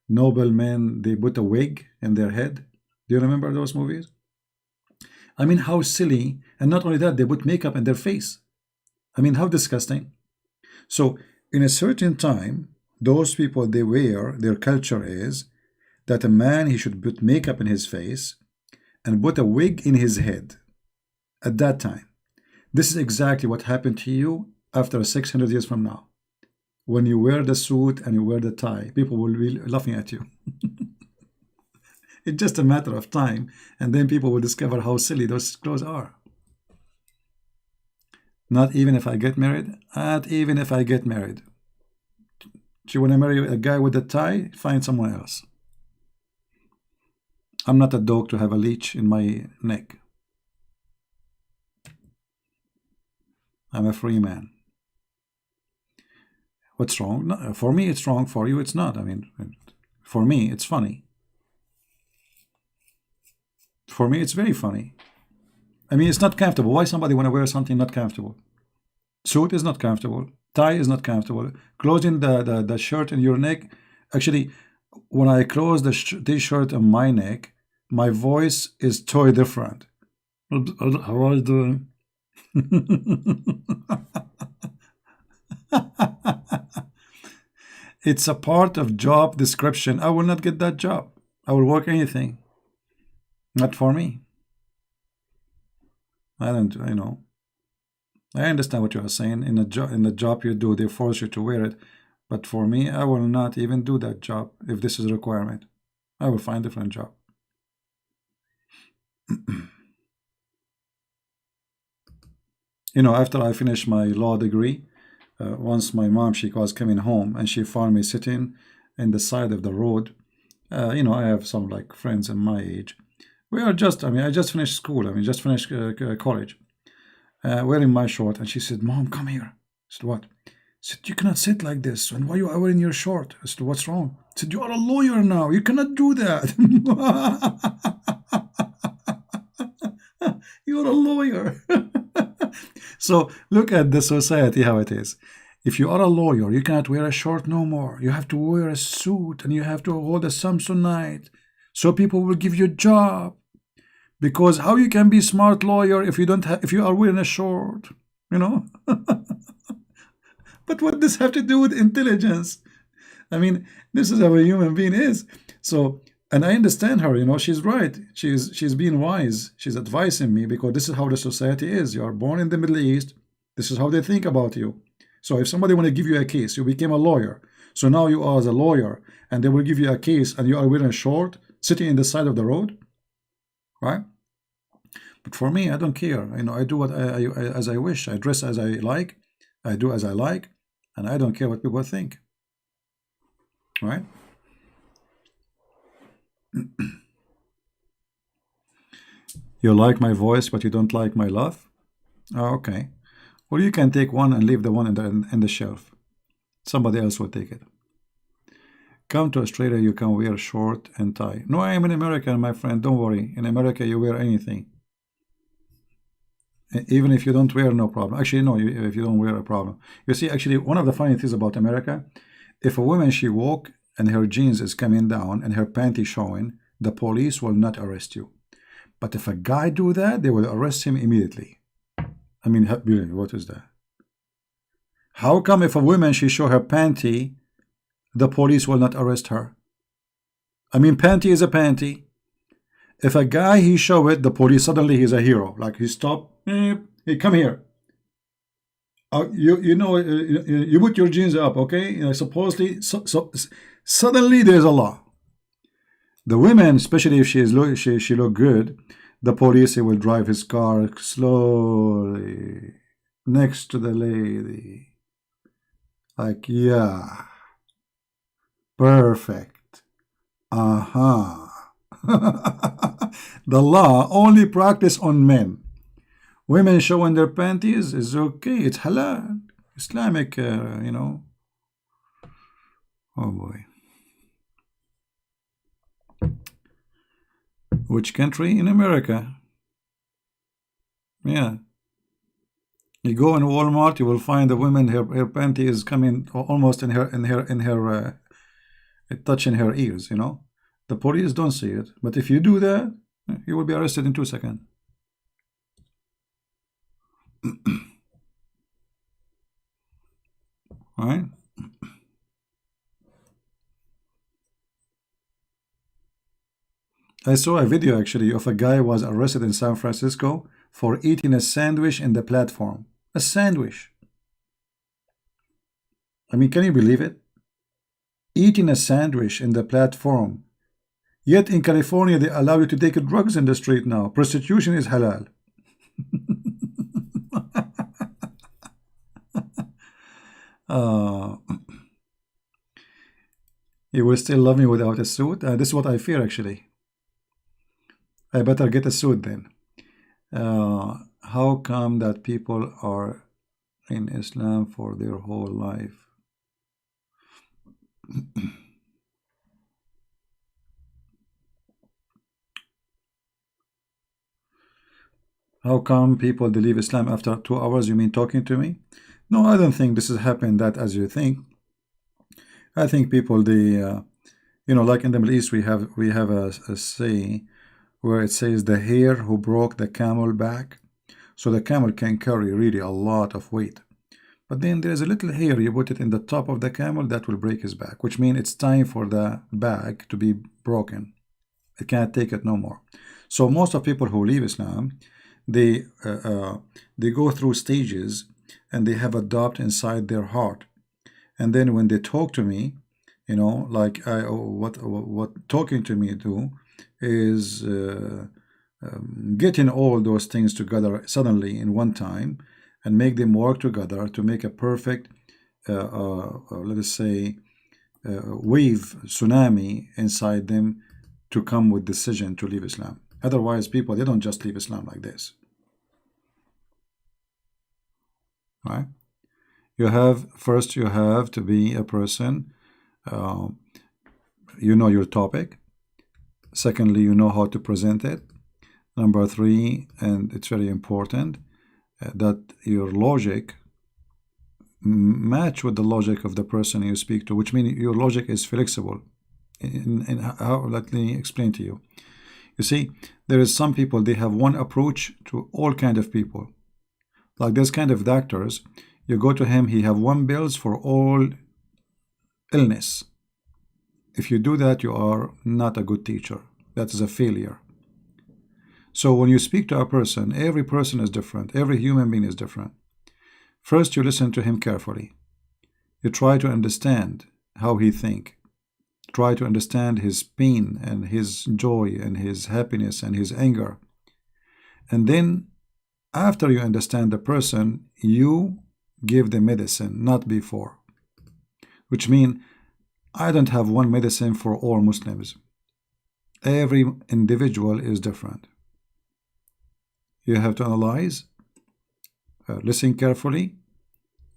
noblemen they put a wig in their head? Do you remember those movies? I mean, how silly! And not only that, they put makeup in their face. I mean, how disgusting! So, in a certain time, those people they wear their culture is that a man he should put makeup in his face and put a wig in his head at that time. This is exactly what happened to you after 600 years from now. When you wear the suit and you wear the tie, people will be laughing at you. It's just a matter of time, and then people will discover how silly those clothes are. Not even if I get married. Not even if I get married. Do you want to marry a guy with a tie? Find someone else. I'm not a dog to have a leech in my neck. I'm a free man. What's wrong? No, for me, it's wrong. For you, it's not. I mean, for me, it's funny. For me, it's very funny. I mean, it's not comfortable. Why somebody want to wear something not comfortable? Suit is not comfortable. Tie is not comfortable. Closing the shirt in your neck. Actually, when I close the t-shirt on my neck, my voice is totally different. How are you doing? It's a part of job description. I will not get that job. I will work anything. Not for me. I don't, I understand what you are saying. In the job you do, they force you to wear it. But for me, I will not even do that job if this is a requirement. I will find a different job. After I finished my law degree, once my mom, she was coming home and she found me sitting in the side of the road. I have some like friends in my age. We are just, I just finished school. Just finished college. Wearing my short, and she said, "Mom, come here." I said, "What?" She said, "You cannot sit like this. And why you are wearing your short?" I said, "What's wrong?" I said, "You are a lawyer now. You cannot do that." You're a lawyer. So look at the society how it is. If you are a lawyer, you cannot wear a short no more. You have to wear a suit and you have to hold a Samsonite so people will give you a job. Because how you can be smart lawyer if you don't if you are wearing a short, you know? But what does have to do with intelligence? This is how a human being is. So, and I understand her, she's right. She's being wise. She's advising me because this is how the society is. You are born in the Middle East. This is how they think about you. So if somebody want to give you a case, you became a lawyer. So now you are as a lawyer, and they will give you a case, and you are wearing a short, sitting in the side of the road, right? But for me, I don't care. I do what as I wish. I dress as I like. I do as I like, and I don't care what people think, right? You like my voice, but you don't like my laugh? Oh, okay. Well, you can take one and leave the one in the shelf. Somebody else will take it. Come to Australia, you can wear short and tie. No, I am in America, my friend. Don't worry. In America, you wear anything. Even if you don't wear, no problem. Actually, no, if you don't wear, a problem. You see, actually, one of the funny things about America, if a woman, she walk and her jeans is coming down and her panty showing, the police will not arrest you. But if a guy do that, they will arrest him immediately. Really, what is that? How come if a woman, she show her panty, the police will not arrest her? Panty is a panty. If a guy, he show it, the police, suddenly he's a hero. Like he stop, hey, come here. You put your jeans up, okay? Supposedly, suddenly there's a law. The women, especially if she look good, the police, he will drive his car slowly next to the lady. Like, yeah, perfect. Uh-huh. The law only practice on men. Women showing their panties is okay. It's halal. Islamic, Oh boy. Which country? In America. Yeah. You go in Walmart, you will find a woman, her panty is coming almost in her touching her ears, The police don't see it. But if you do that, you will be arrested in 2 seconds. All right? I saw a video actually of a guy was arrested in San Francisco for eating a sandwich in the platform. A sandwich. Can you believe it? Eating a sandwich in the platform. Yet in California, they allow you to take drugs in the street now. Prostitution is halal. You will still love me without a suit? This is what I fear, actually. I better get a suit then. How come that people are in Islam for their whole life? How come people they leave Islam after 2 hours? You mean talking to me? No, I don't think this has happened that as you think. I think people they like in the Middle East we have a saying where it says the hare who broke the camel back. So the camel can carry really a lot of weight. But then there's a little hair, you put it in the top of the camel, that will break his back, which means it's time for the back to be broken. It can't take it no more. So most of people who leave Islam, they they go through stages, and they have a doubt inside their heart. And then when they talk to me, like what talking to me do is getting all those things together suddenly in one time, and make them work together to make a perfect, let us say, wave tsunami inside them to come with decision to leave Islam. Otherwise, people, they don't just leave Islam like this, right? First you have to be a person, uh, you know your topic. Secondly, you know how to present it. Number three, and it's very important, that your logic match with the logic of the person you speak to, which means your logic is flexible. In how, let me explain to you. You see, there is some people, they have one approach to all kind of people. Like this kind of doctors, you go to him, he have one bills for all illness. If you do that, you are not a good teacher. That is a failure. So when you speak to a person, every person is different. Every human being is different. First, you listen to him carefully. You try to understand how he think. Try to understand his pain and his joy and his happiness and his anger. And then, after you understand the person, you give the medicine, not before. Which means, I don't have one medicine for all Muslims. Every individual is different. You have to analyze, listen carefully,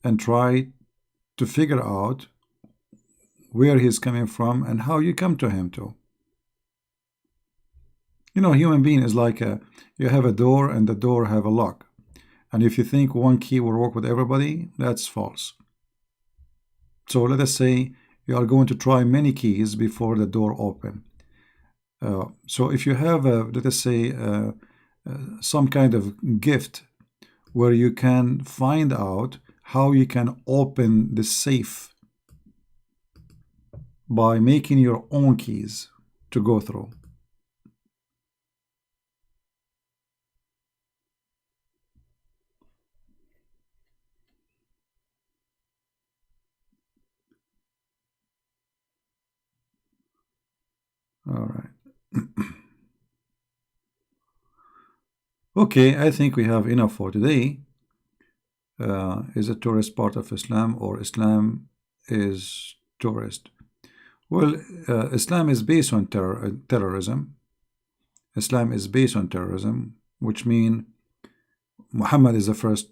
and try to figure out where he's coming from and how you come to him too. Human being is like you have a door, and the door have a lock. And if you think one key will work with everybody, that's false. So let us say you are going to try many keys before the door open. So if you have, let us say, some kind of gift where you can find out how you can open the safe by making your own keys to go through. All right. Okay, I think we have enough for today. Is a tourist part of Islam, or Islam is tourist? Well, Islam is based on terrorism. Islam is based on terrorism, which means Muhammad is the first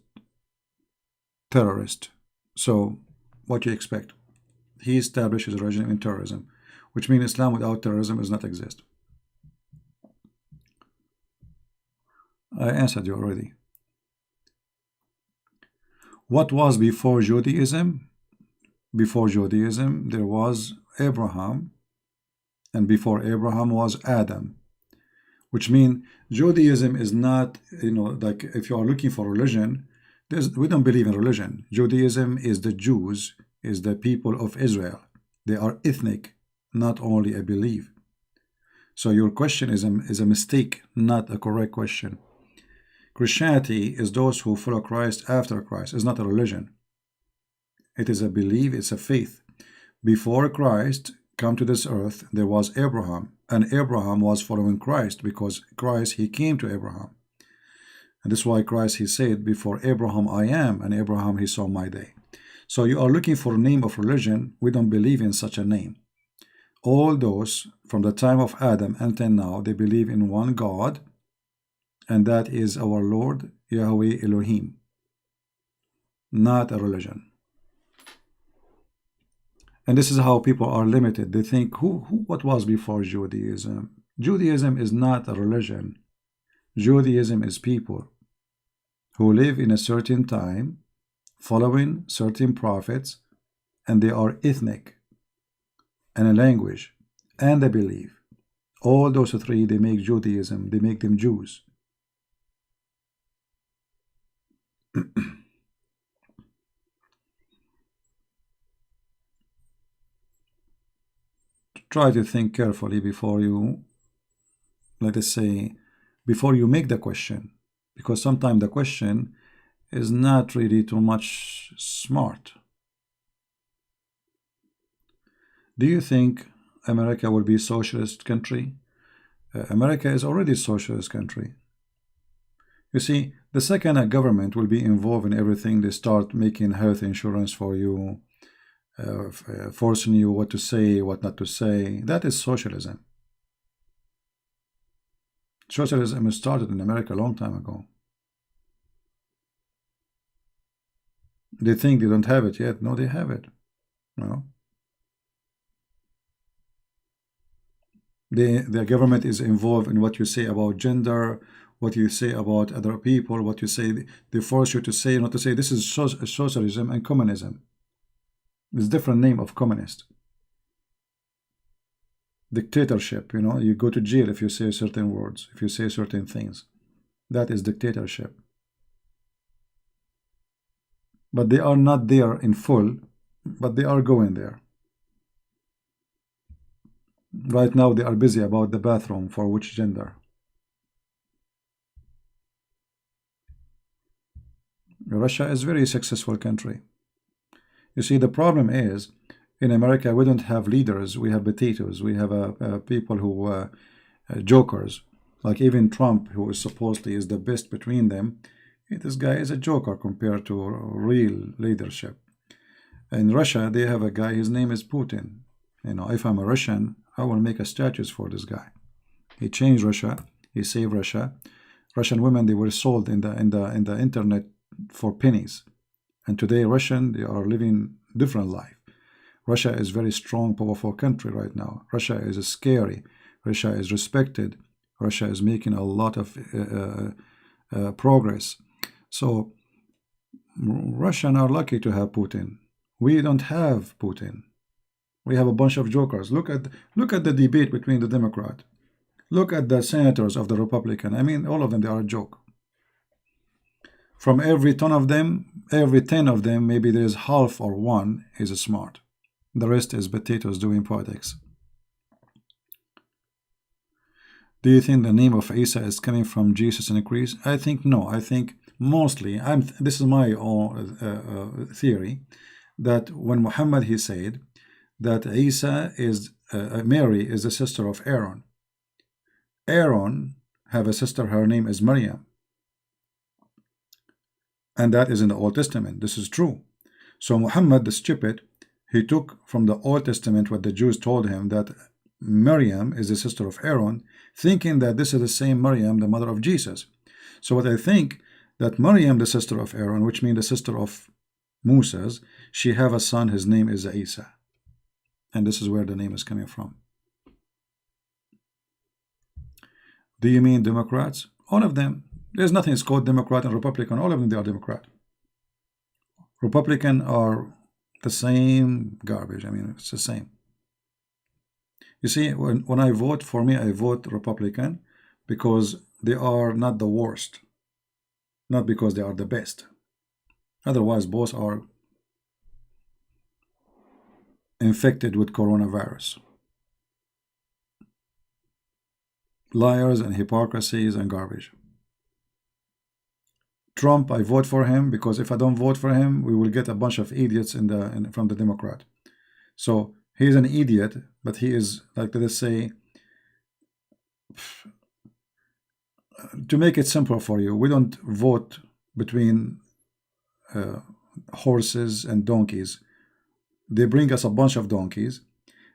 terrorist. So what do you expect? He established his regime in terrorism, which means Islam without terrorism does not exist. I answered you already. What was before Judaism? Before Judaism, there was Abraham, and before Abraham was Adam, which means Judaism is not, like if you are looking for religion, we don't believe in religion. Judaism is the Jews, is the people of Israel. They are ethnic, not only a belief. So your question is a mistake, not a correct question. Christianity is those who follow Christ after Christ. It's not a religion. It is a belief, it's a faith. Before Christ come to this earth, there was Abraham, and Abraham was following Christ, because Christ, he came to Abraham. And this is why Christ, he said, before Abraham I am, and Abraham, he saw my day. So you are looking for a name of religion. We don't believe in such a name. All those, from the time of Adam until now, they believe in one God, and that is our Lord, Yahweh Elohim, not a religion. And this is how people are limited. They think, what was before Judaism? Judaism is not a religion. Judaism is people who live in a certain time, following certain prophets, and they are ethnic, and a language, and a belief. All those three, they make Judaism, they make them Jews. Try to think carefully before you, let us say, before you make the question. because sometimes the question is not really too much smart. Do you think America will be a socialist country? America is already a socialist country. You see, the second a government will be involved in everything, they start making health insurance for you, forcing you what to say, what not to say. That is socialism. Socialism started in America a long time ago. They think they don't have it yet. No, they have it. No. The government is involved in what you say about gender, what you say about other people, what you say. They force you to say, not to say. This is socialism and communism. It's a different name of communist. Dictatorship, you know, you go to jail if you say certain words, if you say certain things. That is dictatorship. But they are not there in full, but they are going there. Right now they are busy about the bathroom for which gender. Russia is a very successful country. You see, the problem is, in America, we don't have leaders. We have potatoes. We have people who, jokers. Like even Trump, who is supposedly is the best between them, this guy is a joker compared to real leadership. In Russia, they have a guy, his name is Putin. You know, if I'm a Russian, I will make a statues for this guy. He changed Russia. He saved Russia. Russian women, they were sold in the internet for pennies. And today, Russian, they are living different life. Russia is very strong, powerful country right now. Russia is scary. Russia is respected. Russia is making a lot of progress. So Russians are lucky to have Putin. We don't have Putin. We have a bunch of jokers. Look at the debate between the Democrat. Look at the senators of the Republican. I mean, all of them, they are a joke. From every 10 of them, maybe there is half or one is smart. The rest is potatoes doing politics. Do you think the name of Isa is coming from Jesus in Greece? I think no. I think mostly, this is my own theory, that when Muhammad, he said that Isa is, Mary is the sister of Aaron. Aaron have a sister, her name is Maryam. And that is in the Old Testament. This is true. So Muhammad, the stupid, he took from the Old Testament what the Jews told him, that Maryam is the sister of Aaron, thinking that this is the same Maryam, the mother of Jesus. So what I think, that Maryam, the sister of Aaron, which means the sister of Moses, she have a son, his name is Isa. And this is where the name is coming from. Do you mean Democrats? All of them. There's nothing is called Democrat and Republican. All of them, they are Democrat. Republican are the same garbage. I mean, it's the same. You see, when I vote, for me, I vote Republican because they are not the worst. Not because they are the best. Otherwise, both are infected with coronavirus. Liars and hypocrisies and garbage. Trump, I vote for him because if I don't vote for him, we will get a bunch of idiots from the Democrat. So he's an idiot, but he is, like let's say, to make it simple for you, we don't vote between horses and donkeys. They bring us a bunch of donkeys,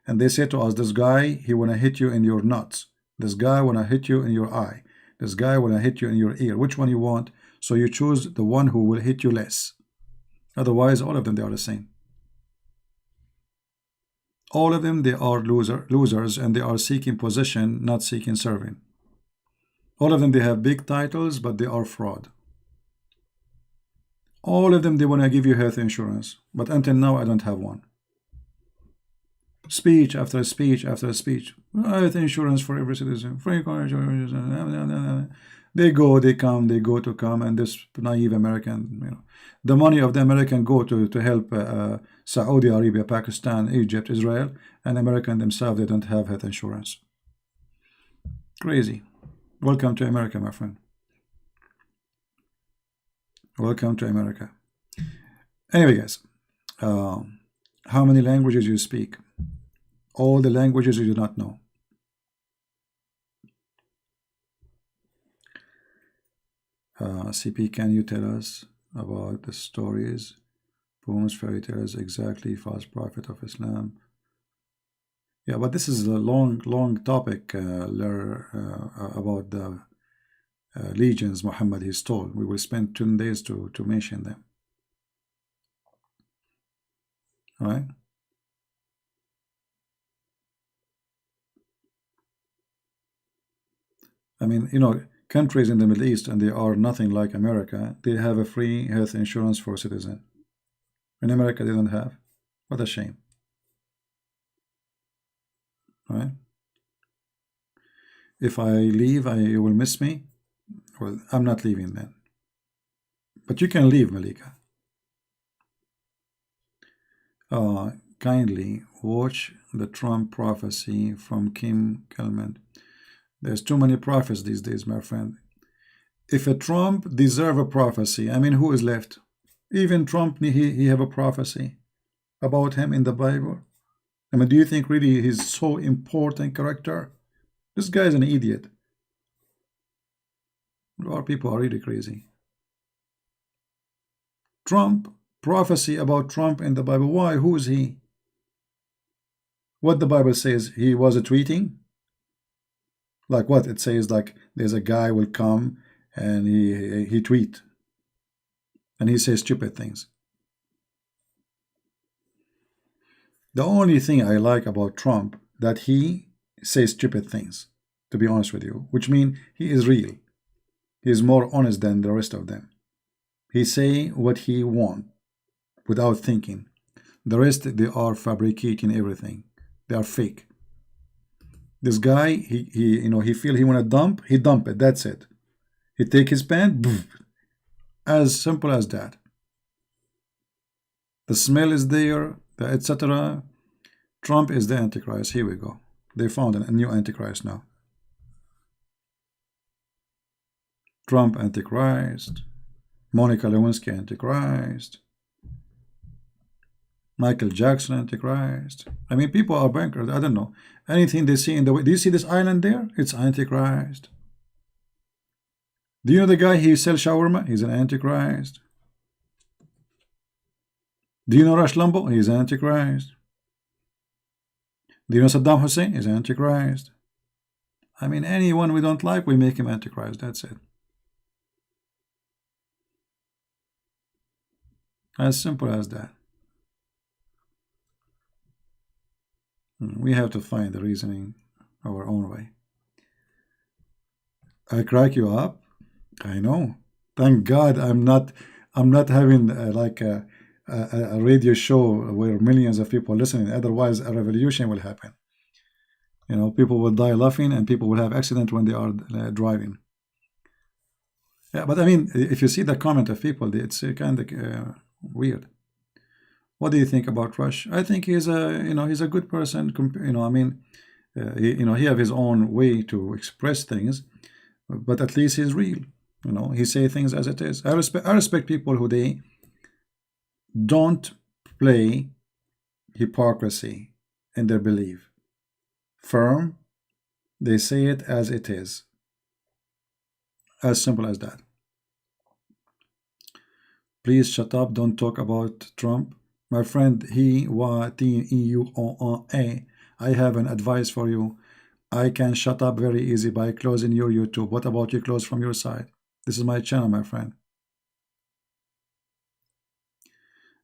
and they say to us, this guy, he want to hit you in your nuts. This guy want to hit you in your eye. This guy want to hit you in your ear. Which one you want? So you choose the one who will hit you less. Otherwise, all of them, they are the same. All of them, they are losers, and they are seeking position, not seeking serving. All of them, they have big titles, but they are fraud. All of them, they want to give you health insurance, but until now, I don't have one. Speech after speech after speech. Health insurance for every citizen. Free insurance. They go, they come, they go to come, and this naive American, you know, the money of the American go to help Saudi Arabia, Pakistan, Egypt, Israel, and American themselves, they don't have health insurance. Crazy. Welcome to America, my friend. Welcome to America. Anyway, guys, how many languages you speak? All the languages you do not know. CP, can you tell us about the stories, poems, fairy tales, exactly, false prophet of Islam? Yeah, but this is a long topic about the legions Muhammad he stole. We will spend 10 days to mention them. All right? I mean, countries in the Middle East, and they are nothing like America, they have a free health insurance for citizens. In America, they don't have. What a shame. All right? If I leave, you will miss me. Well, I'm not leaving then. But you can leave, Malika. Kindly watch the Trump prophecy from Kim Kelman. There's too many prophets these days, my friend. If a Trump deserve a prophecy, I mean, who is left? Even Trump, he have a prophecy about him in the Bible. I mean, do you think really he's so important character? This guy is an idiot. Our people are really crazy. Trump, prophecy about Trump in the Bible. Why? Who is he? What the Bible says, he was a tweeting? Like what? It says like there's a guy will come and he tweet. And he says stupid things. The only thing I like about Trump that he says stupid things, to be honest with you, which means he is real. He is more honest than the rest of them. He say what he want without thinking. The rest, they are fabricating everything. They are fake. This guy, he feel he want to dump, he dump it. That's it. He take his pen, as simple as that. The smell is there, etc. Trump is the Antichrist. Here we go. They found a new Antichrist now. Trump Antichrist. Monica Lewinsky Antichrist. Michael Jackson Antichrist. I mean, people are bankrupt. I don't know. Anything they see in the way. Do you see this island there? It's Antichrist. Do you know the guy he sells shawarma? He's an Antichrist. Do you know Rush Limbaugh? He's Antichrist. Do you know Saddam Hussein? He's Antichrist. I mean, anyone we don't like, we make him Antichrist. That's it. As simple as that. We have to find the reasoning our own way. I crack you up. I know. Thank God I'm not having like a radio show where millions of people listening. Otherwise, a revolution will happen. People will die laughing, and people will have accident when they are driving. Yeah, but I mean, if you see the comment of people, it's kind of weird. What do you think about Rush? I think he's a good person. I mean, he have his own way to express things, but at least he's real. He say things as it is. I respect people who they don't play hypocrisy in their belief. Firm, they say it as it is. As simple as that. Please shut up. Don't talk about Trump. My friend, I have an advice for you. I can shut up very easy by closing your YouTube. What about you close from your side? This is my channel, my friend.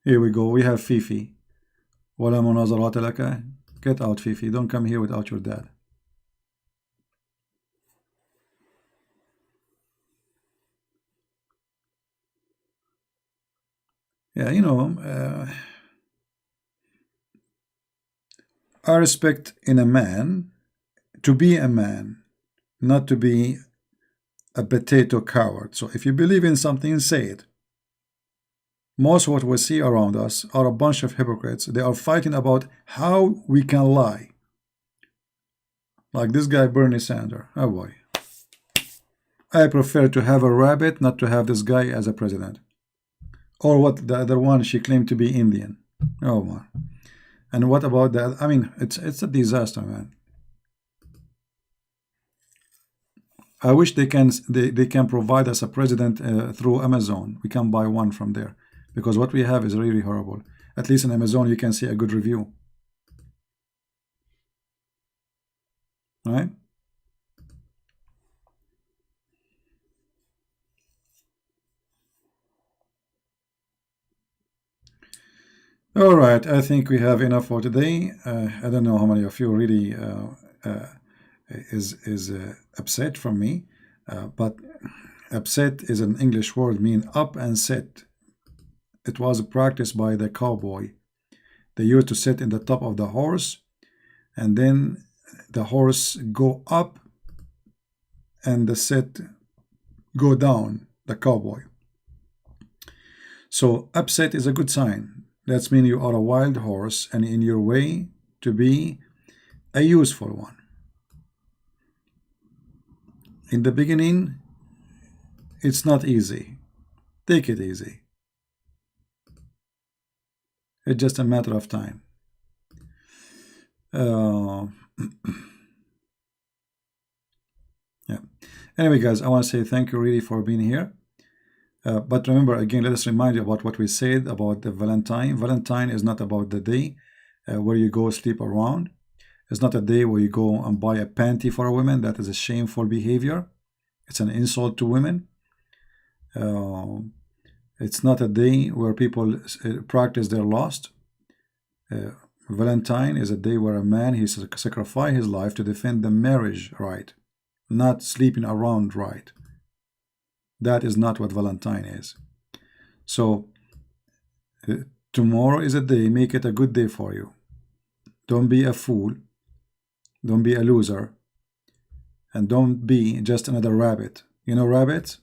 Here we go. We have Fifi. ولا مناظرات لك. Get out, Fifi. Don't come here without your dad. Yeah, I respect in a man to be a man, not to be a potato coward. So if you believe in something, say it. Most of what we see around us are a bunch of hypocrites. They are fighting about how we can lie. Like this guy, Bernie Sanders. Oh boy. I prefer to have a rabbit, not to have this guy as a president. Or what, the other one, she claimed to be Indian. Oh man. And what about that? I mean, it's a disaster, man. I wish they can provide us a president through Amazon. We can buy one from there because what we have is really horrible. At least in Amazon you can see a good review, right? All right, I think we have enough for today. I don't know how many of you really uh, is upset from me, but upset is an English word mean up and set. It was practiced by the cowboy. They used to sit in the top of the horse, and then the horse go up and the set go down, the cowboy. So upset is a good sign. That means you are a wild horse and in your way to be a useful one. In the beginning, it's not easy. Take it easy. It's just a matter of time. Uh, yeah. Anyway, guys, I want to say thank you really for being here. But remember, again, let us remind you about what we said about the Valentine. Valentine is not about the day where you go sleep around. It's not a day where you go and buy a panty for a woman. That is a shameful behavior. It's an insult to women. It's not a day where people practice their lust. Valentine is a day where a man he sacrificed his life to defend the marriage right, not sleeping around right. That is not what Valentine is. So tomorrow is a day. Make it a good day for you. Don't be a fool. Don't be a loser. And don't be just another rabbit. You know rabbits?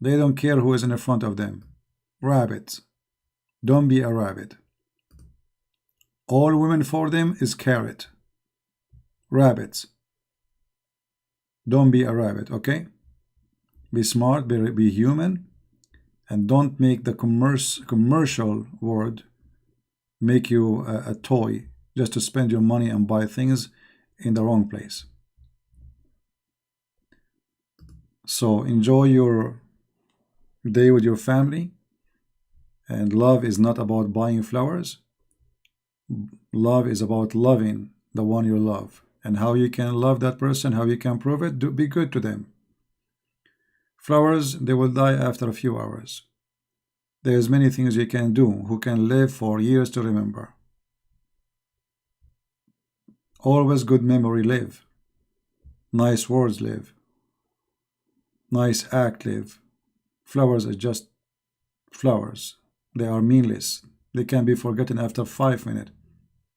They don't care who is in the front of them. Rabbits. Don't be a rabbit. All women for them is carrot. Rabbits. Don't be a rabbit, okay? Be smart, be human, and don't make the commercial word make you a toy just to spend your money and buy things in the wrong place. So enjoy your day with your family. And love is not about buying flowers. Love is about loving the one you love. And how you can love that person, how you can prove it, be good to them. Flowers, they will die after a few hours. There's many things you can do who can live for years to remember. Always good memory live. Nice words live. Nice act live. Flowers are just flowers. They are meaningless. They can be forgotten after 5 minutes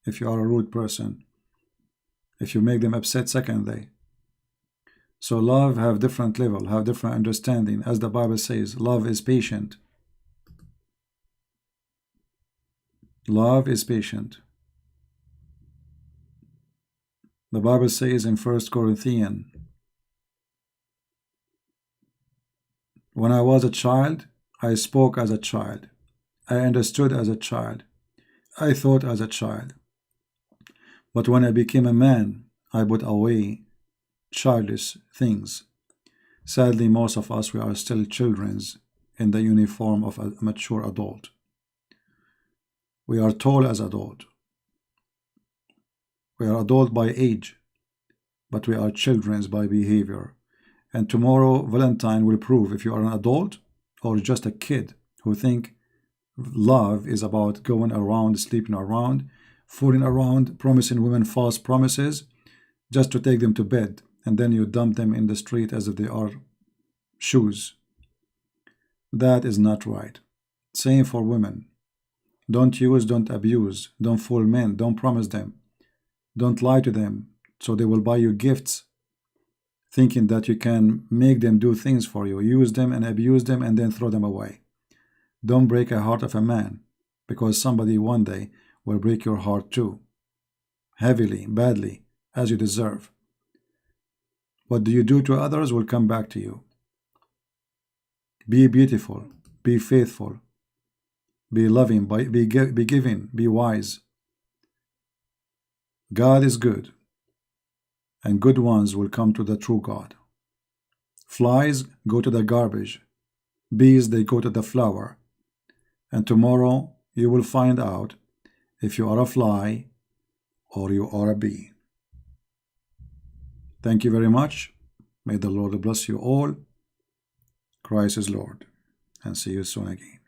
if you are a rude person. If you make them upset second day. So love have different level, have different understanding. As the Bible says, love is patient. Love is patient. The Bible says in 1 Corinthians, when I was a child, I spoke as a child. I understood as a child. I thought as a child. But when I became a man, I put away childish things. Sadly, most of us, we are still children in the uniform of a mature adult. We are tall as adult. We are adult by age, but we are children by behavior. And tomorrow, Valentine will prove if you are an adult or just a kid who think love is about going around, sleeping around, fooling around, promising women false promises just to take them to bed, and then you dump them in the street as if they are shoes. That is not right. Same for women. Don't use, don't abuse, don't fool men, don't promise them, don't lie to them so they will buy you gifts thinking that you can make them do things for you. Use them and abuse them and then throw them away. Don't break a heart of a man because somebody one day will break your heart too. Heavily, badly, as you deserve. What do you do to others will come back to you. Be beautiful. Be faithful. Be loving, be giving, be wise. God is good, and good ones will come to the true God. Flies go to the garbage. Bees, they go to the flower. And tomorrow you will find out if you are a fly or you are a bee. Thank you very much. May the Lord bless you all. Christ is Lord. And see you soon again.